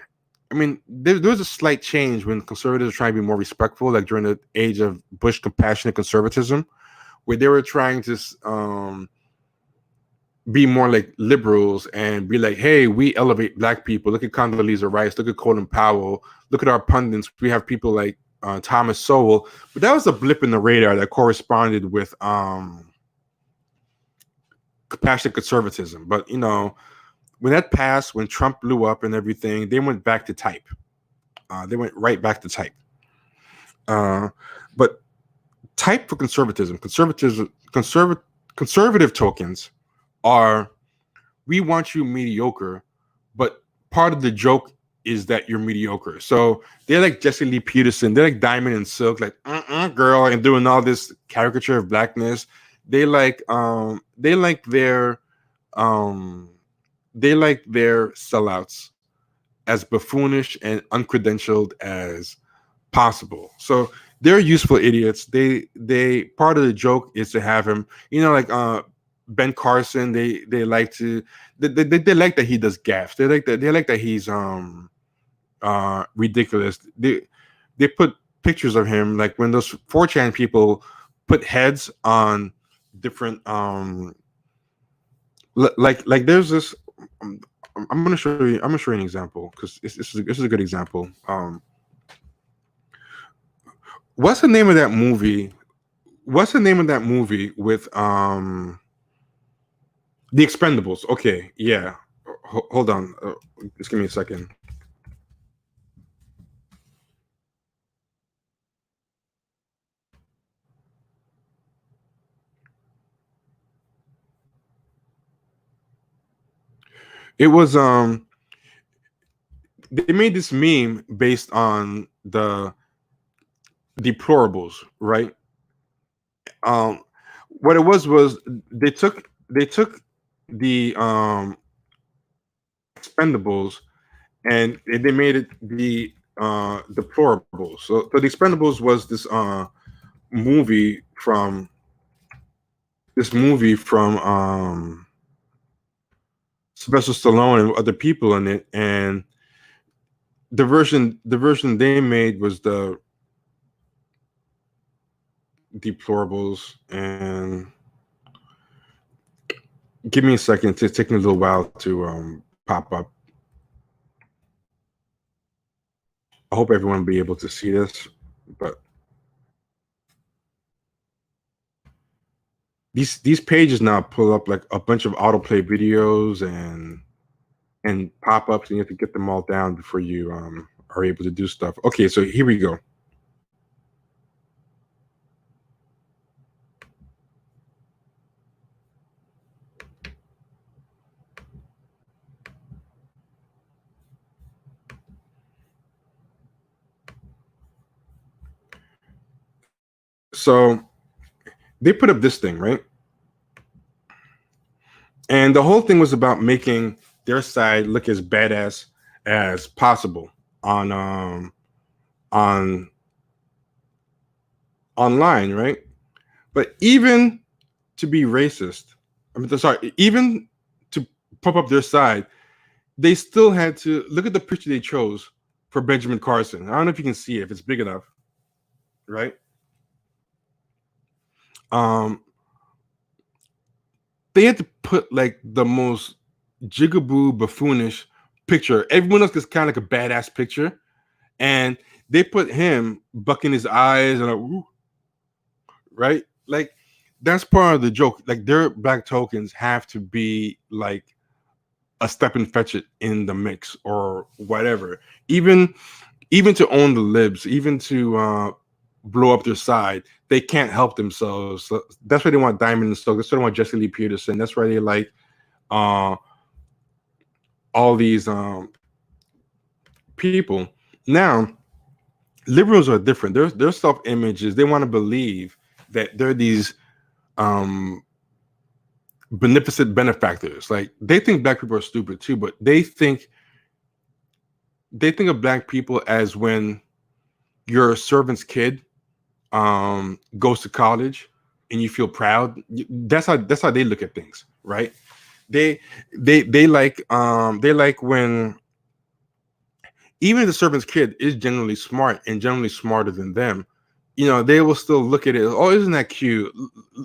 I mean, there was a slight change when conservatives were trying to be more respectful, like during the age of Bush compassionate conservatism, where they were trying to be more like liberals and be like, hey, we elevate black people. Look at Condoleezza Rice. Look at Colin Powell. Look at our pundits. We have people like Thomas Sowell. But that was a blip in the radar that corresponded with compassionate conservatism. But, you know, when that passed, when Trump blew up and everything, they went back to type. They went right back to type. But type for conservatism, conservative tokens are, we want you mediocre, but part of the joke is that you're mediocre. So they're like Jesse Lee Peterson, they're like Diamond and Silk, like girl, and doing all this caricature of blackness. They like their sellouts as buffoonish and uncredentialed as possible. So they're useful idiots. They part of the joke is to have him, you know, like Ben Carson. They like to they like that he does gaffes. They like that he's ridiculous. They put pictures of him, like when those 4chan people put heads on different like there's this I'm gonna show you an example because this is a good example. What's the name of that movie? What's the name of that movie with The Expendables? Okay, yeah. Hold on. Just give me a second. It was they made this meme based on the deplorables, right? What it was they took the Expendables and they made it the deplorables. So the Expendables was this movie from Sylvester Stallone and other people in it, and the version they made was the deplorables. And give me a second, it's taking a little while to pop up. I hope everyone will be able to see this, but these pages now pull up like a bunch of autoplay videos and pop-ups, and you have to get them all down before you are able to do stuff. Okay, so here we go. So they put up this thing, right? And the whole thing was about making their side look as badass as possible on online, right? But even to be racist, even to pump up their side, they still had to look at the picture they chose for Benjamin Carson. I don't know if you can see it, if it's big enough, right? They had to put like the most jigaboo buffoonish picture. Everyone else gets kind of like a badass picture, and they put him bucking his eyes and like, ooh, right? Like that's part of the joke. Like their black tokens have to be like a step and fetch it in the mix or whatever. Even to own the libs, even to blow up their side, they can't help themselves. So that's why they want Diamond and Stoke. That's why they want Jesse Lee Peterson. That's why they like all these people. Now, liberals are different. Their self-image is they want to believe that they're these beneficent benefactors. Like they think black people are stupid too, but they think of black people as when your servant's kid goes to college and you feel proud. That's how they look at things, right? They like when even if the servant's kid is generally smart and generally smarter than them, you know, they will still look at it. Oh, isn't that cute?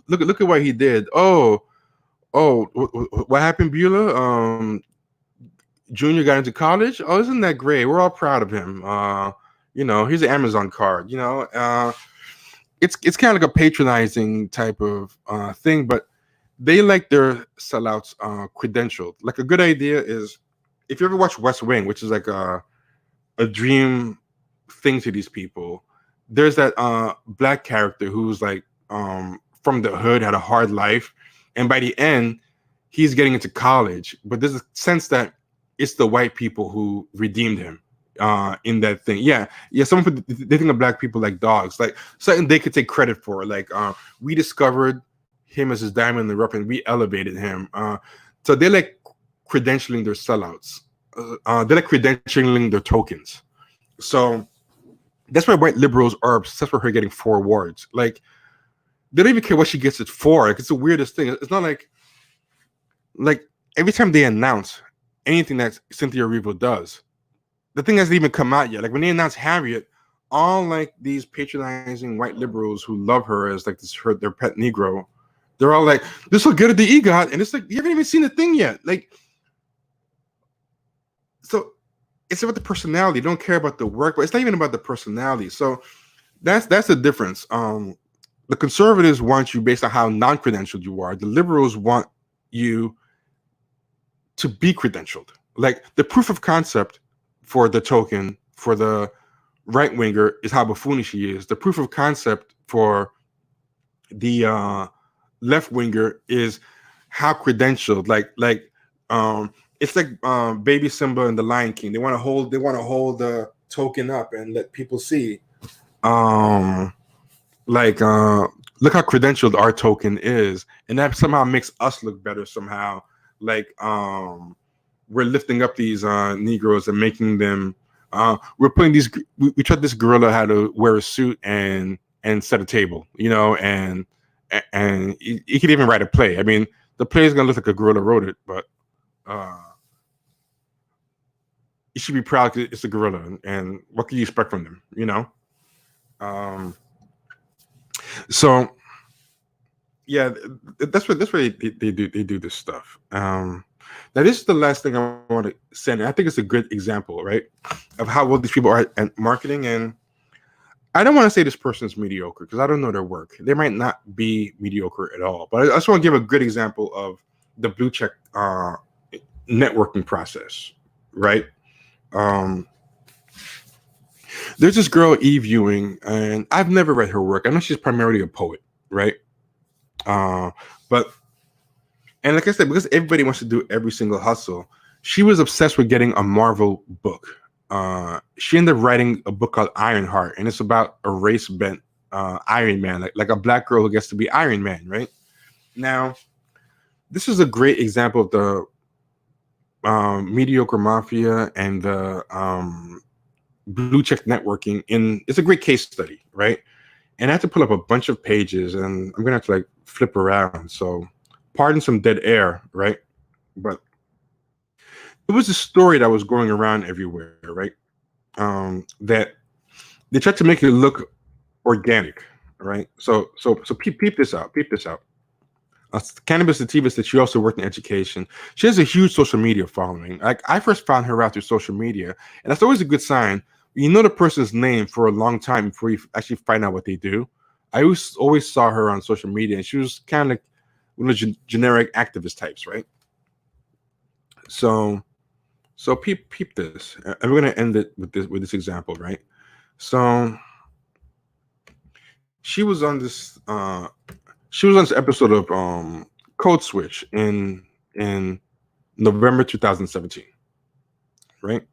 Look at what he did. Oh, what happened, Beulah? Junior got into college. Oh, isn't that great? We're all proud of him. You know, here's an Amazon card. You know, it's kind of like a patronizing type of thing, but they like their sellouts credentialed. Like a good idea is if you ever watch West Wing, which is like a dream thing to these people. There's that black character who's like from the hood, had a hard life, and by the end, he's getting into college. But there's a sense that it's the white people who redeemed him in that thing. Yeah. Someone they think of black people like dogs, like something they could take credit for. Like we discovered him as his diamond in the rough, and we elevated him. So they like credentialing their sellouts. They like credentialing their tokens. So that's why white liberals are obsessed with her getting 4 awards. Like they don't even care what she gets it for. Like it's the weirdest thing. It's not like every time they announce anything that Cynthia Erivo does, the thing hasn't even come out yet. Like when they announce Harriet, all like these patronizing white liberals who love her as like their pet Negro, they're all like, "This will get at the EGOT," and it's like you haven't even seen the thing yet. Like, so it's about the personality. They don't care about the work, but it's not even about the personality. So that's the difference. The conservatives want you based on how non-credentialed you are. The liberals want you to be credentialed. Like the proof of concept for the token for the right winger is how buffoonish he is. The proof of concept for the left winger is how credentialed. It's like Baby Simba and the Lion King. They want to hold the token up and let people see. Look how credentialed our token is, and that somehow makes us look better somehow. Like we're lifting up these Negroes and making them. We're putting these. We taught this gorilla how to wear a suit and set a table, you know, and he could even write a play. I mean, the play is gonna look like a gorilla wrote it, but you should be proud because it's a gorilla, and what can you expect from them, you know? So yeah, that's what they do this stuff. Now this is the last thing I want to say, and I think it's a good example, right, of how well these people are at marketing. And I don't want to say this person's mediocre because I don't know their work. They might not be mediocre at all, but I just want to give a good example of the blue check networking process, right? There's this girl, Eve Ewing, and I've never read her work. I know she's primarily a poet, right? But like I said, because everybody wants to do every single hustle, she was obsessed with getting a Marvel book. She ended up writing a book called Ironheart, and it's about a race-bent Iron Man, like a black girl who gets to be Iron Man, right? Now, this is a great example of the mediocre mafia and the blue check networking. It's a great case study, right? And I have to pull up a bunch of pages, and I'm gonna have to like flip around. So, pardon some dead air, right? But it was a story that was going around everywhere, right? that they tried to make it look organic, right? So peep this out. Peep this out. Cannabis Sativa said she also worked in education. She has a huge social media following. Like I first found her out through social media, and that's always a good sign. You know the person's name for a long time before you actually find out what they do. I always saw her on social media, and she was kind of like one of the generic activist types, right? So peep this, and we're gonna end it with this example, right? So she was on this episode of Code Switch in November 2017, right?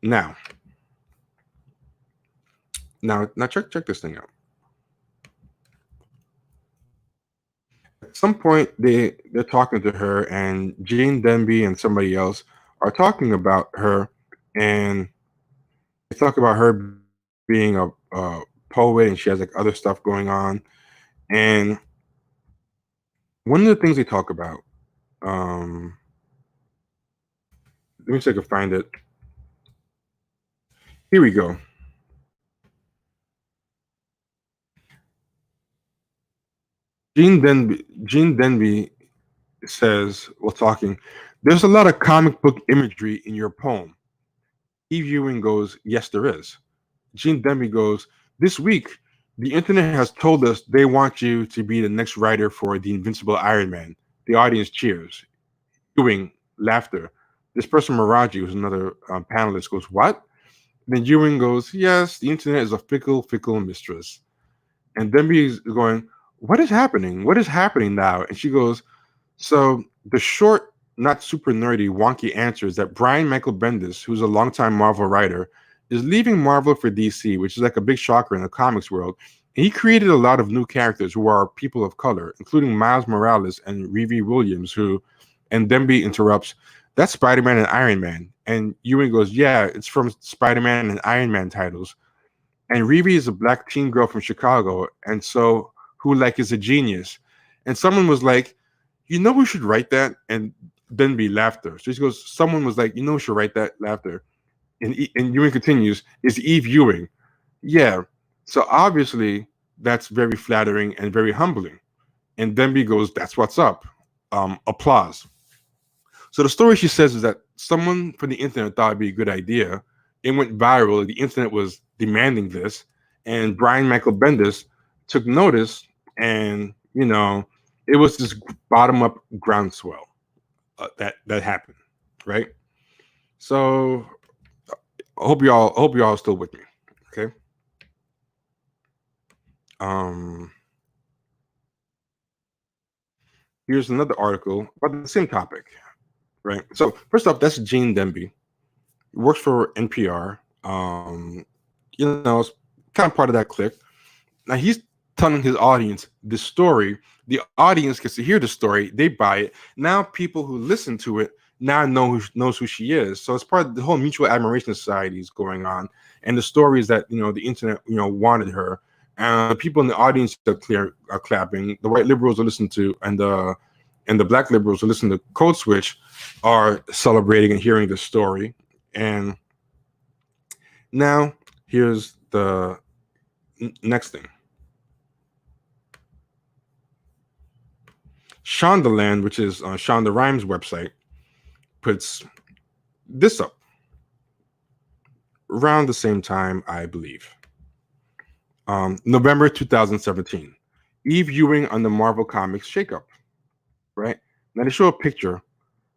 Now check this thing out. At some point, they're talking to her, and Gene Demby and somebody else are talking about her, and they talk about her being a poet, and she has like other stuff going on. And one of the things they talk about, let me see if I can find it. Here we go. Gene Denby says, while talking, there's a lot of comic book imagery in your poem. Eve Ewing goes, yes, there is. Gene Demby goes, this week, the internet has told us they want you to be the next writer for The Invincible Iron Man. The audience cheers. Ewing, laughter. This person, Miraji, who's another panelist, goes, what? Then Ewing goes, yes, the internet is a fickle, fickle mistress. And Demby is going, what is happening? What is happening now? And she goes, so the short, not super nerdy, wonky answer is that Brian Michael Bendis, who's a longtime Marvel writer, is leaving Marvel for DC, which is like a big shocker in the comics world. And he created a lot of new characters who are people of color, including Miles Morales and Riri Williams, and Demby interrupts, that's Spider-Man and Iron Man. And Ewing goes, yeah, it's from Spider-Man and Iron Man titles. And Riri is a black teen girl from Chicago, and so who like is a genius. And someone was like, you know, we should write that. And Denby laughter. So she goes, someone was like, you know, we should write that, laughter. And Ewing continues, is Eve Ewing. Yeah. So obviously that's very flattering and very humbling. And Denby goes, that's what's up. Applause. So the story she says is that someone from the internet thought it'd be a good idea. It went viral. The internet was demanding this. And Brian Michael Bendis took notice, and, you know, it was this bottom-up groundswell that happened, right? So I hope y'all are still with me, okay? Here's another article about the same topic, right? So first off, that's Gene Demby. He works for NPR. You know, it's kind of part of that clique. Now he's telling his audience this story. The audience gets to hear the story. They buy it. Now people who listen to it now knows who she is. So it's part of the whole mutual admiration society is going on. And the story is that, you know, the internet, you know, wanted her. And people in the audience are clapping. The white liberals are listening to, and the black liberals who listen to Code Switch are celebrating and hearing the story. And now here's the next thing. Shondaland, which is Shonda Rhimes' website, puts this up around the same time, I believe. November 2017. Eve Ewing on the Marvel Comics shakeup. Right? Now they show a picture.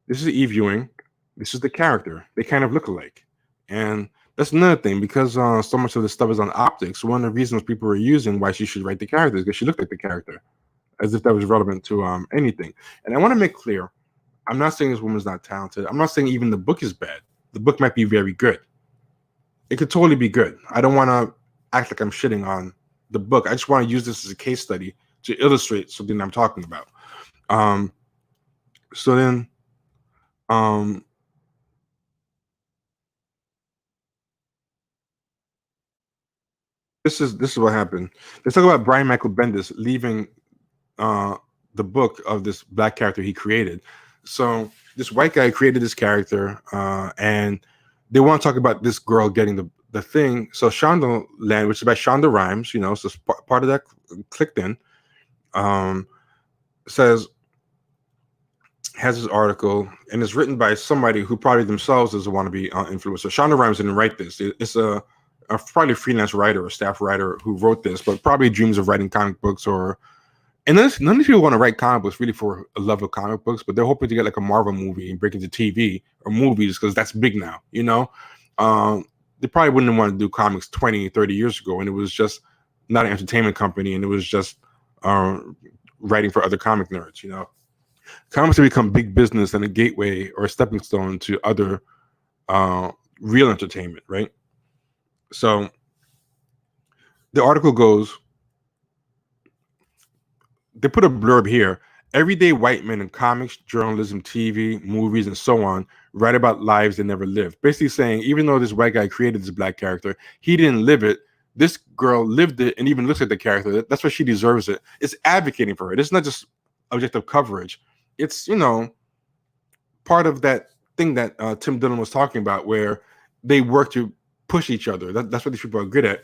This is Eve Ewing. This is the character. They kind of look alike. And that's another thing, because so much of the stuff is on optics. One of the reasons people are using why she should write the character is because she looked like the character, as if that was relevant to anything. And I want to make clear, I'm not saying this woman's not talented. I'm not saying even the book is bad. The book might be very good. It could totally be good. I don't want to act like I'm shitting on the book. I just want to use this as a case study to illustrate something I'm talking about. So then, this is what happened. Let's talk about Brian Michael Bendis leaving the book of this black character he created. So this white guy created this character, and they want to talk about this girl getting the thing. So Shonda Land, which is by Shonda Rhimes, so part of that clicked in, has this article, and it's written by somebody who probably themselves is a wannabe influencer. Shonda Rhimes didn't write this. It's a probably freelance writer or staff writer who wrote this, but probably dreams of writing comic books and none of these people want to write comic books really for a love of comic books, but they're hoping to get like a Marvel movie and break into TV or movies because that's big now, They probably wouldn't want to do comics 20, 30 years ago, and it was just not an entertainment company, and it was just writing for other comic nerds, Comics have become big business and a gateway or a stepping stone to other real entertainment, right? So the article goes, they put a blurb here. Everyday white men in comics, journalism, TV, movies, and so on write about lives they never lived. Basically saying, even though this white guy created this black character, he didn't live it. This girl lived it and even looks at the character. That's why she deserves it. It's advocating for it. It's not just objective coverage. It's, part of that thing that Tim Dillon was talking about where they work to push each other. That's what these people are good at.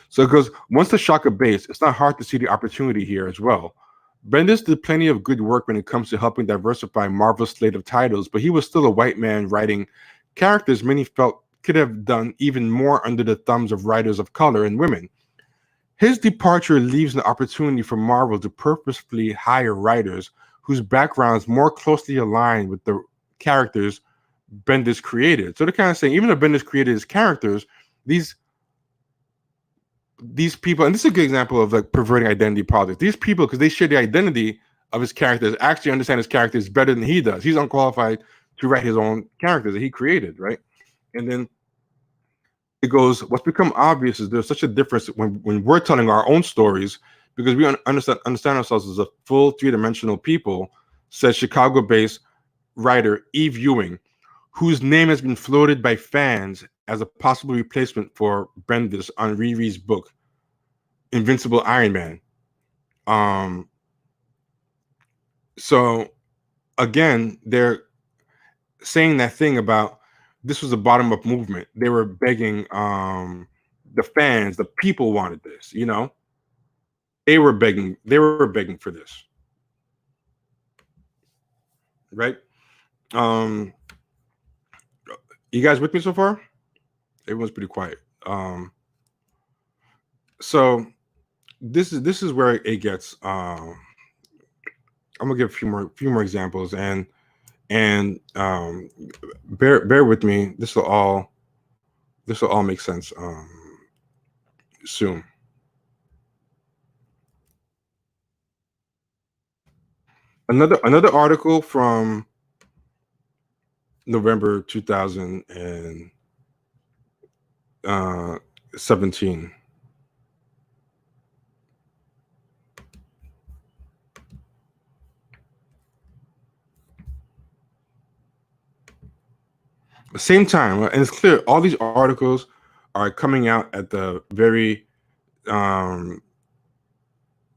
So it goes, once the shock abates, it's not hard to see the opportunity here as well. Bendis did plenty of good work when it comes to helping diversify Marvel's slate of titles, but he was still a white man writing characters many felt could have done even more under the thumbs of writers of color and women. His departure leaves an opportunity for Marvel to purposefully hire writers whose backgrounds more closely align with the characters Bendis created. So they're kind of saying, even though Bendis created his characters, these people, and this is a good example of like perverting identity politics. These people, because they share the identity of his characters, actually understand his characters better than he does. He's unqualified to write his own characters that he created, right? And then it goes, what's become obvious is there's such a difference when we're telling our own stories, because we understand ourselves as a full three-dimensional people, says Chicago-based writer Eve Ewing, whose name has been floated by fans as a possible replacement for Bendis on Riri's book, Invincible Iron Man. So again, they're saying that thing about this was a bottom-up movement. They were begging the fans, the people wanted this, They were begging for this. Right? You guys with me so far? Everyone's pretty quiet. So this is where it gets. I'm gonna give a few more examples, and bear with me. This will all make sense soon. Another article from November 2017. The same time, and it's clear all these articles are coming out at the very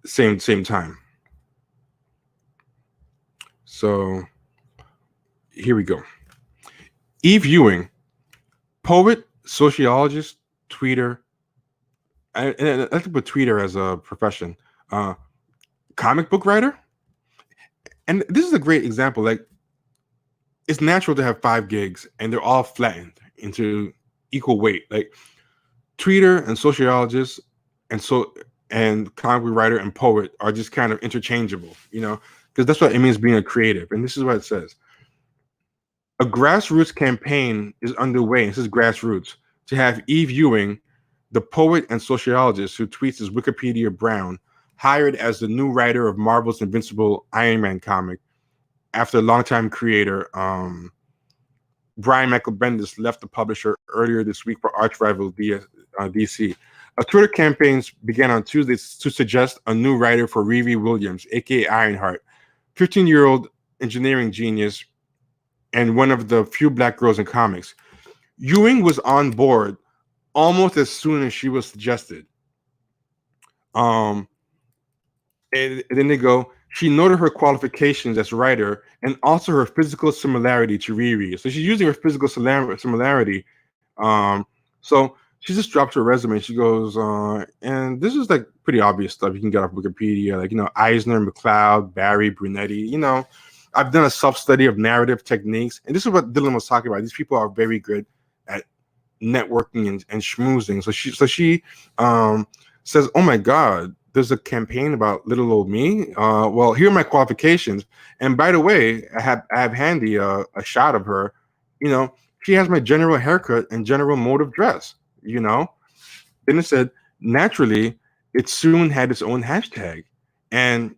same time. So here we go. Eve Ewing, poet, sociologist, tweeter, and I like to put tweeter as a profession, comic book writer. And this is a great example. Like, it's natural to have 5 gigs and they're all flattened into equal weight. Like tweeter and sociologist and comic book writer and poet are just kind of interchangeable, because that's what it means being a creative. And this is what it says. A grassroots campaign is underway, and this is grassroots, to have Eve Ewing, the poet and sociologist who tweets as Wikipedia Brown, hired as the new writer of Marvel's Invincible Iron Man comic after longtime creator Brian Michael Bendis left the publisher earlier this week for arch rival DC. A Twitter campaign began on Tuesday to suggest a new writer for Riri Williams, aka Ironheart, 15-year-old engineering genius and one of the few black girls in comics. Ewing was on board almost as soon as she was suggested. And then they go, she noted her qualifications as writer and also her physical similarity to Riri. So she's using her physical similarity So she just dropped her resume. She goes, and this is like pretty obvious stuff you can get off Wikipedia, like, Eisner, McLeod, Barry, Brunetti. I've done a self-study of narrative techniques, and this is what Dylan was talking about. These people are very good at networking and schmoozing. So she says, "Oh my God, there's a campaign about little old me. Well, here are my qualifications. And by the way, I have handy a shot of her. She has my general haircut and general mode of dress. Then it said, naturally, it soon had its own hashtag. And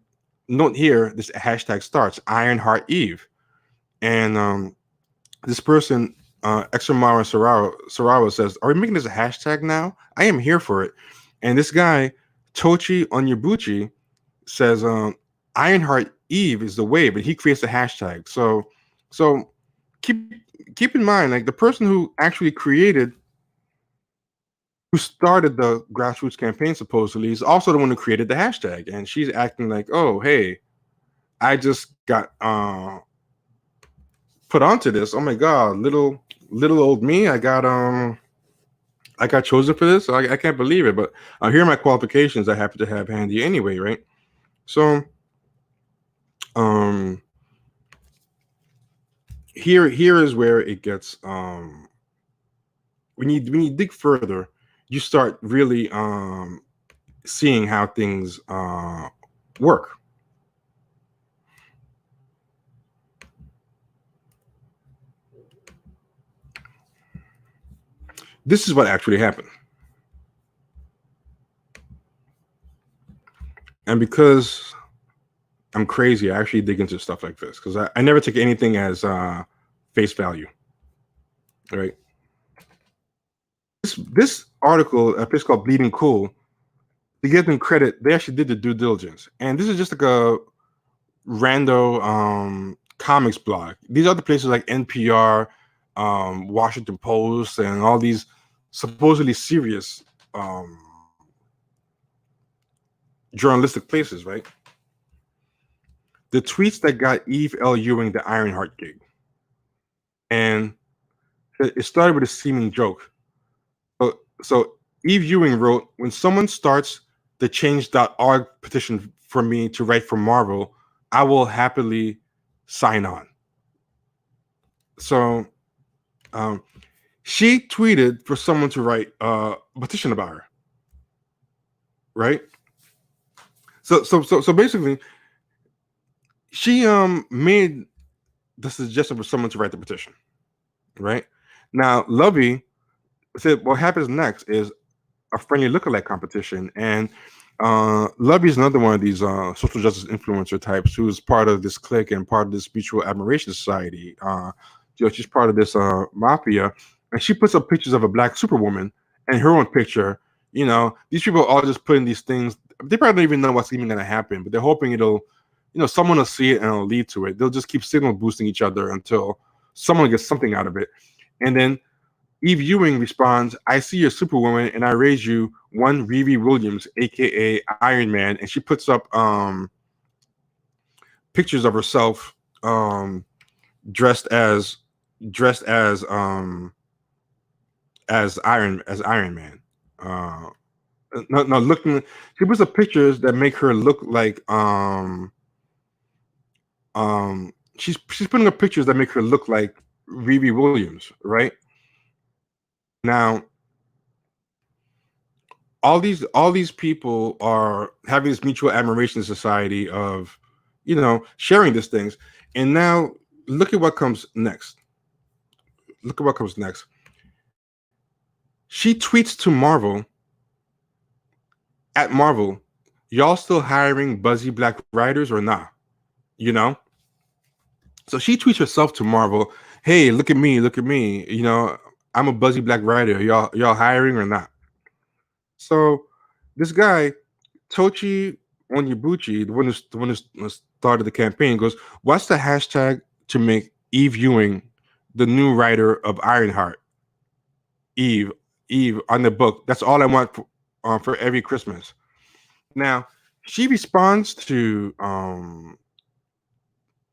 note here, this hashtag starts Ironheart Eve. And this person, Examara Sarawa says, are we making this a hashtag now? I am here for it. And this guy, Tochi Onyebuchi, says, Ironheart Eve is the wave, and he creates the hashtag. So keep in mind, like, the person who started the grassroots campaign supposedly is also the one who created the hashtag, and she's acting like, oh, hey, I just got put onto this. Oh my God, little old me. I got chosen for this. I can't believe it. But here are my qualifications. I happen to have handy anyway, right? So here is where it gets when you dig further, you start really seeing how things work. This is what actually happened. And because I'm crazy, I actually dig into stuff like this, because I never take anything as face value. All right. This article, a place called Bleeding Cool, to give them credit, they actually did the due diligence. And this is just like a rando comics blog. These other places like NPR, Washington Post, and all these supposedly serious journalistic places, right? The tweets that got Eve Ewing the Ironheart gig. And it started with a seeming joke. So Eve Ewing wrote, when someone starts the change.org petition for me to write for Marvel, I will happily sign on. So she tweeted for someone to write a petition about her. Right? So basically, she made the suggestion for someone to write the petition. Right? Now, Lovey said what happens next is a friendly lookalike competition. And Lovey is another one of these social justice influencer types who's part of this clique and part of this mutual admiration society. She's part of this mafia, and she puts up pictures of a black superwoman and her own picture. These people are all just putting these things. They probably don't even know what's even going to happen, but they're hoping it'll, someone will see it and it'll lead to it. They'll just keep signal boosting each other until someone gets something out of it. And then Eve Ewing responds, I see you're Superwoman, and I raise you one Riri Williams, aka Iron Man, and she puts up pictures of herself dressed as Iron Man. No, looking. She puts up pictures that make her look like she's putting up pictures that make her look like Riri Williams, right? Now, all these people are having this mutual admiration society of, sharing these things. And now look at what comes next. She tweets to Marvel, at Marvel, y'all still hiring buzzy black writers or not? So she tweets herself to Marvel, hey, look at me. I'm a buzzy black writer. Y'all hiring or not? So this guy, Tochi Onyebuchi, the one who started the campaign, goes, what's the hashtag to make Eve Ewing the new writer of Ironheart? Eve on the book. That's all I want for every Christmas. Now, she responds to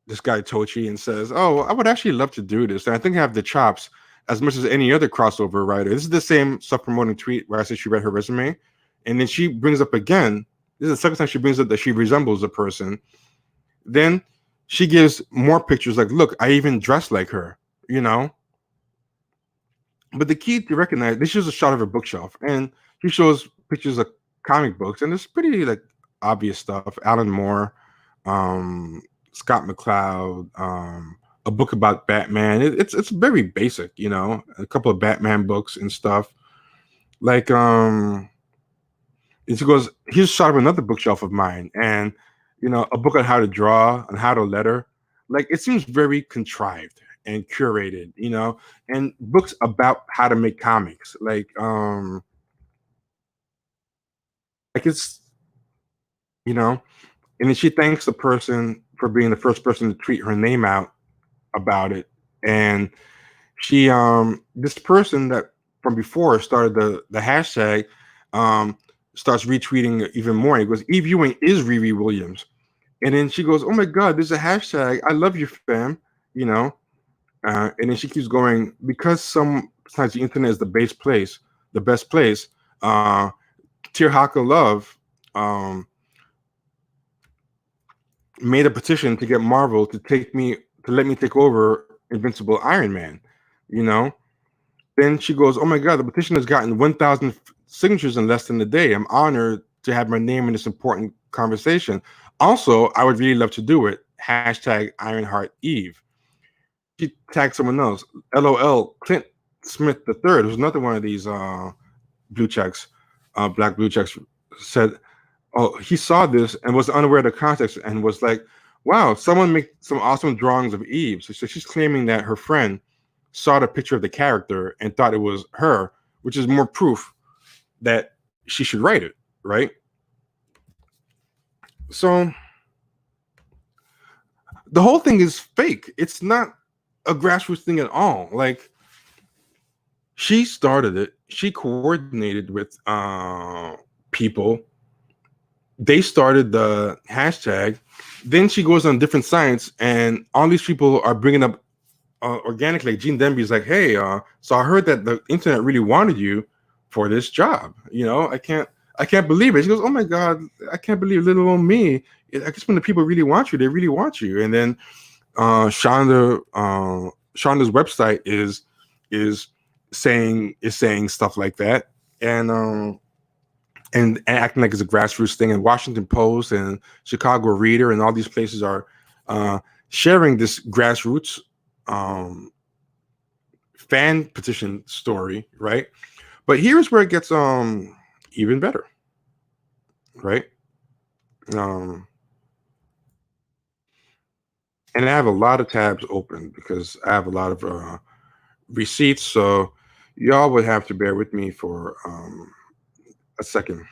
this guy Tochi and says, oh, I would actually love to do this. And I think I have the chops. as much as any other crossover writer. This is the same self-promoting tweet where I said she read her resume, and then she brings up again. This is the second time she brings up that she resembles a person. Then she gives more pictures like, look, I even dress like her, you know. But the key to recognize, this is a shot of her bookshelf, and she shows pictures of comic books, and it's pretty like obvious stuff. Alan Moore, Scott McCloud, a book about Batman. It's very basic, you know, a couple of Batman books and stuff. Like, and she goes, here's a shot of another bookshelf of mine, and you know, a book on how to draw and how to letter. Like, it seems very contrived and curated, you know, and books about how to make comics. Like it's, you know, and then she thanks the person for being the first person to tweet her name out about it. And she this person that from before started the hashtag starts retweeting even more. He goes, Eve Ewing is Riri Williams. And then she goes, oh my God, there's a hashtag. I love you, fam. You know, and then she keeps going, because sometimes the internet is the best place. Tier Haka Love made a petition to get Marvel to let me take over Invincible Iron Man, you know. Then she goes, oh my God, the petition has gotten 1,000 signatures in less than a day. I'm honored to have my name in this important conversation. Also, I would really love to do it. Hashtag Ironheart Eve. She tagged someone else. LOL, Clint Smith III, who's another one of these blue checks, black blue checks, said, oh, he saw this and was unaware of the context and was like, wow, someone make some awesome drawings of Eve. So she's claiming that her friend saw the picture of the character and thought it was her, which is more proof that she should write it, right? So the whole thing is fake. It's not a grassroots thing at all. Like, she started it. She coordinated with people. They started the hashtag. Then she goes on different sites, and all these people are bringing up organically. Gene Demby's like, hey, so I heard that the internet really wanted you for this job. You know, I can't believe it. She goes, oh my God, I can't believe little old me. I guess when the people really want you, they really want you. And then Shonda's website is saying stuff like that, and acting like it's a grassroots thing. And Washington Post and Chicago Reader and all these places are sharing this grassroots fan petition story, right? But here's where it gets even better, right? And I have a lot of tabs open because I have a lot of receipts, so y'all would have to bear with me for a second.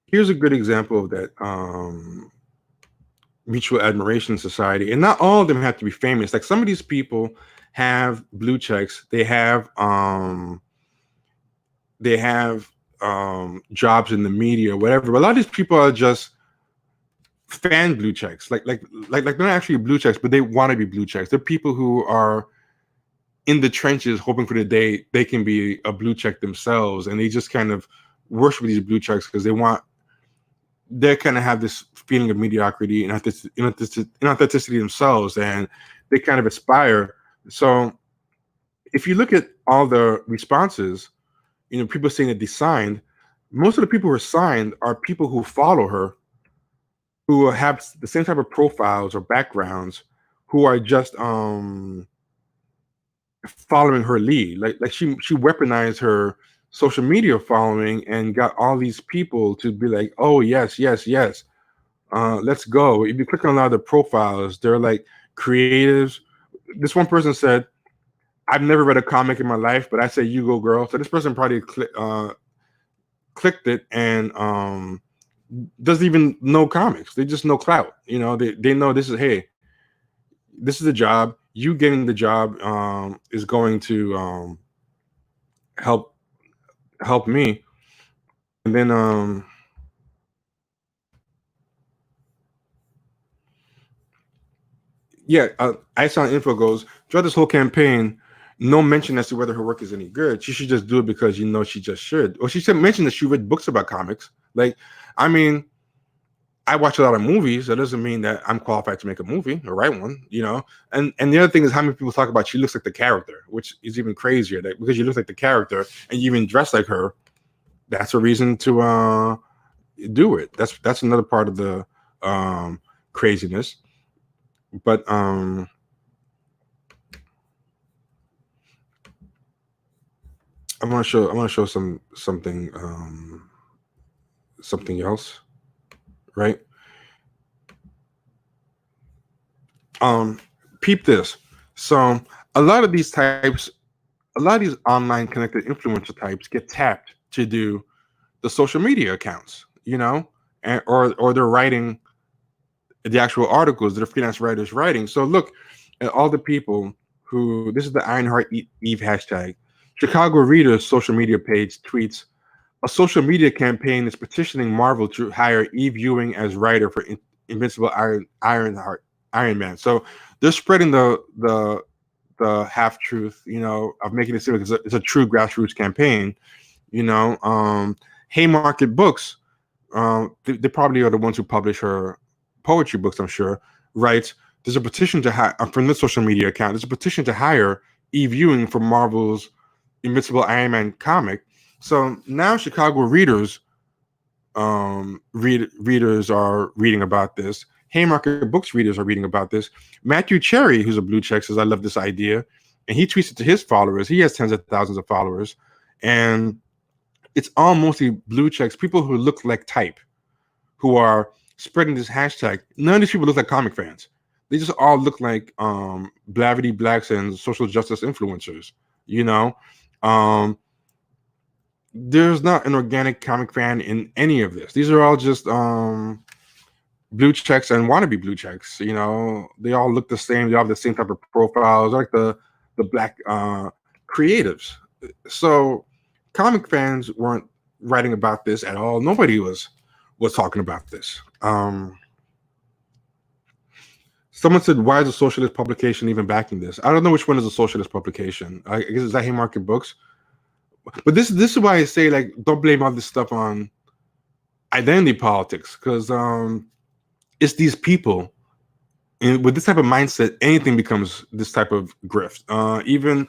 Here's a good example of that mutual admiration society, and not all of them have to be famous. Like, some of these people have blue checks. They have jobs in the media or whatever. But a lot of these people are just fan blue checks. Like they're not actually blue checks, but they want to be blue checks. They're people who are in the trenches hoping for the day they can be a blue check themselves, and they just kind of worship these blue checks because they kind of have this feeling of mediocrity and inauthenticity themselves, and they kind of aspire. So if you look at all the responses, you know, people saying that they signed, most of the people who are signed are people who follow her, who have the same type of profiles or backgrounds, who are just following her lead. Like she weaponized her social media following and got all these people to be like, oh yes, let's go. If you click on a lot of the profiles, they're like creatives. This one person said, I've never read a comic in my life, but I say you go girl. So this person probably clicked it and doesn't even know comics. They just know clout. You know, they know this is, hey, this is a job. You getting the job is going to help me. And then Yeah, Ice on Info goes, throughout this whole campaign, no mention as to whether her work is any good. She should just do it because she just should. Or she said mention that she read books about comics. Like, I mean, I watch a lot of movies. That doesn't mean that I'm qualified to make a movie or write one, And the other thing is how many people talk about she looks like the character, which is even crazier. That because you look like the character and you even dress like her, that's a reason to do it. That's another part of the craziness. But I want to show something else, right? Peep this. So a lot of these online connected influencer types get tapped to do the social media accounts, or they're writing the actual articles that a freelance writer is writing. So look at all the people who, this is the Ironheart Eve hashtag. Chicago Reader's social media page tweets, a social media campaign is petitioning Marvel to hire Eve Ewing as writer for Invincible Iron Man. So they're spreading the half truth, of making it seem like it's a true grassroots campaign. Haymarket Books, they probably are the ones who publish her poetry books, I'm sure, writes, there's a petition to hire, from this social media account, there's a petition to hire Eve Ewing for Marvel's Invincible Iron Man comic. So now Chicago readers readers are reading about this. Haymarket Books readers are reading about this. Matthew Cherry, who's a blue check, says, I love this idea. And he tweets it to his followers. He has tens of thousands of followers. And it's all mostly blue checks, people who look like type, who are spreading this hashtag. None of these people look like comic fans. They just all look like Blavity Blacks and social justice influencers, There's not an organic comic fan in any of this. These are all just blue checks and wannabe blue checks. They all look the same. They all have the same type of profiles, like the black creatives. So comic fans weren't writing about this at all. Nobody was talking about this. Someone said, why is a socialist publication even backing this? I don't know which one is a socialist publication. I guess it's that Haymarket Books. But this is why I say, like, don't blame all this stuff on identity politics, because it's these people, and with this type of mindset, anything becomes this type of grift. Even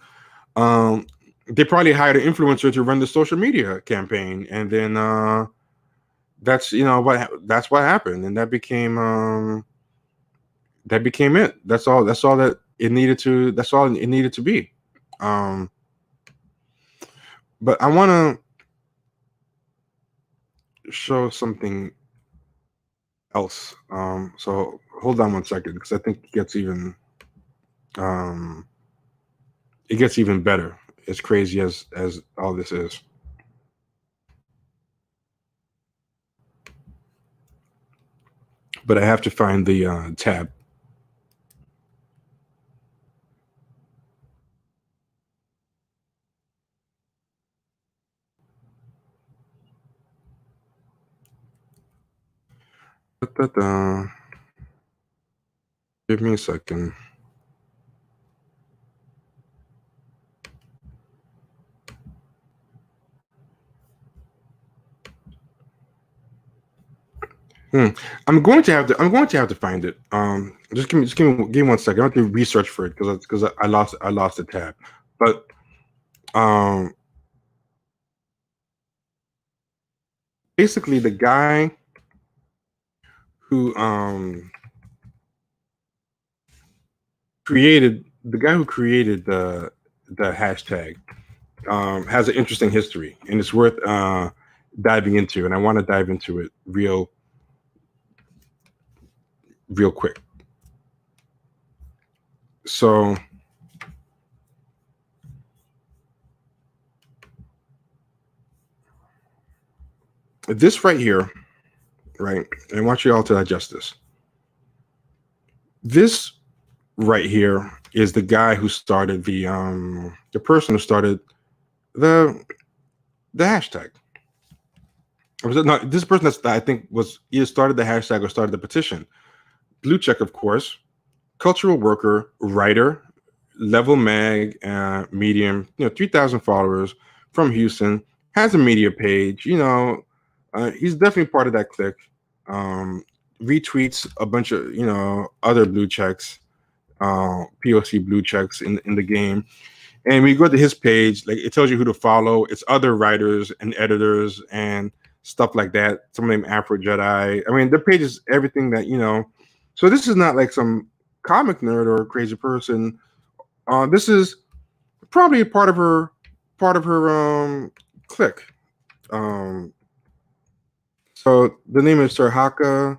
they probably hired an influencer to run the social media campaign, and then that's what happened, and that became it. That's all that it needed to. That's all it needed to be. But I want to show something else. So hold on one second, because I think it gets even better, as crazy as all this is. But I have to find the tab. Give me a second. I'm going to have to find it. Just give me 1 second. I have to research for it because I lost the tab. But basically, the guy who created the hashtag has an interesting history, and it's worth diving into. And I want to dive into it real quick. So this right here, right? And I want you all to digest this. This right here is the guy who started the person who started the hashtag. This person I think was either started the hashtag or started the petition. Blue check, of course. cultural worker, writer, Level Mag, Medium, 3,000 followers from Houston, has a media page. He's definitely part of that clique. Retweets a bunch of other blue checks, POC blue checks in the game. And when you go to his page, like it tells you who to follow. It's other writers and editors and stuff like that. Some named Afro Jedi. I mean, their page is everything that So this is not like some comic nerd or crazy person. This is probably part of her clique. So the name is Sarhaka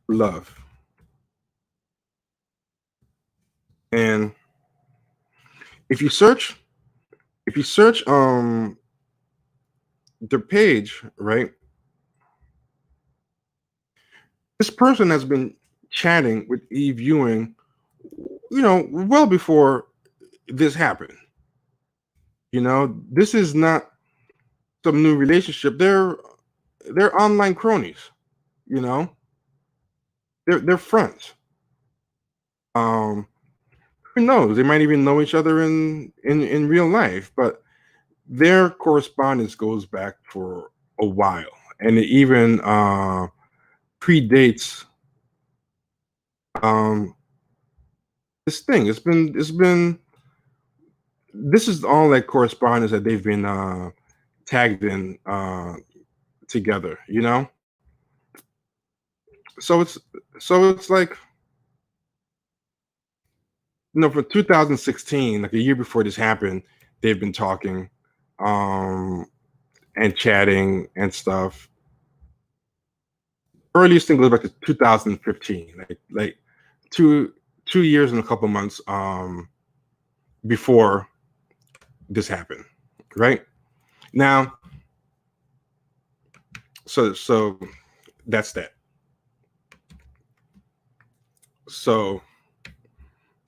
Love. And if you search their page, right? This person has been chatting with Eve Ewing, well before this happened. This is not some new relationship. They're online cronies, They're friends. Who knows? They might even know each other in real life, but their correspondence goes back for a while, and it even predates this thing. This is all like correspondence that they've been tagged in together, So it's like for 2016, like a year before this happened, they've been talking and chatting and stuff. Earliest thing goes back to 2015, like 2 years and a couple months before this happened, right? Now, so that's that. So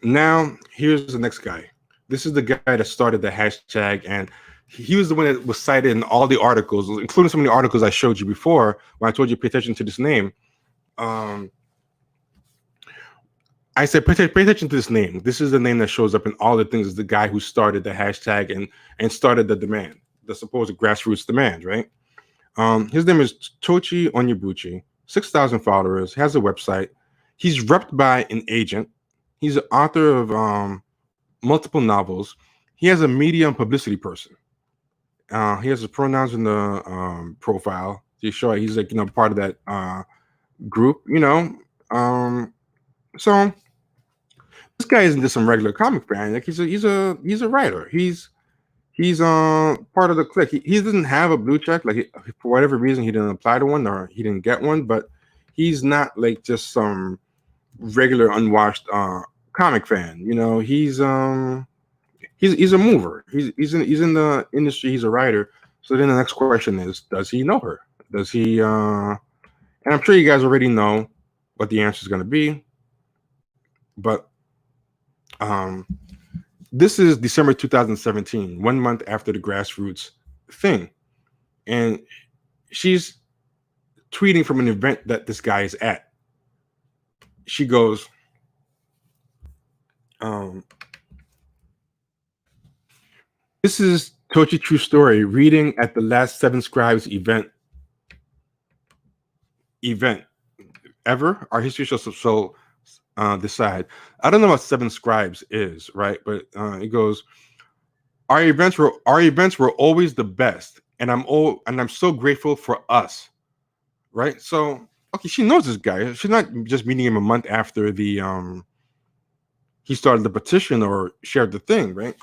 now here's the next guy. This is the guy that started the hashtag, and he was the one that was cited in all the articles, including some of the articles I showed you before when I told you pay attention to this name. I said pay attention to this name. This is the name that shows up in all the things. Is the guy who started the hashtag and started the demand, the supposed grassroots demand, right? His name is Tochi Onyebuchi, 6,000 followers, has a website. He's repped by an agent. He's an author of multiple novels. He has a media and publicity person. He has his pronouns in the profile to show he's like part of that group. So this guy isn't just some regular comic fan. Like he's a writer. He's part of the clique. He doesn't have a blue check. Like for whatever reason, he didn't apply to one or he didn't get one. But he's not like just some regular unwashed comic fan. He's a mover. He's in the industry. He's a writer. So then the next question is, does he know her? Does he? And I'm sure you guys already know what the answer is going to be. But this is December 2017, 1 month after the grassroots thing, and she's tweeting from an event that this guy is at. She goes, "This is Tochi True Story reading at the last 7 Scribes event ever. Our history shall decide." I don't know what 7 Scribes is, right? But it goes, our events were always the best, and I'm so grateful for us, right? So okay, she knows this guy. She's not just meeting him a month after he started the petition or shared the thing, right?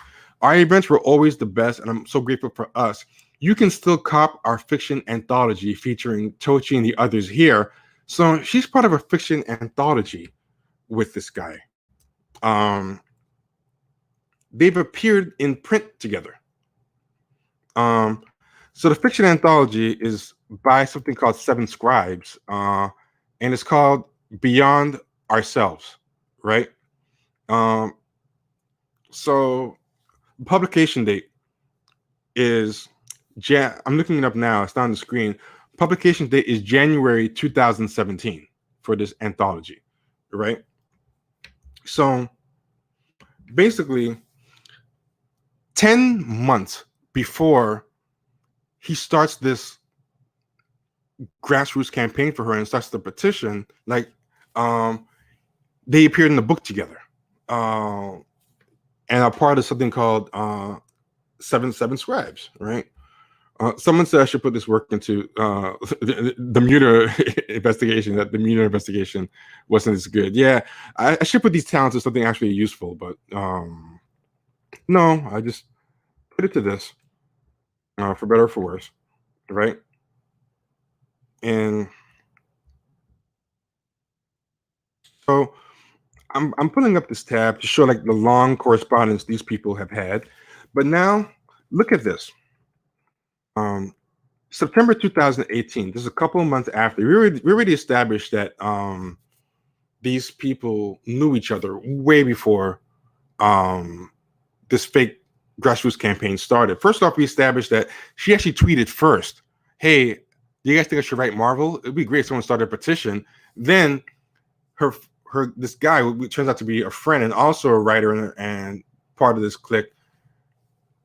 Our events were always the best, and I'm so grateful for us. You can still cop our fiction anthology featuring Tochi and the others here. So she's part of a fiction anthology with this guy. They've appeared in print together. So the fiction anthology is by something called 7 Scribes, and it's called Beyond Ourselves, right? So publication date is I'm looking it up now. It's not on the screen. Publication date is January 2017 for this anthology, right? So basically, 10 months before he starts this grassroots campaign for her and starts the petition, like they appeared in a book together, and are part of something called 7 Scribes, right? Someone said I should put this work into the Mueller investigation. That the Mueller investigation wasn't as good. Yeah, I should put these talents to something actually useful, but no, I just put it to this, for better or for worse, right? And so I'm pulling up this tab to show like the long correspondence these people have had, but now look at this. September 2018. This is a couple of months after. We already established that these people knew each other way before this fake grassroots campaign started. First off, we established that she actually tweeted first, "Hey, do you guys think I should write Marvel? It'd be great if someone started a petition." Then this guy, who turns out to be a friend and also a writer and part of this clique,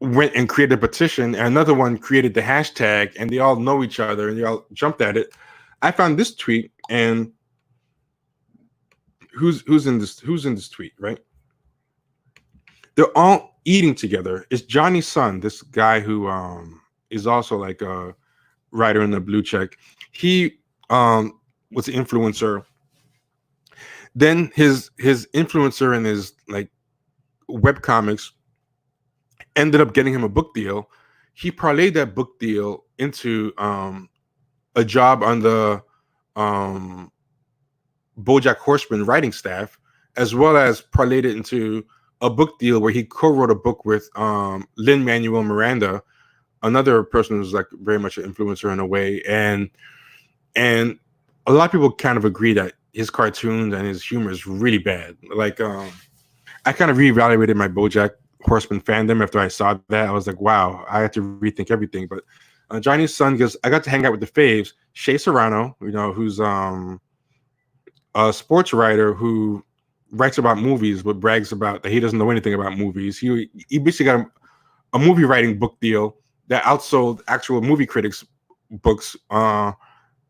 went and created a petition, and another one created the hashtag, and they all know each other and they all jumped at it. I found this tweet, and who's in this tweet, right? They're all eating together. It's Johnny's son, this guy who is also like a writer in the Blue Check. He was an influencer. Then his influencer and his like web comics ended up getting him a book deal. He parlayed that book deal into a job on the BoJack Horseman writing staff, as well as parlayed it into a book deal where he co-wrote a book with Lin-Manuel Miranda, another person who's like very much an influencer in a way. And a lot of people kind of agree that his cartoons and his humor is really bad. Like I kind of reevaluated my BoJack Horseman fandom after I saw that. I was like, wow, I had to rethink everything. But Johnny's son goes, I got to hang out with the faves. Shea Serrano, who's a sports writer who writes about movies but brags about that he doesn't know anything about movies. He basically got a movie writing book deal that outsold actual movie critics books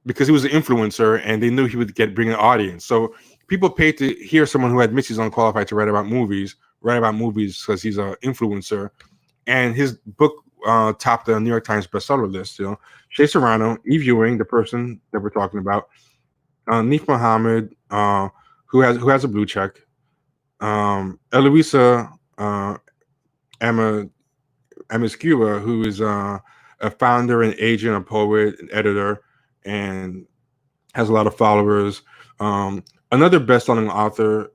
because he was an influencer and they knew he would bring an audience. So people paid to hear someone who admits he's unqualified to write about movies because he's an influencer, and his book topped the New York Times bestseller list. Shea Serrano, Eve Ewing, the person that we're talking about, Neef Muhammad, who has a blue check, Eloisa Amiscuba, who is a founder and agent, a poet, an editor, and has a lot of followers. Another best-selling author,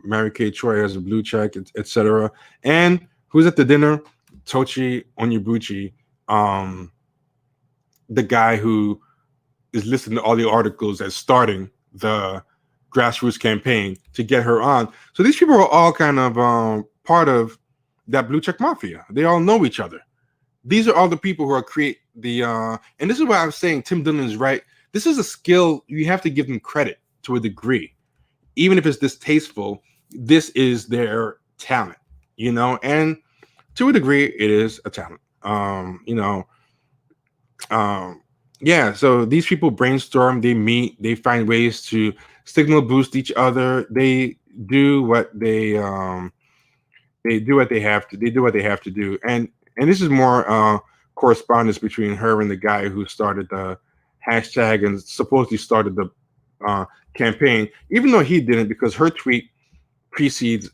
Mary Kay Choi, has a blue check, etc. And who's at the dinner? Tochi Onyebuchi, the guy who is listening to all the articles as starting the grassroots campaign to get her on. So these people are all kind of part of that blue check mafia. They all know each other. These are all the people who are create the and this is why I'm saying Tim Dillon is right. This is a skill you have to give them credit to a degree. Even if it's distasteful, this is their talent, and to a degree it is a talent. Yeah, so these people brainstorm, they meet, they find ways to signal boost each other. They do what they have to do. And this is more correspondence between her and the guy who started the hashtag and supposedly started the campaign, even though he didn't, because her tweet precedes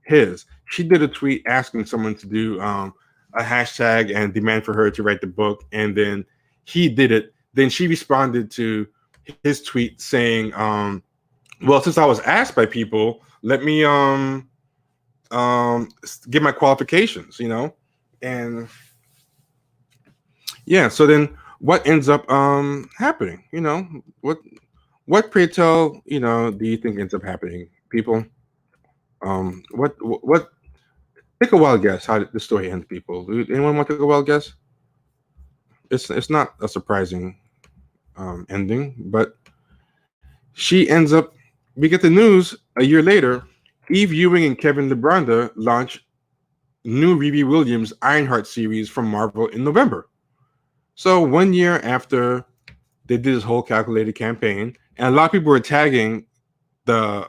his. She did a tweet asking someone to do a hashtag and demand for her to write the book, and then he did it. Then she responded to his tweet saying, well, since I was asked by people, let me give my qualifications, and yeah. So then what ends up happening? What pray tell, do you think ends up happening, people? What take a wild guess how the story ends, people. Anyone want to take a wild guess? It's not a surprising ending, but she ends up, we get the news a year later, Eve Ewing and Kevin LeBronda launched new Riri Williams Ironheart series from Marvel in November. So 1 year after they did this whole calculated campaign, and a lot of people were tagging the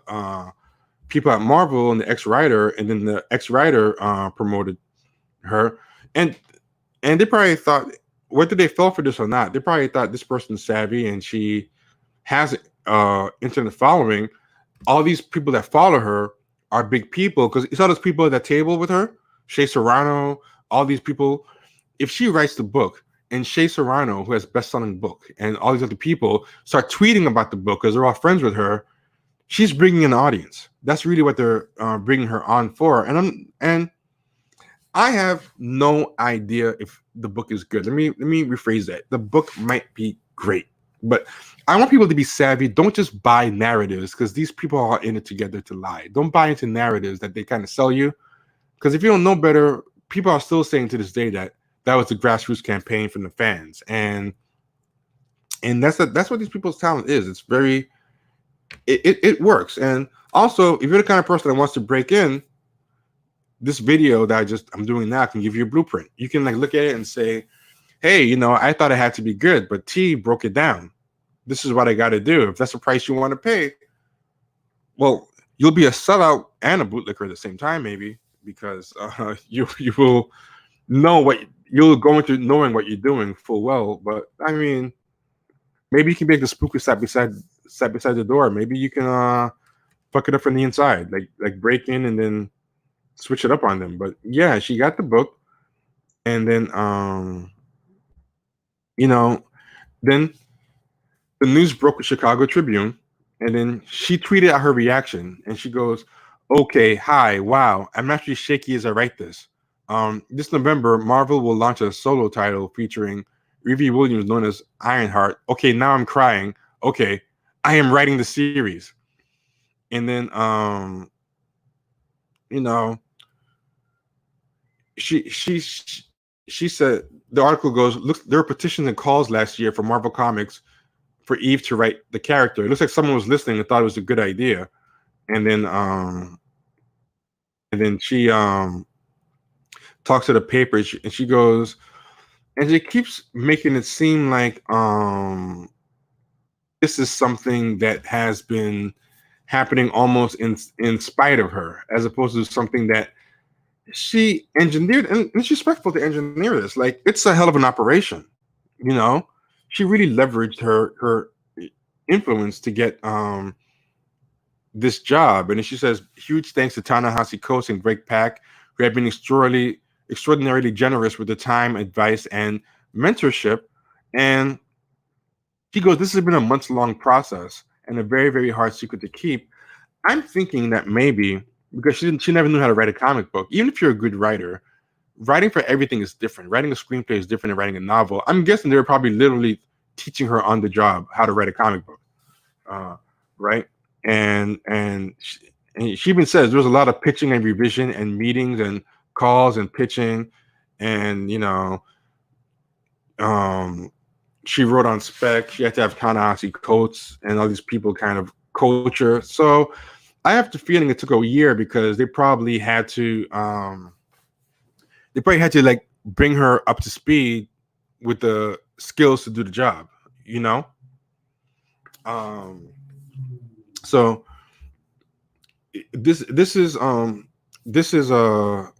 people at Marvel and the ex-writer, and then the ex-writer promoted her, and they probably thought, whether they fell for this or not, they probably thought this person's savvy and she has internet following. All these people that follow her are big people, because you saw those people at that table with her, Shea Serrano, all these people. If she writes the book and Shea Serrano, who has best-selling book, and all these other people start tweeting about the book because they're all friends with her, she's bringing an audience. That's really what they're bringing her on for. And I have no idea if the book is good. Let me rephrase that. The book might be great, but I want people to be savvy. Don't just buy narratives, because these people are in it together to lie. Don't buy into narratives that they kind of sell you, because if you don't know better, people are still saying to this day that was the grassroots campaign from the fans, and that's what these people's talent is. It's very it works. And also, if you're the kind of person that wants to break in, this video that I'm doing now can give you a blueprint. You can like look at it and say, hey, I thought it had to be good, but T broke it down. This is what I got to do. If that's the price you want to pay, well, you'll be a sellout and a bootlicker at the same time, maybe, because you will know you'll go into knowing what you're doing full well. But I mean, maybe you can make the spooker sat beside the door. Maybe you can fuck it up from the inside, like break in and then switch it up on them. But yeah, she got the book, and then then the news broke with Chicago Tribune, and then she tweeted out her reaction, and she goes, okay, hi, wow, I'm actually shaky as I write this. This November, Marvel will launch a solo title featuring Riri Williams, known as Ironheart. Okay, now I'm crying. Okay, I am writing the series. And then she said, the article goes, look, there were petitions and calls last year for Marvel Comics for Eve to write the character. It looks like someone was listening and thought it was a good idea. And then she talks to the paper, and she goes, and she keeps making it seem like this is something that has been happening almost in spite of her, as opposed to something that she engineered. And it's respectful to engineer this. Like, it's a hell of an operation. She really leveraged her influence to get this job. And then she says, huge thanks to Ta-Nehisi Coates and Greg Pak, who have been extraordinarily generous with the time, advice, and mentorship. And she goes, this has been a months-long process and a very, very hard secret to keep. I'm thinking that maybe because she never knew how to write a comic book. Even if you're a good writer, writing for everything is different. Writing a screenplay is different than writing a novel. I'm guessing they were probably literally teaching her on the job how to write a comic book, right? And she even says there's a lot of pitching and revision and meetings and calls and pitching, and she wrote on spec. She had to have Ta-Nehisi Coates and all these people kind of coach her. So I have the feeling it took a year, because they probably had to like bring her up to speed with the skills to do the job, so this is a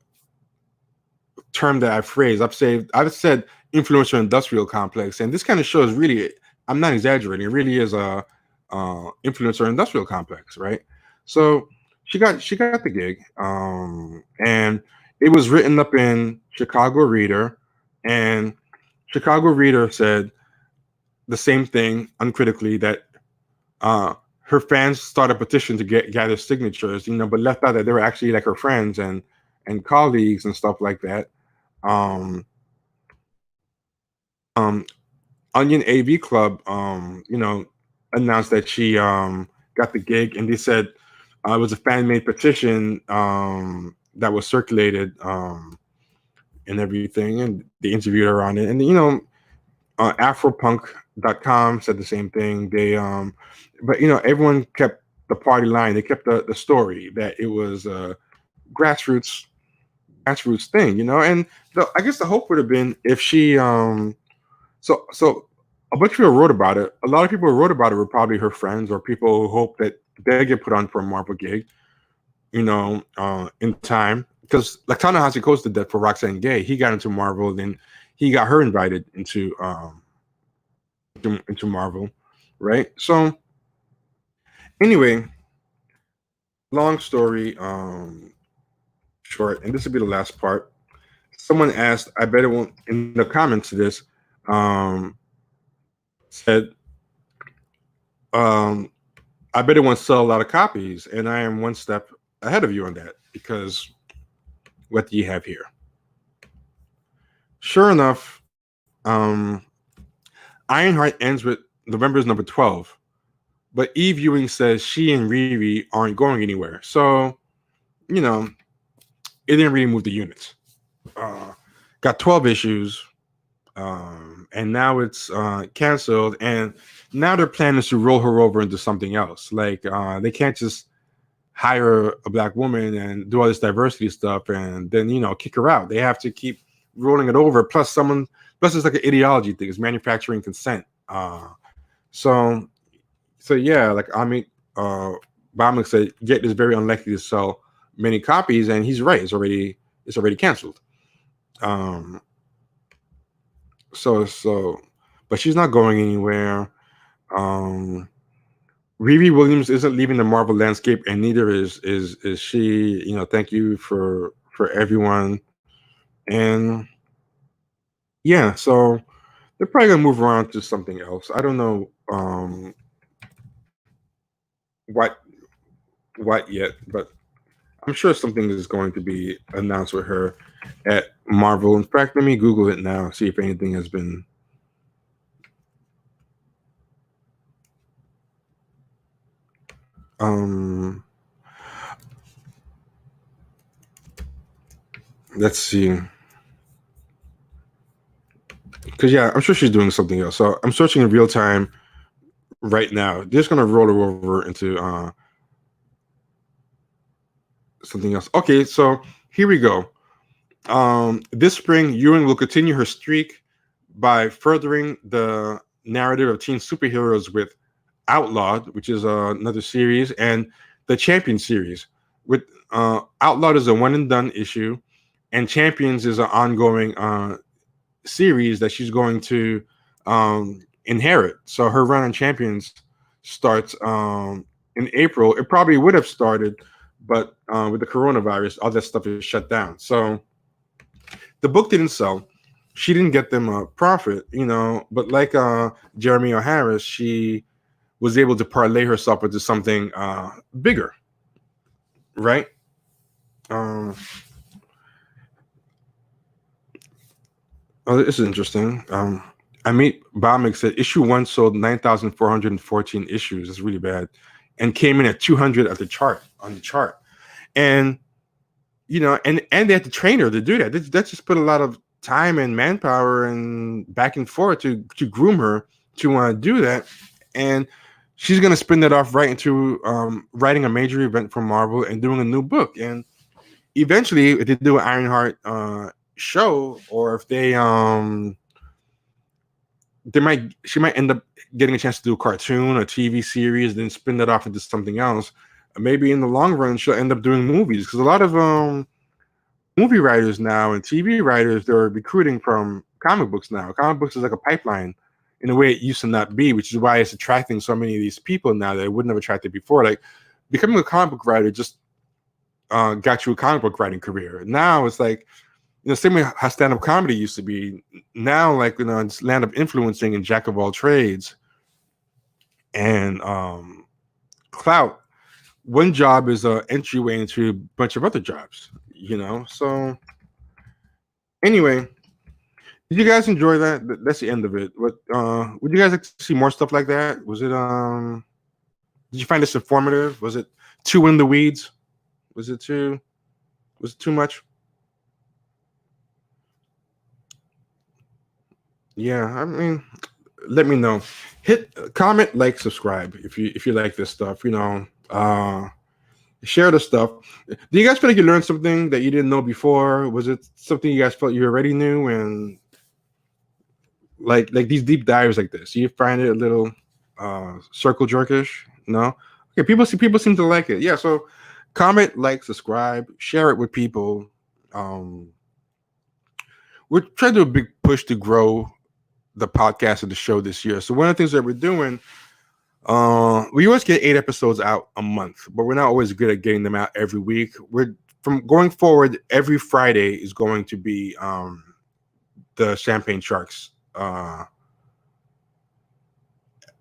term that I've phrased. I've said influencer industrial complex, and this kind of shows, really, I'm not exaggerating, it really is a influencer industrial complex, right? So she got the gig, and it was written up in Chicago Reader, and Chicago Reader said the same thing uncritically, that her fans started a petition to gather signatures, but left out that they were actually like her friends and colleagues and stuff like that. Onion AV Club, announced that she got the gig, and they said it was a fan-made petition that was circulated and everything, and they interviewed her on it. And Afropunk.com said the same thing. They but everyone kept the party line. They kept the story that it was a grassroots thing, you know. And I guess the hope would have been if she so a bunch of people wrote about it. A lot of people who wrote about it were probably her friends or people who hope that they get put on for a Marvel gig, you know, in time. Because like Ta-Nehisi Coates did that for Roxane Gay. He got into Marvel, then he got her invited into Marvel, right? So anyway, long story short, and this will be the last part. Someone asked, I bet it won't, in the comments to this, said, I bet it won't sell a lot of copies, and I am one step ahead of you on that, because what do you have here? Sure enough, Ironheart ends with November's number 12, but Eve Ewing says she and Riri aren't going anywhere. So, you know, it didn't really move the units. Got 12 issues, and now it's canceled, and now their plan is to roll her over into something else. Like, they can't just hire a black woman and do all this diversity stuff and then, you know, kick her out. They have to keep rolling it over. Plus it's like an ideology thing. It's manufacturing consent. So yeah, like Baumick said, Get is very unlikely to sell many copies, and he's right. It's already canceled. But she's not going anywhere. Riri Williams isn't leaving the Marvel landscape, and neither is she. You know, thank you for everyone. And yeah, so they're probably gonna move around to something else. I don't know what yet, but I'm sure something is going to be announced with her at Marvel. In fact, let me Google it now, see if anything has been. Let's see. Because yeah, I'm sure she's doing something else. So I'm searching in real time right now. They're just gonna roll her over into something else. Okay, so here we go. This spring, Ewing will continue her streak by furthering the narrative of teen superheroes with Outlawed, which is another series, and the Champion series. With Outlawed is a one and done issue, and Champions is an ongoing series that she's going to inherit. So her run on Champions starts in April. It probably would have started, but with the coronavirus, all that stuff is shut down. So the book didn't sell. She didn't get them a profit, you know, but like Jeremy O'Harris, she was able to parlay herself into something bigger, right? Oh, this is interesting. Baumick said issue 1 sold 9,414 issues. That's really bad, and came in at 200 on the chart. And you know, and they had to train her to do that. That just put a lot of time and manpower and back and forth to groom her to do that. And she's gonna spin that off right into writing a major event for Marvel and doing a new book. And eventually, if they do an Ironheart show, or if she might end up getting a chance to do a cartoon, a TV series, then spin that off into something else. Maybe in the long run, she'll end up doing movies, because a lot of movie writers now and TV writers, they're recruiting from comic books now. Comic books is like a pipeline in a way it used to not be, which is why it's attracting so many of these people now that it wouldn't have attracted before. Like becoming a comic book writer just got you a comic book writing career. Now it's like, you know, same way how stand-up comedy used to be. Now, like, you know, it's land up influencing and jack of all trades and clout. One job is an entryway into a bunch of other jobs, you know. So anyway, did you guys enjoy that? That's the end of it. What would you guys like to see more stuff like that? Was it did you find this informative? Was it too in the weeds? Was it too much? Yeah, I mean, let me know. Hit comment, like, subscribe if you like this stuff. You know, Share the stuff. Do you guys feel like you learned something that you didn't know before? Was it something you guys felt you already knew? And like these deep dives like this, you find it a little circle jerkish? No? Okay, people seem to like it. Yeah, so comment, like, subscribe, share it with people. We're trying to do a big push to grow the podcast and the show this year. So one of the things that we're doing, we always get 8 episodes out a month, but we're not always good at getting them out every week. We're from going forward, every Friday is going to be the Champagne Sharks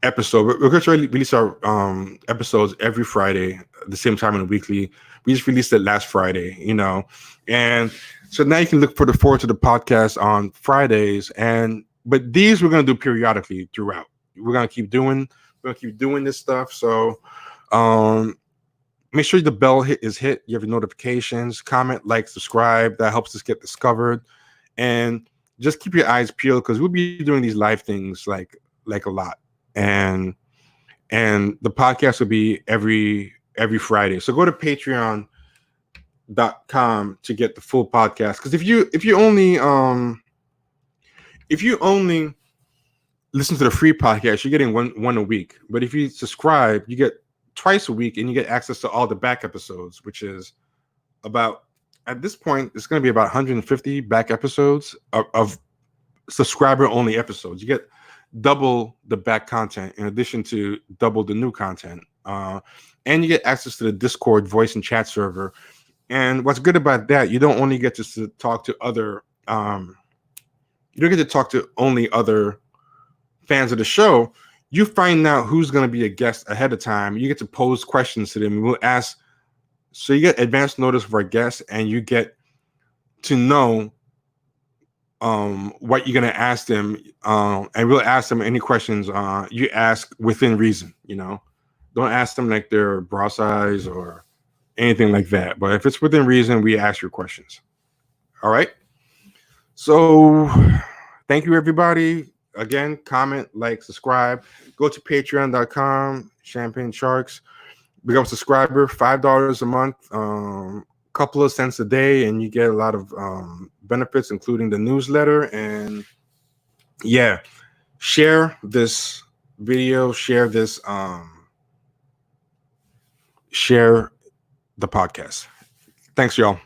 episode. We're going to release our episodes every Friday, the same time in the weekly. We just released it last Friday, and so now you can look forward to the podcast on Fridays. But these we're going to do periodically throughout. We're going to keep doing this stuff. So make sure the bell is hit. You have your notifications. Comment, like, subscribe. That helps us get discovered. And just keep your eyes peeled because we'll be doing these live things like a lot. And the podcast will be every Friday. So go to patreon.com to get the full podcast. Because if you only listen to the free podcast, you're getting one a week. But if you subscribe, you get twice a week, and you get access to all the back episodes, which is about, at this point, it's going to be about 150 back episodes of subscriber-only episodes. You get double the back content in addition to double the new content. And you get access to the Discord voice and chat server. And what's good about that, you don't only get to talk to other you don't get to talk to only other fans of the show. You find out who's going to be a guest ahead of time. You get to pose questions to them. We'll ask, so you get advance notice of our guests, and you get to know what you're going to ask them, and we'll ask them any questions you ask within reason. Don't ask them like they're bra size or anything like that. But if it's within reason, we ask your questions. All right. So thank you, everybody. Again, comment, like, subscribe. Go to patreon.com, Champagne Sharks. Become a subscriber, $5 a month, couple of cents a day, and you get a lot of benefits, including the newsletter. And yeah, share this video, share the podcast. Thanks, y'all.